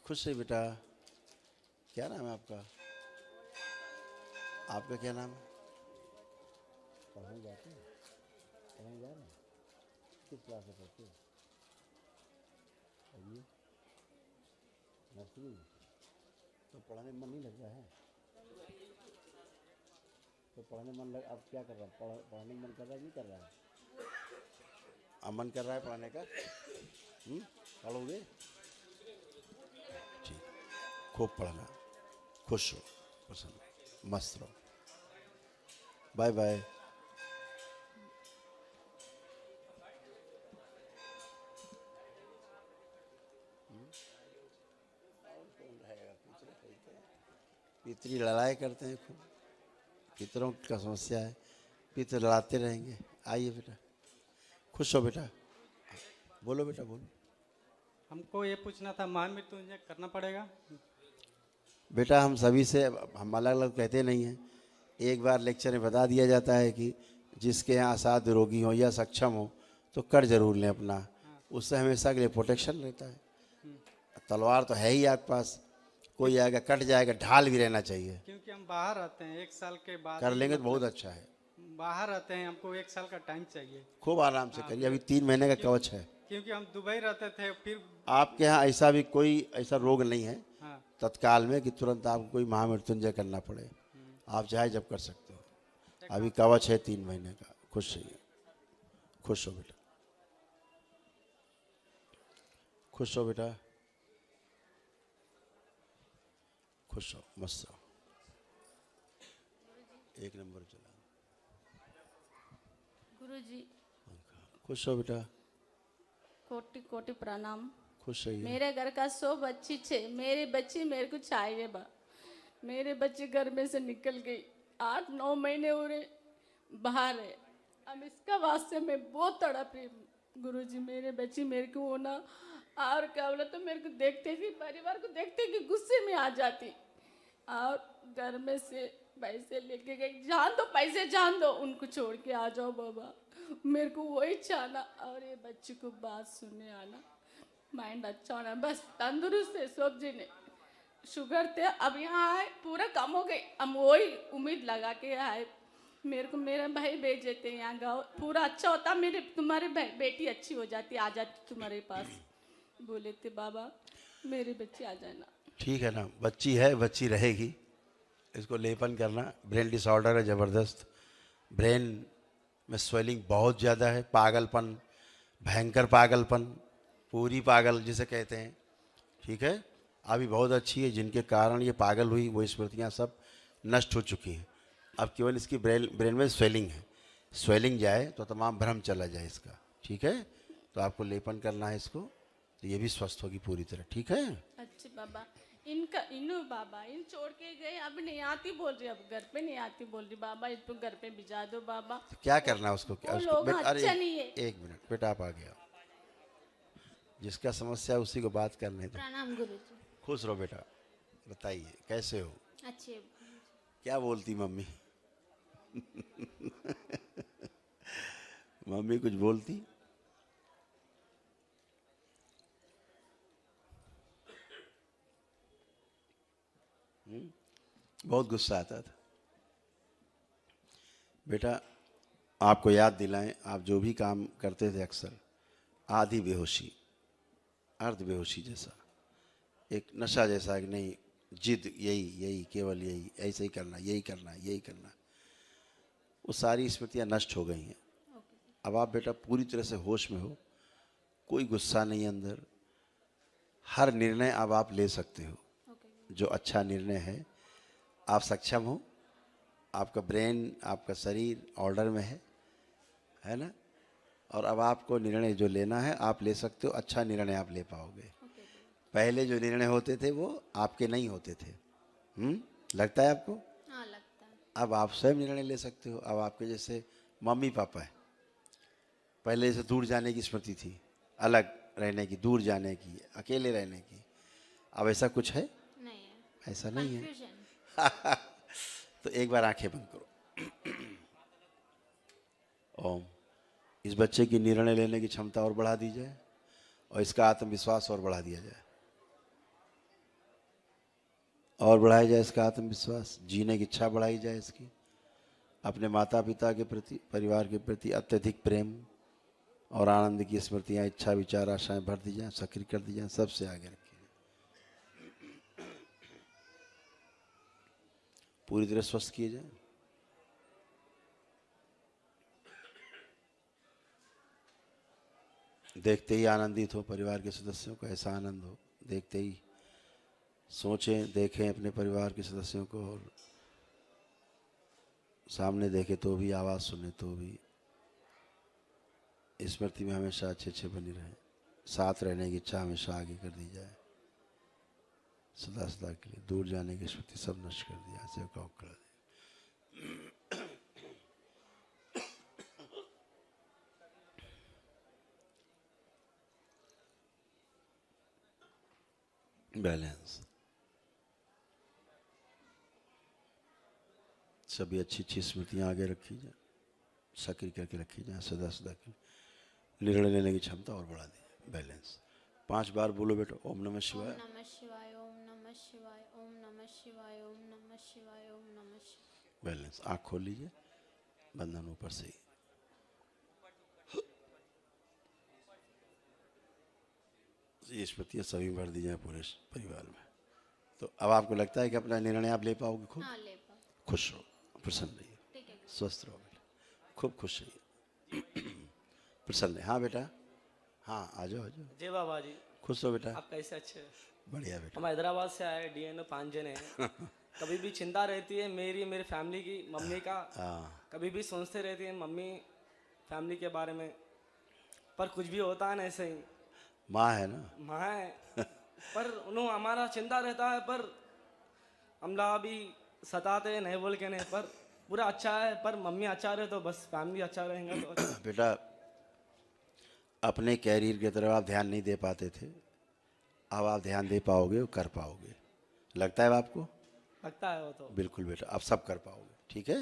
खुश है बेटा। क्या नाम है आपका? आपका क्या नाम है? पढ़ने जाते हैं? पढ़ने जा रहे हैं? किस क्लास में पढ़ते हो? अभी नर्सरी में? तो पढ़ने में मन नहीं लग रहा है? तो पढ़ने मन लग, अब क्या कर रहा है? पढ़ने में मन कर रहा है, नहीं कर रहा है? अब मन कर रहा है पढ़ने का? पढ़ोगे? ठीक, खूब पढ़ना, खुश हो, प्रसन्न, मस्त रहो। Bye bye. पितरी लड़ाई करते हैं खूब, पितरों का समस्या है, पितर लड़ाते रहेंगे। आइए बेटा, खुश हो बेटा, बोलो बेटा बोलो। हमको ये पूछना था, महामृत्युंजय करना पड़ेगा? बेटा हम सभी से, हम अलग अलग कहते नहीं हैं, एक बार लेक्चर में बता दिया जाता है कि जिसके यहाँ असाध्य रोगी हो या सक्षम हो तो कर जरूर लें अपना, उससे हमेशा के लिए प्रोटेक्शन रहता है। तलवार तो है ही आपके पास, कोई आएगा कट जाएगा, ढाल भी रहना चाहिए। क्योंकि हम बाहर रहते हैं, 1 साल के बाद कर लेंगे तो बहुत अच्छा है। बाहर रहते हैं, हमको 1 साल का टाइम चाहिए। खूब आराम से करिए, अभी 3 महीने का कवच है। क्योंकि हम दुबई रहते थे, फिर आपके यहाँ ऐसा भी कोई ऐसा रोग नहीं है हाँ। तत्काल में कि तुरंत आपको कोई महामृत्युंजय करना पड़े, आप चाहे जब कर सकते हो। अभी कवच है 3 महीने का। खुश रहिए, खुश हो बेटा, खुश हो बेटा, खुश हो, मस्त रहो, एक नंबर चला। गुरुजी खुश हो बेटा, कोटि कोटि प्रणाम। खुश रहिए। मेरे घर का 100 बच्ची छे, मेरी बच्ची मेरे को चाहिए बा। मेरे बच्ची घर में से निकल गई, 8-9 महीने हो रहे बाहर है। अब इसका वास्ते मैं बहुत तड़प रही हूँ। गुरुजी मेरे बच्ची मेरे को होना, और क्या बोला तो मेरे को देखते ही, परिवार को देखते ही गुस्से में आ जाती, और घर में से पैसे लेके गई। जान दो पैसे, जान दो, उनको छोड़ के आ जाओ बाबा, मेरे को वही चाहना। और ये बच्ची को बात सुनने आना, माइंड अच्छा होना, बस तंदुरुस्त है। सब जी ने शुगर थे, अब यहाँ आए पूरा कम हो गई। हम वही उम्मीद लगा के आए। मेरे को मेरा भाई भेजे थे यहाँ, गाँव पूरा अच्छा होता, मेरे तुम्हारी बेटी अच्छी हो जाती, आ जाती तुम्हारे पास। बोले थे बाबा मेरी बच्ची आ जाना। ठीक है ना, बच्ची है, बच्ची रहेगी। इसको लेपन करना, ब्रेन डिसऑर्डर है ज़बरदस्त, ब्रेन में स्वेलिंग बहुत ज़्यादा है, पागलपन, भयंकर पागलपन, पूरी पागल जिसे कहते हैं, ठीक है। अभी बहुत अच्छी है, जिनके कारण ये पागल हुई वो स्मृतियाँ सब नष्ट हो चुकी हैं। अब केवल इसकी ब्रेन में स्वेलिंग है, स्वेलिंग जाए तो तमाम भ्रम चला जाए इसका, ठीक है। तो आपको लेपन करना है इसको, तो ये भी स्वस्थ होगी पूरी तरह, ठीक है। अच्छा बाबा, इनका इनो बाबा इन छोड़ के गए, अब नहीं आती बोल रही, अब घर पे नहीं आती बोल रही। बाबा इसको घर पे भिजा दो बाबा। तो क्या करना है उसको? वो लोग अच्छा नहीं है। एक मिनट बेटा, आप आ गया, जिसका समस्या है उसी को बात करने दो। प्रणाम गुरुजी। खुश रहो बेटा, बताइए कैसे हो? अच्छे। क्या बोलती मम्मी? मम्मी कुछ बोलती? बहुत गुस्सा आता था बेटा। आपको याद दिलाएं, आप जो भी काम करते थे अक्सर आधी बेहोशी, अर्ध बेहोशी जैसा, एक नशा जैसा कि नहीं जिद, यही केवल यही, ऐसे ही करना, यही करना, यही करना, वो सारी स्मृतियाँ नष्ट हो गई हैं। अब आप बेटा पूरी तरह से होश में हो, कोई गुस्सा नहीं अंदर, हर निर्णय अब आप ले सकते हो जो अच्छा निर्णय है। आप सक्षम हो, आपका ब्रेन, आपका शरीर ऑर्डर में है ना। और अब आपको निर्णय जो लेना है आप ले सकते हो, अच्छा निर्णय आप ले पाओगे। पहले जो निर्णय होते थे वो आपके नहीं होते थे। लगता है आपको? हाँ लगता है। अब आप स्वयं निर्णय ले सकते हो। अब आपके जैसे मम्मी पापा है, पहले जैसे दूर जाने की स्मृति थी, अलग रहने की, दूर जाने की, अकेले रहने की, अब ऐसा कुछ है? नहीं है। ऐसा नहीं है। Confusion। तो एक बार आंखें बंद करो। ओम। इस बच्चे की निर्णय लेने की क्षमता और बढ़ा दी जाए और इसका आत्मविश्वास और बढ़ा दिया जाए, और बढ़ाया जाए इसका आत्मविश्वास, जीने की इच्छा बढ़ाई जाए इसकी, अपने माता पिता के प्रति, परिवार के प्रति अत्यधिक प्रेम और आनंद की स्मृतियाँ, इच्छा, विचार, आशाएं भर दी जाएं, सक्रिय कर दी जाएं, सबसे आगे रखिए। पूरी तरह स्वस्थ किए जाएं। देखते ही आनंदित हो परिवार के सदस्यों को, ऐसा आनंद हो देखते ही। सोचें, देखें अपने परिवार के सदस्यों को, और सामने देखें तो भी, आवाज़ सुने तो भी, स्मृति में हमेशा अच्छे अच्छे बनी रहे, साथ रहने की इच्छा हमेशा आगे कर दी जाए, सदा सदा के लिए। दूर जाने की स्मृति सब नष्ट कर दिया, ऐसे कहो कर दिया। बैलेंस, सभी अच्छी अच्छी स्मृतियाँ आगे रखी जाए, सक्रिय करके रखी जाए, सदा सदा के निर्णय लेने की क्षमता और बढ़ा दी। बैलेंस 5 बार बोलो बेटा। ओम नमः शिवाय, ओम नमः शिवाय, ओम नमः शिवाय, ओम नमः शिवाय, ओम नमः शिवाय, ओम नमः शिवाय। बैलेंस। आँख खोल लीजिए, बंधन ऊपर से ही। ये स्मृतियाँ सभी भर दी जाए पूरे परिवार में। तो अब आपको लगता है कि अपना निर्णय आप ले पाओगे खुद? हाँ ले पाओ। खुश रहो, प्रसन्न रहिए, ठीक है। स्वस्थ रहो बेटा, खूब खुश रहिए, प्रसन्न रहिए। हाँ बेटा, हाँ आ जाओ आ जाओ। जय बाबा जी। खुश रहो बेटा। आप कैसे? अच्छे? बढ़िया बेटा। हम हैदराबाद से आए, डीएनओ 5 जने हैं। कभी भी चिंता रहती है मेरी, मेरी फैमिली की, मम्मी का। कभी भी सोचते रहती है मम्मी फैमिली के बारे में, पर कुछ भी होता है ना ऐसे ही। माँ है ना? माँ है पर उन्होंने हमारा चिंता रहता है, पर हमला भी सताते हैं, नहीं बोल के नहीं, पर पूरा अच्छा है। पर मम्मी अच्छा रहे तो बस फैमिली अच्छा रहेगा तो अच्छा। बेटा अपने कैरियर की तरफ आप ध्यान नहीं दे पाते थे, अब आप ध्यान दे पाओगे और कर पाओगे। लगता है आपको? लगता है वो तो। बिल्कुल बेटा, आप सब कर पाओगे। ठीक है,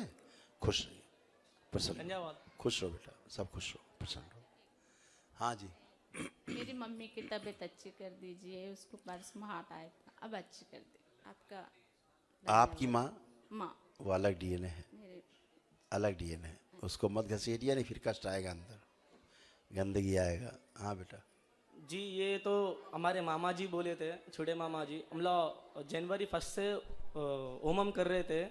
खुश रहिए, प्रसन्न। धन्यवाद। खुश रहो बेटा, सब खुश रहो, प्रसन्न रहो। हाँ जी। मेरी मम्मी की तबीयत अच्छी कर दीजिए, उसको परसों हार्ट आया था, अब अच्छी कर दी आपका। आपकी माँ? माँ वो अलग डीएनए है, मेरे अलग डीएनए है, उसको मत घसीटिए, नहीं फिर कष्ट आएगा अंदर, गंदगी आएगा। हाँ बेटा जी। ये तो हमारे मामा जी बोले थे, छोटे मामा जी। हम लोग जनवरी 1 से होमम कर रहे थे,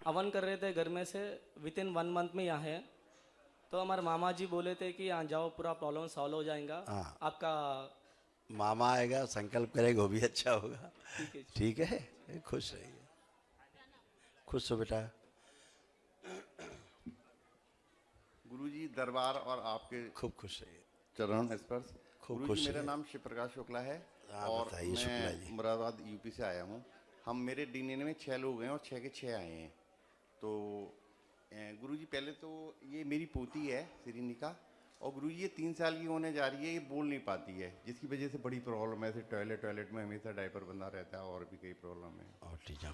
हवन कर रहे थे घर में से, विदिन 1 मंथ में यहाँ है। तो हमारे मामा जी बोले थे कि यहाँ जाओ, पूरा प्रॉब्लम सॉल्व हो जाएगा। हाँ। आपका मामा आएगा, संकल्प करेगा, वो भी अच्छा होगा। ठीक है। ठीक है, खुश रहिए, खुश हो बेटा। गुरुजी दरबार और आपके खूब खुश रहिए, चरण स्पर्श। खूब गुरुजी खुश मेरा रहिए। नाम शिव प्रकाश शुक्ला है। हाँ, और बताइए शुक्ला जी। मैं मुरादाबाद यूपी से आया हूँ। हम मेरे डीएनए में 6 लोग हैं और 6 के 6 आए हैं। तो गुरुजी पहले तो ये मेरी पोती है श्रीनिका, और गुरुजी ये 3 साल की होने जा रही है, ये बोल नहीं पाती है, जिसकी वजह से बड़ी प्रॉब्लम है। ऐसे टॉयलेट में हमेशा डायपर बंधा रहता है, और भी कई प्रॉब्लम है। और ठीक है।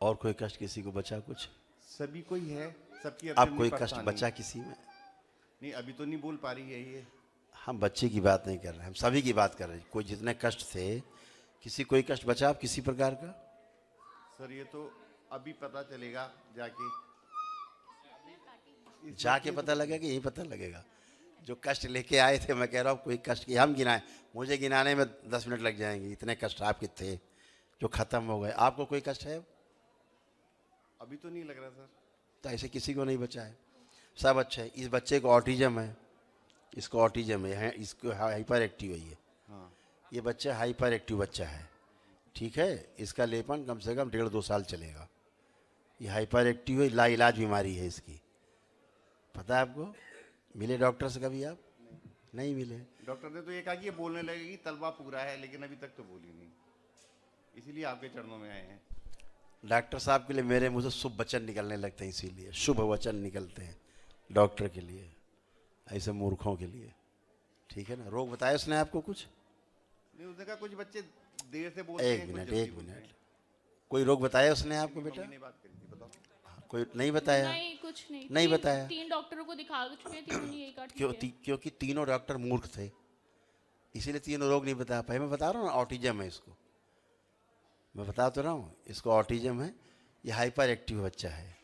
और कोई कष्ट किसी को बचा? कुछ सभी कोई है, सबकी अब अपनी कोई अपनी कष्ट परेशानी। बचा किसी में? नहीं, अभी तो नहीं बोल पा रही है ये। हम बच्चे की बात नहीं कर रहे, हम सभी की बात कर रहे हैं। कोई जितने कष्ट थे, किसी कोई कष्ट बचा आप किसी प्रकार का? सर ये तो अभी पता चलेगा जाके। जाके पता लगेगा, यही पता लगेगा। जो कष्ट लेके आए थे, मैं कह रहा हूँ कोई कष्ट की हम गिनाएं, मुझे गिनाने में 10 मिनट लग जाएंगे, इतने कष्ट आपके थे जो ख़त्म हो गए। आपको कोई कष्ट है? अभी तो नहीं लग रहा सर। तो ऐसे किसी को नहीं बचा है, सब अच्छा है। इस बच्चे को ऑटिज्म है, इसको ऑटिज्म है, इसको हाइपर एक्टिव है ये। हाँ। ये बच्चा हाइपर एक्टिव बच्चा है, ठीक है। इसका लेपन कम से कम 1.5-2 साल चलेगा। ये हाइपर एक्टिव है, लाइलाज बीमारी है इसकी। पता है आपको? मिले डॉक्टर से कभी आप? नहीं मिले। डॉक्टर ने तो ये कहा कि ये बोलने लगेगी, तलवा पूरा है, लेकिन अभी तक तो बोली नहीं, इसीलिए आपके चरणों में आए हैं। डॉक्टर साहब के लिए मेरे मुंह से शुभ वचन निकलने लगते हैं, इसीलिए शुभ वचन निकलते हैं डॉक्टर के लिए, ऐसे मूर्खों के लिए, ठीक है ना। रोग बताया उसने आपको कुछ? नहीं, उसने कहा कुछ बच्चे देर से बोलते हैं। एक मिनट, कोई रोग बताया उसने आपको बेटा? बात करी थी, बताओ। कोई नहीं बताया? नहीं, कुछ नहीं। नहीं बताया? 3 डॉक्टरों को दिखा चुके थे, उन्होंने यही कहा ठीक है। क्योंकि तीनों डॉक्टर मूर्ख थे, इसीलिए तीनों रोग नहीं बता पाए। मैं बता रहा हूँ ना, ऑटिज्म है इसको, मैं बता तो रहा हूँ, इसको ऑटिज्म है, ये हाइपर एक्टिव बच्चा है,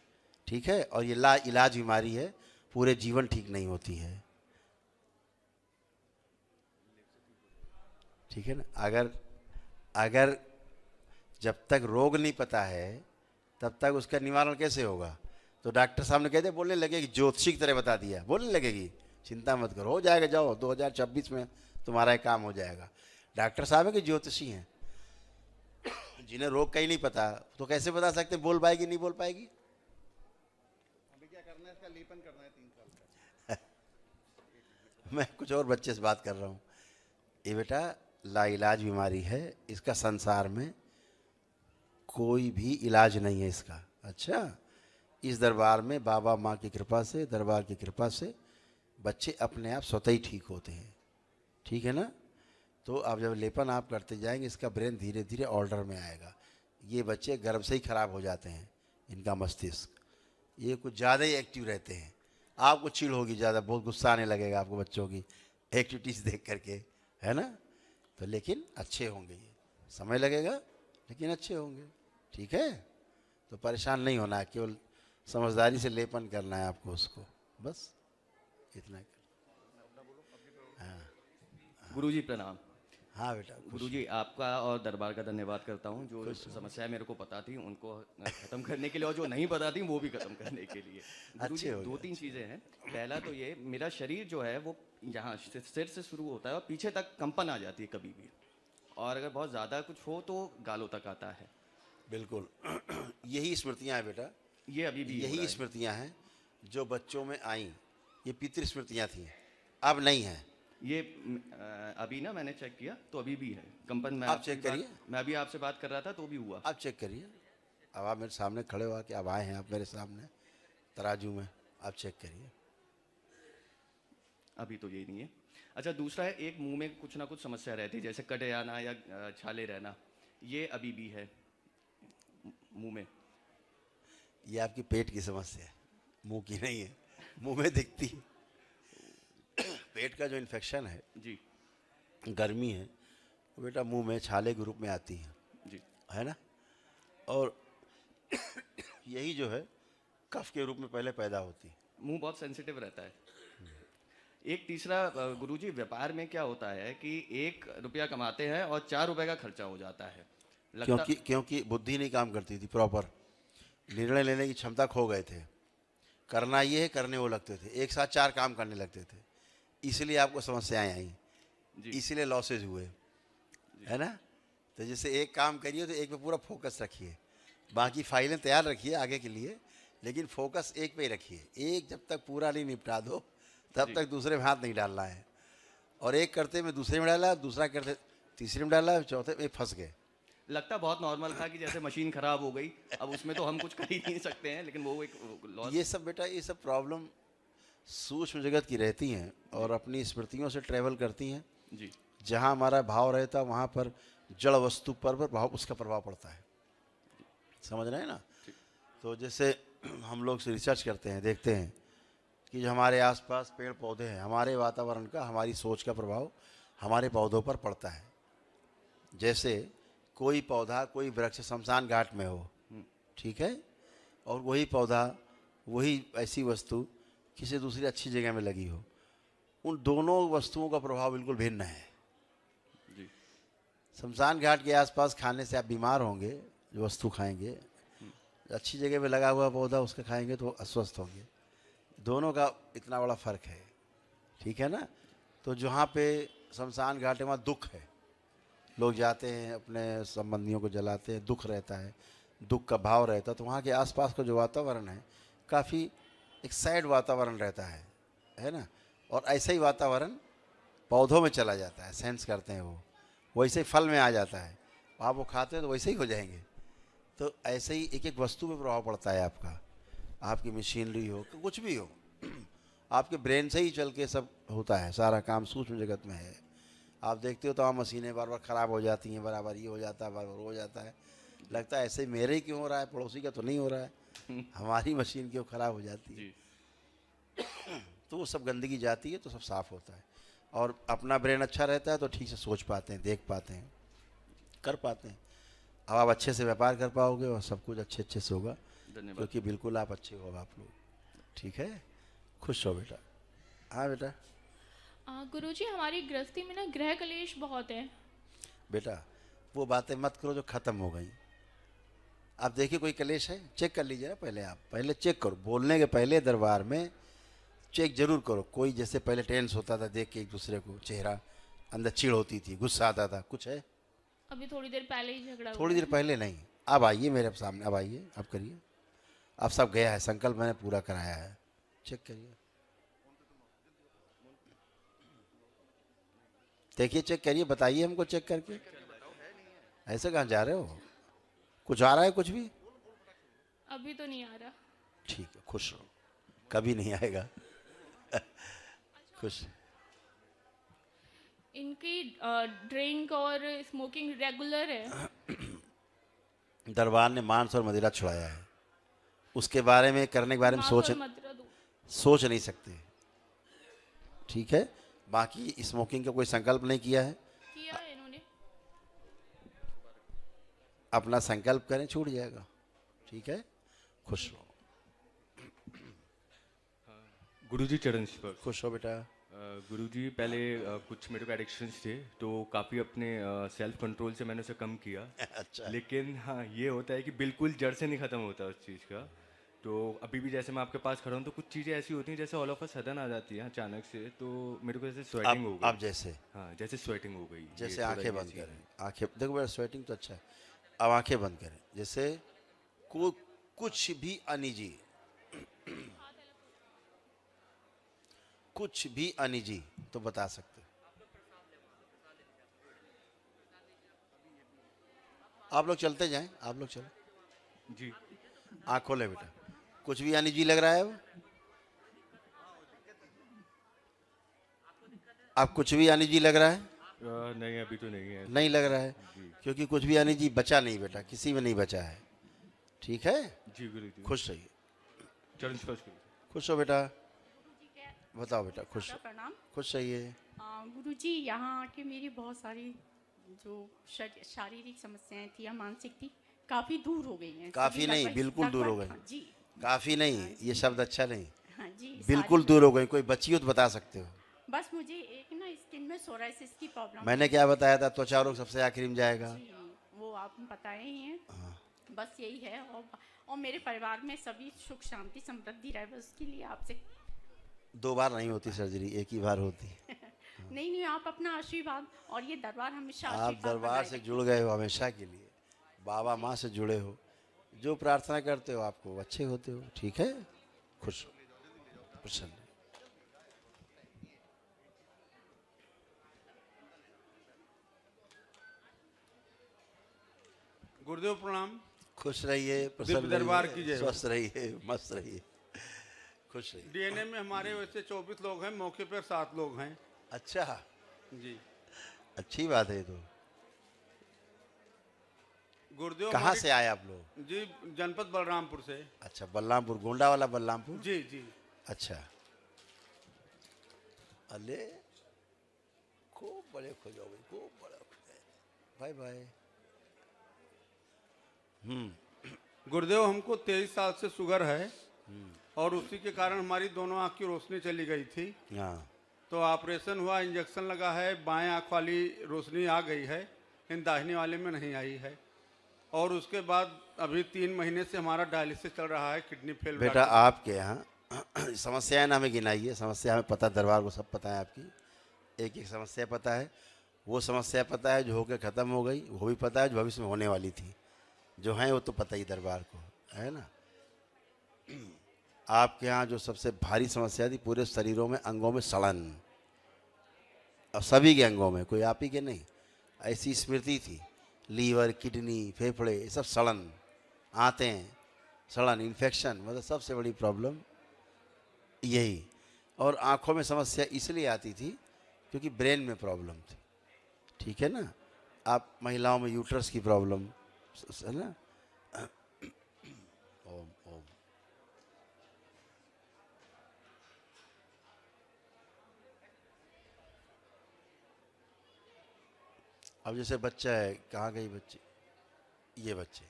ठीक है। और ये इलाज बीमारी है, पूरे जीवन ठीक नहीं होती है, ठीक है ना। अगर जब तक रोग नहीं पता है तब तक उसका निवारण कैसे होगा? तो डॉक्टर साहब ने कहते बोलने लगेगी, ज्योतिषी की तरह बता दिया, बोलने लगेगी चिंता मत करो, हो जाएगा, जाओ 2026 में तुम्हारा ये काम हो जाएगा। डॉक्टर साहब है कि ज्योतिषी हैं, जिन्हें रोग का ही नहीं पता, तो कैसे बता सकते बोल पाएगी नहीं बोल पाएगी? अभी क्या करना है, इसका लेपन करना है 3 साल का। मैं कुछ और बच्चे से बात कर रहा हूँ। ये बेटा लाइलाज बीमारी है, इसका संसार में कोई भी इलाज नहीं है इसका। अच्छा, इस दरबार में बाबा माँ की कृपा से, दरबार की कृपा से बच्चे अपने आप स्वतः ही ठीक होते हैं, ठीक है ना। तो अब जब लेपन आप करते जाएंगे, इसका ब्रेन धीरे धीरे ऑर्डर में आएगा। ये बच्चे गर्भ से ही खराब हो जाते हैं, इनका मस्तिष्क, ये कुछ ज़्यादा ही एक्टिव रहते हैं। आपको चिढ़ होगी ज़्यादा, बहुत गुस्सा आने लगेगा आपको बच्चों की एक्टिविटीज़ देख करके, है ना। तो लेकिन अच्छे होंगे, ये समय लगेगा लेकिन अच्छे होंगे, ठीक है। तो परेशान नहीं होना है, केवल समझदारी से लेपन करना है आपको उसको, बस इतना। हाँ गुरुजी प्रणाम। हाँ बेटा। गुरुजी आपका और दरबार का धन्यवाद करता हूँ, जो समस्याएं मेरे को पता थी उनको ख़त्म करने के लिए, और जो नहीं पता थी वो भी ख़त्म करने के लिए। गुरुजी 2-3 चीज़ें हैं। पहला तो ये, मेरा शरीर जो है वो यहाँ सिर से शुरू होता है और पीछे तक कंपन आ जाती है कभी भी, और अगर बहुत ज़्यादा कुछ हो तो गालों तक आता है। बिल्कुल यही स्मृतियाँ हैं बेटा, ये अभी भी यही स्मृतियाँ हैं जो बच्चों में आई, ये पितृ स्मृतियाँ थी, अब नहीं हैं। ये अभी ना मैंने चेक किया तो अभी भी है कंपन। मैं आप चेक करिए, मैं अभी आपसे बात कर रहा था तो भी हुआ। आप चेक करिए, अब आप मेरे सामने खड़े हो कि अब आए हैं आप मेरे सामने तराजू में, आप चेक करिए। अभी तो यही नहीं है। अच्छा, दूसरा है, एक मुंह में कुछ ना कुछ समस्या रहती है, जैसे कटे आना या छाले रहना, ये अभी भी है मुंह में। ये आपकी पेट की समस्या है, मुंह की नहीं है, मुंह में दिखती है। पेट का जो इन्फेक्शन है जी, गर्मी है, वो बेटा मुंह में छाले के रूप में आती है जी, है ना। और यही जो है कफ के रूप में पहले पैदा होती है। मुंह बहुत सेंसिटिव रहता है। एक तीसरा गुरुजी, व्यापार में क्या होता है कि 1 रुपया कमाते हैं और 4 रुपए का खर्चा हो जाता है। क्योंकि बुद्धि नहीं काम करती थी प्रॉपर, निर्णय लेने की क्षमता खो गए थे, करना ये है करने वो लगते थे, एक साथ 4 काम करने लगते थे, इसलिए आपको समस्याएं आई, इसलिए लॉसेज हुए, है ना। तो जैसे एक काम करिए तो एक पे पूरा फोकस रखिए, बाकी फाइलें तैयार रखिए आगे के लिए, लेकिन फोकस एक पे ही रखिए। एक जब तक पूरा नहीं निपटा दो तब तक दूसरे में हाथ नहीं डालना है, और एक करते में दूसरे में डाला, दूसरा करते तीसरे में डाला, चौथे में फंस गए। लगता बहुत नॉर्मल था कि जैसे मशीन खराब हो गई, अब उसमें तो हम कुछ कर ही नहीं सकते हैं, लेकिन वो एक लॉस। ये सब बेटा, ये सब प्रॉब्लम सूक्ष्म जगत की रहती हैं और अपनी स्मृतियों से ट्रेवल करती हैं जी। जहाँ हमारा भाव रहता है वहाँ पर जड़ वस्तु पर भाव, उसका प्रभाव पड़ता है, समझ रहे हैं ना। तो जैसे हम लोग से रिसर्च करते हैं, देखते हैं कि जो हमारे आसपास पेड़ पौधे हैं, हमारे वातावरण का, हमारी सोच का प्रभाव हमारे पौधों पर पड़ता है। जैसे कोई पौधा, कोई वृक्ष शमशान घाट में हो, ठीक है। और वही पौधा, वही ऐसी वस्तु किसी दूसरी अच्छी जगह में लगी हो, उन दोनों वस्तुओं का प्रभाव बिल्कुल भिन्न है। शमशान घाट के आसपास खाने से आप बीमार होंगे, जो वस्तु खाएंगे, अच्छी जगह पे लगा हुआ पौधा उसका खाएंगे तो अस्वस्थ होंगे। दोनों का इतना बड़ा फ़र्क है, ठीक है ना। तो जहाँ पे शमशान घाट है वहाँ दुख है, लोग जाते हैं अपने संबंधियों को जलाते हैं, दुख रहता है, दुख का भाव रहता है। तो वहाँ के आसपास का जो वातावरण है काफ़ी एक सैड वातावरण रहता है ना। और ऐसा ही वातावरण पौधों में चला जाता है, सेंस करते हैं वो, वैसे ही फल में आ जाता है, आप वो खाते हैं तो वैसे ही हो जाएंगे। तो ऐसे ही एक एक वस्तु पे प्रभाव पड़ता है आपका, आपकी मशीनरी हो कुछ भी हो, आपके ब्रेन से ही चल के सब होता है, सारा काम सूक्ष्म जगत में है। आप देखते हो तो मशीनें मशीनें बार ख़राब हो जाती हैं, बराबर ये हो जाता है, बराबर हो जाता है, लगता है ऐसे मेरे ही क्यों हो रहा है, पड़ोसी का तो नहीं हो रहा है, हमारी मशीन क्यों ख़राब हो जाती है। तो वो सब गंदगी जाती है तो सब साफ़ होता है, और अपना ब्रेन अच्छा रहता है तो ठीक से सोच पाते हैं, देख पाते हैं, कर पाते हैं। अब आप अच्छे से व्यापार कर पाओगे और सब कुछ अच्छे से होगा, क्योंकि बिल्कुल आप अच्छे हो आप लोग, ठीक है। खुश हो बेटा। हाँ बेटा। गुरुजी हमारी गृहस्थी में ना ग्रह कलेश बहुत है। बेटा वो बातें मत करो जो ख़त्म हो गई। आप देखिए कोई कलेश है, चेक कर लीजिए ना पहले, आप पहले चेक करो, बोलने के पहले दरबार में चेक जरूर करो। कोई जैसे पहले टेंस होता था देख के एक दूसरे को, चेहरा अंदर चिढ़ होती थी, गुस्सा आता था, कुछ है? अभी थोड़ी देर पहले ही झगड़ा हुआ थोड़ी देर पहले नहीं, अब आइए मेरे सामने, अब आइए, अब करिए। अब सब गया है, संकल्प मैंने पूरा कराया है, चेक करिए, देखिए, चेक करिए, बताइए हमको चेक करके। ऐसे कहाँ जा रहे हो? कुछ आ रहा है कुछ भी? अभी तो नहीं आ रहा। ठीक है, खुश रहो, कभी नहीं आएगा। खुश। इनकी ड्रिंक और स्मोकिंग रेगुलर है। दरबार ने मांस और मदिरा छुड़ाया है, उसके बारे में करने के बारे में सोच नहीं सकते, ठीक है। बाकी स्मोकिंग का कोई संकल्प नहीं किया है, किया है इन्होंने। अपना संकल्प करें, छूट जाएगा, ठीक है। खुश रहो। गुरुजी चरण स्पर्श। खुश हो बेटा। गुरुजी पहले कुछ मेरे को एडिक्शंस थे, तो काफ़ी अपने सेल्फ कंट्रोल से मैंने उसे कम किया। अच्छा। लेकिन हाँ ये होता है कि बिल्कुल जड़ से नहीं ख़त्म होता उस चीज़ का। तो अभी भी जैसे मैं आपके पास खड़ा हूँ तो कुछ चीज़ें ऐसी होती हैं जैसे ऑल ऑफ अ सडन आ जाती हैं अचानक से, तो मेरे को जैसे स्वेटिंग हो गई। आप जैसे? हाँ जैसे स्वेटिंग हो गई। जैसे आंखें बंद करें, आंखें देखो बेटा, स्वेटिंग तो अच्छा है, अब आंखें बंद करें। जैसे कुछ भी अनिजी, कुछ भी अनिजी तो बता सकते हो। आप लोग चलते जाएं, आप लोग चलो जी। आँख खोले बेटा, कुछ भी अनिजी लग रहा है वो? आप कुछ भी अनिजी लग रहा है? नहीं अभी तो नहीं है। नहीं लग रहा है, क्योंकि कुछ भी अनिजी बचा नहीं बेटा, किसी में नहीं बचा है, ठीक है। जी गुरुजी। खुश रहिए। चरण स्पर्श करिए। खुश हो बेटा। बताओ बेटा, खुश प्रणाम। खुश रहिए। गुरुजी यहाँ आके मेरी बहुत सारी जो शारीरिक समस्याएं थी या मानसिक थी काफ़ी दूर हो गई हैं। काफ़ी नहीं, बिल्कुल दूर हो गई। जी। काफ़ी नहीं, ये शब्द अच्छा नहीं। हाँ जी। बिल्कुल दूर हो गई। कोई बची हो तो बता सकते हो। बस मुझे एक ना स्किन में सोराइसिस की प्रॉब्लम। मैंने क्या बताया था, त्वचा रोग सबसे आखिरी में जाएगा। वो आप बताए ही हैं। बस यही है, और मेरे परिवार में सभी सुख शांति समृद्धि रहे, बस उसके लिए आपसे। 2 बार नहीं होती सर्जरी, एक ही बार होती। नहीं आप अपना आशीर्वाद, और ये दरबार हमेशा आप दरबार से जुड़ गए हो हमेशा के लिए, बाबा माँ से जुड़े हो, जो प्रार्थना करते हो आपको अच्छे होते हो, ठीक है। खुश हो, प्रसन्न। गुरुदेव प्रणाम। खुश रहिए, प्रसन्न दरबार रहिए, कीजिए, स्वस्थ रहिए, मस्त रहिए, खुश रहिए। डीएनए में हमारे वैसे 24 लोग हैं, मौके पर 7 लोग हैं। अच्छा जी, अच्छी बात है। तो गुरुदेव कहाँ से आए आप लोग? जी जनपद बलरामपुर से। अच्छा, बलरामपुर, गोंडा वाला बलरामपुर। जी जी। अच्छा, अले खूब बड़े खुश हो गए, खूब बड़ा खुश है। Bye bye. गुरुदेव हमको 23 साल से शुगर है और उसी के कारण हमारी दोनों आँख की रोशनी चली गई थी। हाँ। तो ऑपरेशन हुआ, इंजेक्शन लगा है, बाएं आँख वाली रोशनी आ गई है, इन दाहिने वाले में नहीं आई है। और उसके बाद अभी 3 महीने से हमारा डायलिसिस चल रहा है, किडनी फेल। बेटा आपके यहाँ समस्याएं ना हमें गिनाइए, समस्या हमें पता, दरबार को सब पता है आपकी, एक एक समस्या पता है। वो समस्या पता है जो होकर ख़त्म हो गई, वो भी पता है जो भविष्य में होने वाली थी। जो हैं वो तो पता ही दरबार को है ना। आपके यहाँ जो सबसे भारी समस्या थी, पूरे शरीरों में, अंगों में सड़न, और सभी के अंगों में, कोई आप ही के नहीं, ऐसी स्मृति थी। लीवर, किडनी, फेफड़े, ये सब सड़न, आंतें सड़न, इन्फेक्शन, मतलब सबसे बड़ी प्रॉब्लम यही। और आँखों में समस्या इसलिए आती थी क्योंकि ब्रेन में प्रॉब्लम थी, ठीक है ना। आप महिलाओं में यूट्रस की प्रॉब्लम है ना। ओम ओम। अब जैसे बच्चा है, कहाँ गई बच्ची, ये बच्चे,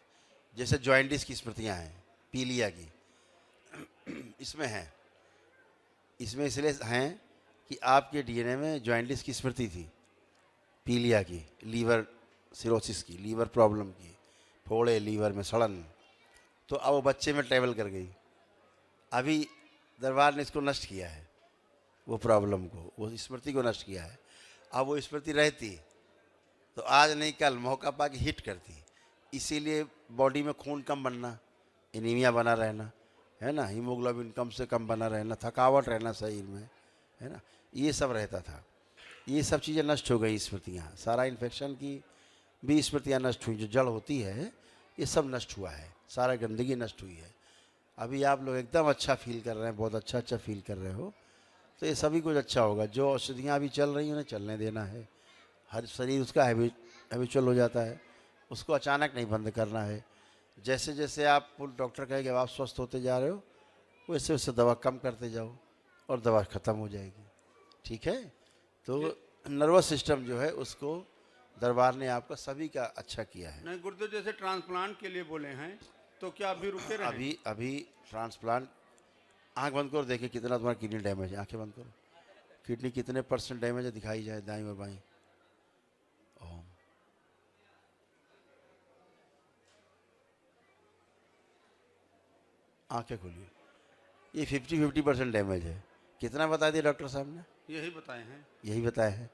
जैसे जॉइंटिस की स्मृतियाँ हैं, पीलिया की, इसमें हैं, इसमें इसलिए हैं कि आपके डीएनए में जॉइंटिस की स्मृति थी, पीलिया की, लीवर सिरोसिस की, लीवर प्रॉब्लम की, फोड़े, लीवर में सड़न, तो अब वो बच्चे में ट्रेवल कर गई। अभी दरबार ने इसको नष्ट किया है, वो प्रॉब्लम को, वो स्मृति को नष्ट किया है। अब वो स्मृति रहती तो आज नहीं कल मौका पा के हिट करती। इसीलिए बॉडी में खून कम बनना, एनीमिया बना रहना, है ना, हीमोग्लोबिन कम से कम बना रहना, थकावट रहना शरीर में, है ना, ये सब रहता था। ये सब चीज़ें नष्ट हो गई, स्मृतियाँ, सारा इन्फेक्शन की भी स्मृतियाँ नष्ट हुई, जो जड़ होती है ये सब नष्ट हुआ है, सारा गंदगी नष्ट हुई है। अभी आप लोग एकदम अच्छा फील कर रहे हैं, बहुत अच्छा अच्छा फील कर रहे हो, तो ये सभी कुछ अच्छा होगा। जो औषधियाँ अभी चल रही हैं उन्हें चलने देना है। हर शरीर उसका हैबिचुअल हो जाता है, उसको अचानक नहीं बंद करना है। जैसे जैसे आप डॉक्टर कहे कि आप स्वस्थ होते जा रहे हो, वैसे वैसे दवा कम करते जाओ और दवा ख़त्म हो जाएगी, ठीक है। तो नर्वस सिस्टम जो है उसको दरबार ने आपका सभी का अच्छा किया है। नहीं गुरुदेव, जैसे ट्रांसप्लांट के लिए बोले हैं तो क्या अभी रुके रहे? अभी ट्रांसप्लांट, आँख बंद करो, देखिए कितना तुम्हारा किडनी डैमेज है, आँखें बंद करो, किडनी कितने % डैमेज है दिखाई जाए, दाईं और बाईं। ओम। आँखें खोलिए, ये 50% डैमेज है। कितना बता दिया डॉक्टर साहब ने? यही बताए हैं। यही बताया है।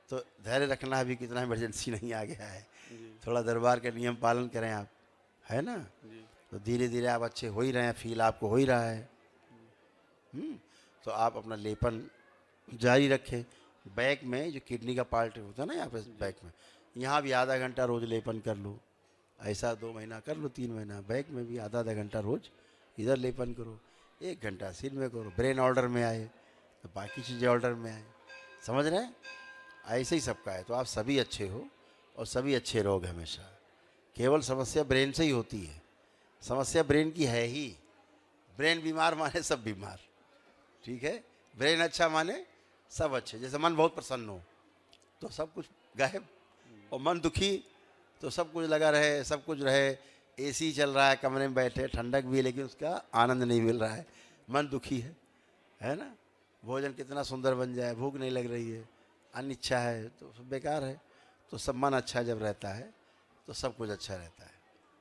तो धैर्य रखना, अभी कितना इमरजेंसी नहीं आ गया है, थोड़ा दरबार का नियम पालन करें आप, है ना। तो धीरे धीरे आप अच्छे हो ही रहे हैं, फील आपको हो ही रहा है। तो आप अपना लेपन जारी रखें। बैक में जो किडनी का पार्ट होता है ना, यहाँ पे बैक में, यहाँ भी आधा घंटा रोज़ लेपन कर लो। ऐसा 2 महीना कर लो, 3 महीना, बैक में भी आधा घंटा रोज़ इधर लेपन करो, 1 घंटा सिर में करो। ब्रेन ऑर्डर में आए तो बाकी चीज़ें ऑर्डर में आए, समझ रहे हैं। ऐसे ही सबका है। तो आप सभी अच्छे हो और सभी अच्छे रहोगे हमेशा। केवल समस्या ब्रेन से ही होती है, समस्या ब्रेन की है ही। ब्रेन बीमार माने सब बीमार, ठीक है। ब्रेन अच्छा माने सब अच्छे। जैसे मन बहुत प्रसन्न हो तो सब कुछ गायब, और मन दुखी तो सब कुछ लगा रहे, सब कुछ रहे, एसी चल रहा है, कमरे में बैठे, ठंडक भी है, लेकिन उसका आनंद नहीं मिल रहा है, मन दुखी है ना। भोजन कितना सुंदर बन जाए, भूख नहीं लग रही है, अनिच्छा है, तो सब बेकार है। तो सब मन अच्छा जब रहता है तो सब कुछ अच्छा रहता है।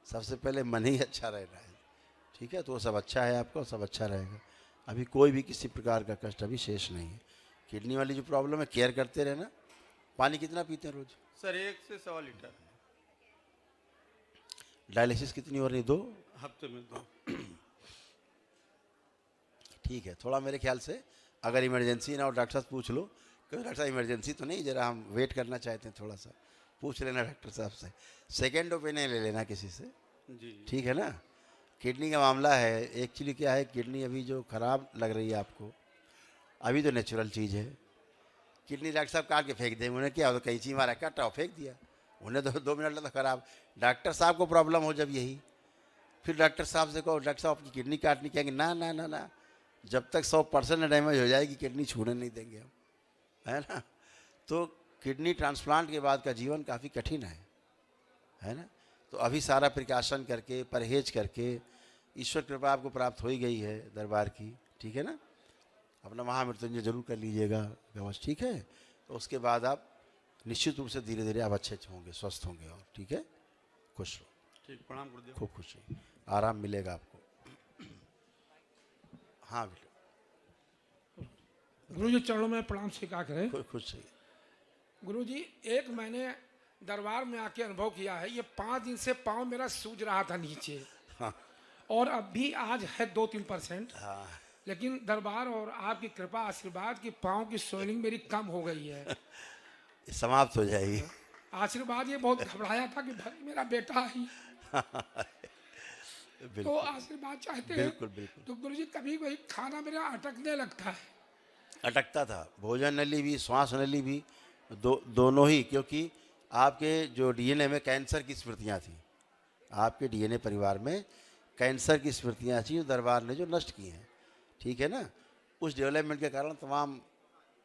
सबसे पहले मन ही अच्छा रहना है, ठीक है। तो वो सब अच्छा है आपका, सब अच्छा रहेगा। अभी कोई भी किसी प्रकार का कष्ट अभी शेष नहीं है। किडनी वाली जो प्रॉब्लम है, केयर करते रहना। पानी कितना पीते हैं रोज? सर 1 से 1.25 लीटर। डायलिसिस कितनी हो रही? 2 हफ्ते में 2। ठीक है। थोड़ा मेरे ख्याल से अगर इमरजेंसी ना हो, डॉक्टर साहब पूछ लो, क्योंकि डॉक्टर साहब इमरजेंसी तो नहीं, जरा हम वेट करना चाहते हैं, थोड़ा सा पूछ लेना डॉक्टर साहब से। सेकेंड ओपिनियन ले लेना किसी से जी, ठीक है ना। किडनी का मामला है, एक्चुअली क्या है, किडनी अभी जो ख़राब लग रही है आपको, अभी तो नेचुरल चीज़ है। किडनी डॉक्टर साहब काट के फेंक देंगे, उन्हें क्या हो, तो कैंची मारा, काटा और फेंक दिया, उन्हें तो 2 मिनट लगा ख़राब। डॉक्टर साहब को प्रॉब्लम हो जब यही, फिर डॉक्टर साहब से कहो डॉक्टर साहब आपकी किडनी काटनी, कहेंगे ना ना ना ना, जब तक 100% डैमेज हो जाएगी किडनी छूने नहीं देंगे हम, है ना। तो किडनी ट्रांसप्लांट के बाद का जीवन काफ़ी कठिन है ना। तो अभी सारा प्रिकॉशन करके परहेज करके ईश्वर कृपा आपको प्राप्त हो ही गई है दरबार की, ठीक है ना। अपना महामृत्युंजय जरूर कर लीजिएगा कवच, ठीक है। तो उसके बाद आप निश्चित रूप से धीरे धीरे आप अच्छे होंगे, स्वस्थ होंगे और ठीक है। खुश रहो। ठीक, प्रणाम गुरुदेव। खूब खुश रहिए, आराम मिलेगा आपको। हाँ बेटा। गुरुजी चरणों में प्रणाम स्वीकार करें। खुश रहिए। गुरुजी, एक मैंने दरबार में आके अनुभव किया है, ये 5 दिन से पाँव मेरा सूज रहा था नीचे। हाँ। और अब भी आज है 2-3%। हाँ। लेकिन दरबार और आपकी कृपा आशीर्वाद की पाँव की स्वेलिंग मेरी कम हो गई है। समाप्त हो जाएगी। आशीर्वाद, ये बहुत घबराया था कि भाई मेरा बेटा ही तो आशीर्वाद चाहते हैं। बिल्कुल बिल्कुल। तो गुरुजी कभी कभी खाना मेरा अटकने लगता है। अटकता था, भोजन नली भी श्वास नली भी दोनों ही, क्योंकि आपके जो डीएनए में कैंसर की स्मृतियाँ थी, आपके डीएनए परिवार में कैंसर की स्मृतियाँ थी जो दरबार ने जो नष्ट की हैं, ठीक है ना। उस डेवलपमेंट के कारण तमाम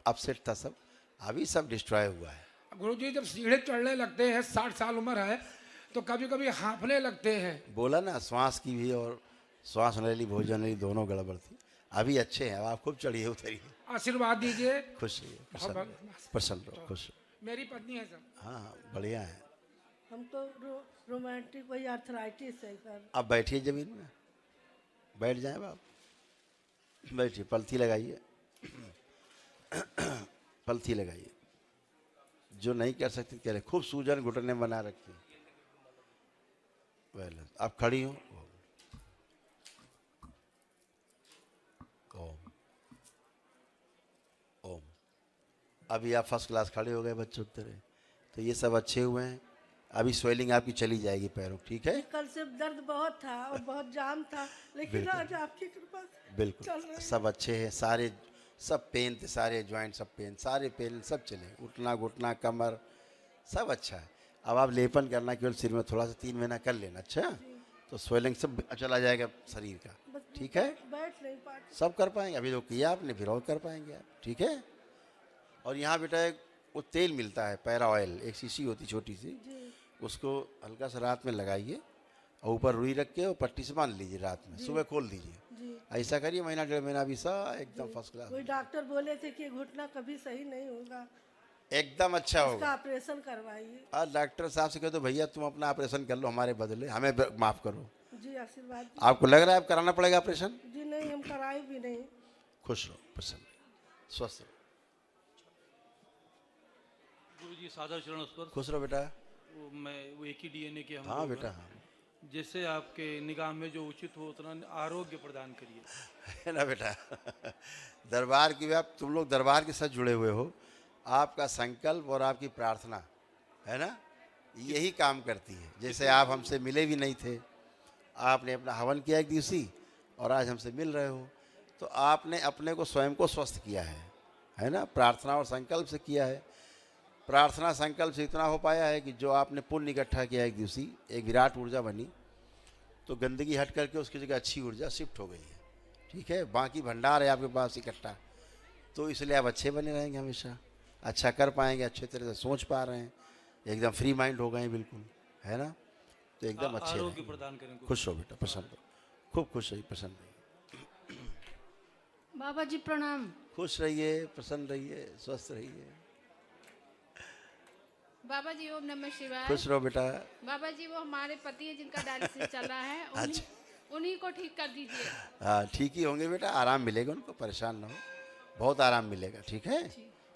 अपसेट था सब, अभी सब डिस्ट्रॉय हुआ है। गुरुजी जब सीढ़े चढ़ने लगते हैं, 60 साल उम्र है, तो कभी कभी हाँफने लगते हैं। बोला ना, श्वास की भी और श्वास नली भोजन नली दोनों गड़बड़ थी। अभी अच्छे हैं, अब आप खूब चढ़िए उतरिए। आशीर्वाद दीजिए। खुश रहिए, प्रसन्न रहो, खुश रहो। मेरी पत्नी है सर। हाँ बढ़िया है। हम तो रोमांटिक वही आर्थराइटिस है सर। अब बैठिए जमीन में, बैठ जाए आप, बैठिए, पलथी लगाइए पलथी लगाइए। जो नहीं कर सकते कह रहे, खूब सूजन घुटने बना रखी। वेल, आप खड़ी हो। ओम ओम। अभी आप फर्स्ट क्लास खड़े हो गए बच्चों की तरह, तो ये सब अच्छे हुए हैं। अभी स्वेलिंग आपकी चली जाएगी पैरों, ठीक है। कल से दर्द बहुत था और बहुत जाम था, लेकिन आज आपकी कृपा से बिल्कुल चल रहा है। सब अच्छे हैं, सारे सब पेन थे, सारे जॉइंट सब पेन, सारे पेन सब चले, उठना घुटना कमर सब अच्छा है। अब आप लेपन करना केवल सिर में थोड़ा सा 3 महीना कर लेना, अच्छा, तो स्वेलिंग सब चला जाएगा शरीर का, ठीक है। बैठ नहीं पाते। सब कर पाएंगे, अभी जो किया आपने फिर और कर पाएंगे आप, ठीक है। और यहाँ बेटा एक वो तेल मिलता है, पैरा ऑयल, एक शीशी होती छोटी सी, उसको हल्का सा रात में लगाइए और ऊपर रुई रख के और पट्टी से बांध लीजिए रात में, सुबह खोल दीजिए। ऐसा करिए, महीना 1.5 महीना भी सा एकदम फर्स्ट क्लास। कोई डॉक्टर बोले थे कि घुटना कभी सही नहीं होगा, एकदम अच्छा होगा। इसका ऑपरेशन करवाइए। आज डॉक्टर साहब से कह दो, भैया तुम अपना ऑपरेशन कर लो हमारे बदले, हमें माफ करो। जी आशीर्वाद। आपको लग रहा है आप कराना पड़ेगा ऑपरेशन? जी नहीं, हम कराए भी नहीं। खुश रहो, प्रसन्न रहो, स्वस्थ रहो। गुरुजी सादा चरण उस पर। खुश रहो बेटा। वो एक ही डीएनए के हम हाँ लोग बेटा, हैं। हाँ। जैसे आपके निगाह में जो उचित हो उतना आरोग्य प्रदान करिए, है ना बेटा। दरबार की आप, तुम लोग दरबार के साथ जुड़े हुए हो, आपका संकल्प और आपकी प्रार्थना है ना, यही काम करती है। जैसे आप हमसे मिले भी नहीं थे, आपने अपना हवन किया एक दिवसी और आज हमसे मिल रहे हो, तो आपने अपने को स्वयं को स्वस्थ किया है ना, प्रार्थना और संकल्प से किया है। प्रार्थना संकल्प से इतना हो पाया है कि जो आपने पुण्य इकट्ठा किया एक दिवसी, एक विराट ऊर्जा बनी, तो गंदगी हट करके उसकी जगह अच्छी ऊर्जा शिफ्ट हो गई है, ठीक है। बाकी भंडार है आपके पास इकट्ठा, तो इसलिए आप अच्छे बने रहेंगे, हमेशा अच्छा कर पाएंगे, अच्छे तरह से सोच पा रहे हैं, एकदम फ्री माइंड हो गए हैं बिल्कुल, है ना, तो एकदम अच्छे आरोग्य प्रदान करें। खुश हो बेटा, प्रसन्न हो, खूब खुश रहिए, प्रसन्न रहिए। बाबा जी प्रणाम। खुश रहिए, प्रसन्न रहिए, स्वस्थ रहिए। बाबा जी ओम नमः शिवाय। खुश रहो बेटा। बाबा जी वो हमारे पति है जिनका डायलिसिस चल रहा है, उन्हीं को ठीक कर दीजिए। हाँ ठीक ही होंगे बेटा, आराम मिलेगा उनको, परेशान ना हो, बहुत आराम मिलेगा, ठीक है।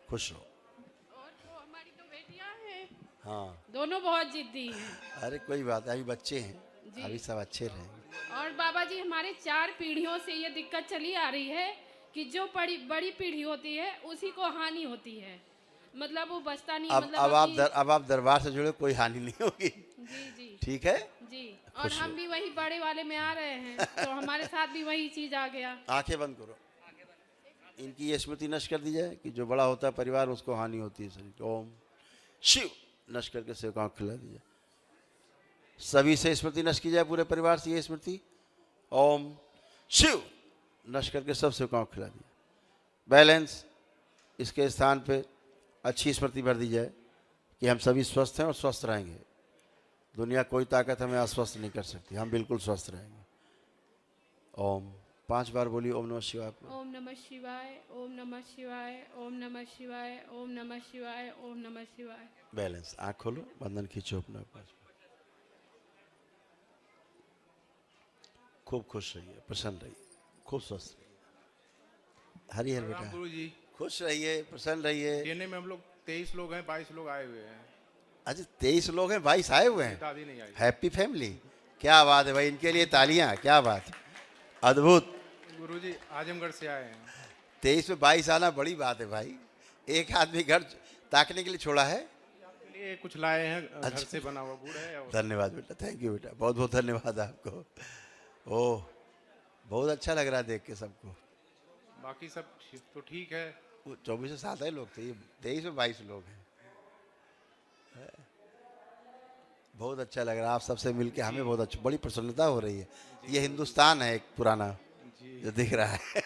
खुश रहो। और वो हमारी तो बेटियां हैं, हाँ दोनों बहुत जिद्दी हैं। अरे कोई बात, अभी बच्चे हैं, अभी सब अच्छे रहेंगे। और बाबा जी हमारे 4 पीढ़ियों से ये दिक्कत चली आ रही है कि जो बड़ी पीढ़ी होती है उसी को हानि होती है, मतलब वो बचता नहीं। अब आप दरबार से जुड़े, कोई हानि नहीं होगी। जी जी ठीक है जी। और हम भी वही बड़े वाले में आ रहे हैं, तो हमारे साथ भी वही चीज आ गया। आंखें बंद करो, इनकी ये स्मृति नष्ट कर दी जाए कि जो बड़ा होता है परिवार उसको हानि होती है शरीर। ओम शिव नष्ट करके सेव को आँख खिला दीजिए, सभी से स्मृति नष्ट की जाए, पूरे परिवार से ये स्मृति ओम शिव नष्ट करके सब सेव को आँख खिला दीजिए। बैलेंस इसके स्थान पे अच्छी स्मृति भर दी जाए कि हम सभी स्वस्थ हैं और स्वस्थ रहेंगे। दुनिया कोई ताकत हमें अस्वस्थ नहीं कर सकती, हम बिल्कुल स्वस्थ रहेंगे। ओम 5 बार बोलिए ओम नमः शिवाय। ओम नमः शिवाय, ओम नमः शिवाय, ओम नमः शिवाय, ओम नमः शिवाय, ओम नमः शिवाय। बैलेंस, आँख खोलो, बंधन खींचो अपना पास। खूब खुश रहिए, प्रसन्न रहिए, खूब स्वस्थ रहिए। हरि हर बेटा, गुरु जी खुश रहिए, प्रसन्न रहिए। डीएनए में हम लोग 23 लोग हैं, 22 लोग आए हुए हैं। अच्छा 23 लोग हैं, 22 आए हुए हैं। दादी नहीं आई। हैप्पी फैमिली, क्या बात है भाई, इनके लिए तालियां, क्या बात, अद्भुत। गुरु जी आजमगढ़ से आए हैं। 23 में 22 आना बड़ी बात है भाई। एक आदमी घर ताकने के लिए छोड़ा है। ये कुछ लाए हैं घर अच्छा। से बना हुआ गुड़ है। धन्यवाद बेटा, थैंक यू बेटा, बहुत बहुत धन्यवाद आपको। ओह बहुत अच्छा लग रहा है देख के सबको। बाकी सब तो ठीक है। 24 से 7 लोग थे, 23 में 22 लोग हैं। बहुत अच्छा लग रहा है आप सबसे मिलके, हमें बहुत अच्छा, बड़ी प्रसन्नता हो रही है। ये हिंदुस्तान है एक पुराना जो दिख रहा है।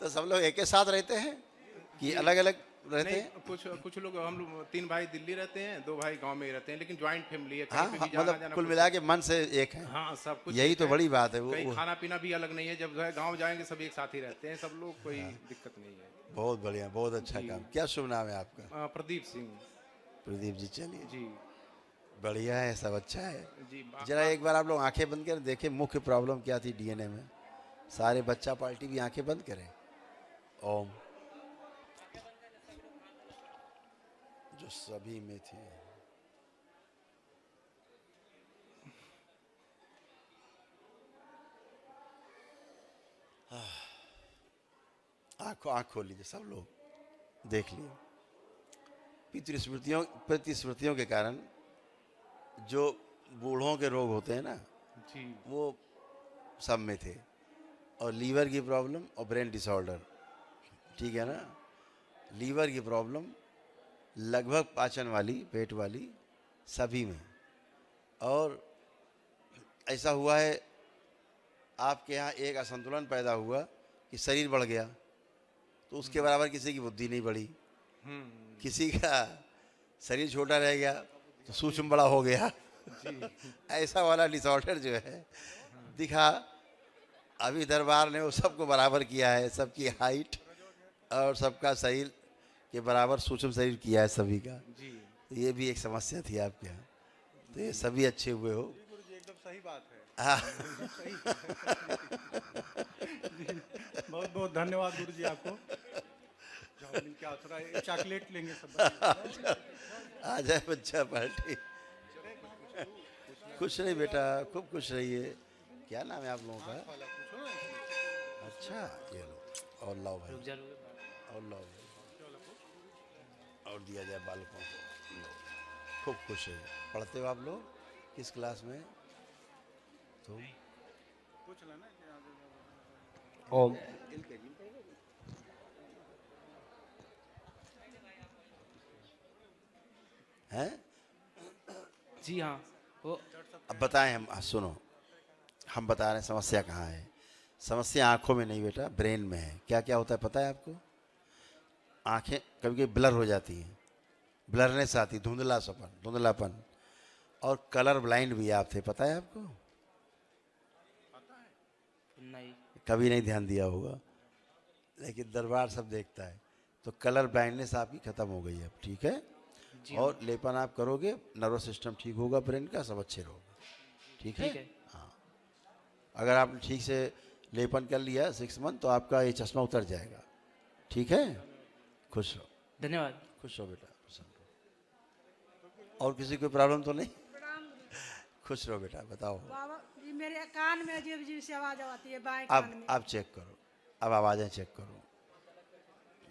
तो सब लोग एक ही साथ रहते हैं कि अलग अलग रहते हैं? कुछ लोग, हम लोग 3 भाई दिल्ली रहते हैं, 2 भाई गांव में ही रहते हैं, लेकिन ज्वाइंट फैमिली है। हाँ, मतलब कुल मिला के मन से एक है। हाँ सब कुछ यही तो बड़ी बात है। वो खाना पीना भी अलग नहीं है। जब जो है गाँव जाएंगे सब एक साथ ही रहते हैं सब लोग, कोई दिक्कत नहीं है। बहुत बढ़िया, बहुत अच्छा काम। क्या शुभ नाम है आपका? प्रदीप सिंह। प्रदीप जी, चलिए जी बढ़िया है, सब अच्छा है जी। जरा एक बार आप लोग आंखें बंद करें, देखें मुख्य प्रॉब्लम क्या थी डीएनए में। सारे बच्चा पार्टी भी आंखें बंद करें। ओम जो सभी में थी। आंख खोल लीजिए, सब लोग देख लिए। पितृस्मृतियों के कारण जो बूढ़ों के रोग होते हैं ना जी, वो सब में थे। और लीवर की प्रॉब्लम और ब्रेन डिसऑर्डर, ठीक है ना। लीवर की प्रॉब्लम लगभग पाचन वाली, पेट वाली सभी में। और ऐसा हुआ है आपके यहाँ एक असंतुलन पैदा हुआ कि शरीर बढ़ गया, तो उसके बराबर किसी की बुद्धि नहीं बढ़ी। किसी का शरीर छोटा रह गया तो सूक्ष्म बड़ा हो गया। ऐसा वाला डिसऑर्डर जो है दिखा। अभी दरबार ने वो सबको बराबर किया है, सबकी हाइट और सबका शरीर के बराबर सूक्ष्म शरीर किया है सभी का। तो ये भी एक समस्या थी आपके यहाँ, तो ये सभी अच्छे हुए हो। एकदम सही बात है। हाँ। बहुत बहुत धन्यवाद गुरु जी आपको। क्या थोड़ा चॉकलेट लेंगे सब। आ जाए बच्चा पार्टी। खुश रहिए बेटा, खूब खुश रहिए। क्या नाम है आप लोगों का? अच्छा ये लो और लाओ भाई, और लाओ और दिया जाए बालकों को। खूब खुश है। पढ़ते हो आप लोग? किस क्लास में? तो ओम हैं? जी हाँ। वो अब बताएं हम, सुनो हम बता रहे हैं समस्या कहाँ है। समस्या आंखों में नहीं बेटा, ब्रेन में है। क्या क्या होता है पता है आपको? आंखें कभी कभी ब्लर हो जाती हैं, ब्लरनेस आती, धुंधलापन। और कलर ब्लाइंड भी आप थे, पता है आपको? नहीं, कभी नहीं ध्यान दिया होगा, लेकिन दरबार सब देखता है। तो कलर ब्लाइंडनेस आपकी खत्म हो गई है, ठीक है। और लेपन आप करोगे, नर्वस सिस्टम ठीक होगा, ब्रेन का सब अच्छे रहोगे, ठीक है। हाँ, अगर आपने ठीक से लेपन कर लिया 6 मंथ तो आपका ये चश्मा उतर जाएगा, ठीक है। खुश रहो। धन्यवाद। खुश रहो बेटा, प्रसन्न रहो। और किसी कोई प्रॉब्लम तो नहीं? खुश रहो बेटा, बताओ। बाबा जी मेरे कान में अजीब अजीब सी आवाज आती है, बाएं कान में। अब चेक करो, अब आवाज़ें चेक करो।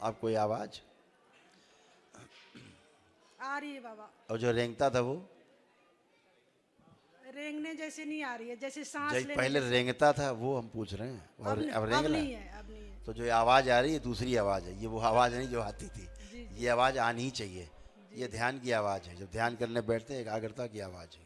अब कोई आवाज़ आ रही है बाबा? और जो रेंगता था वो रेंगने जैसे नहीं आ रही है, जैसे सांस जो लेने पहले जैसे। रेंगता था वो हम पूछ रहे हैं। और अब रेंग रहा नहीं है, अब नहीं है। तो जो आवाज़ आ रही है दूसरी आवाज़ है, ये वो आवाज़ नहीं जो आती थी। ये आवाज़ आनी ही चाहिए, ये ध्यान की आवाज़ है। जब ध्यान करने बैठते हैं एकाग्रता की आवाज़ है।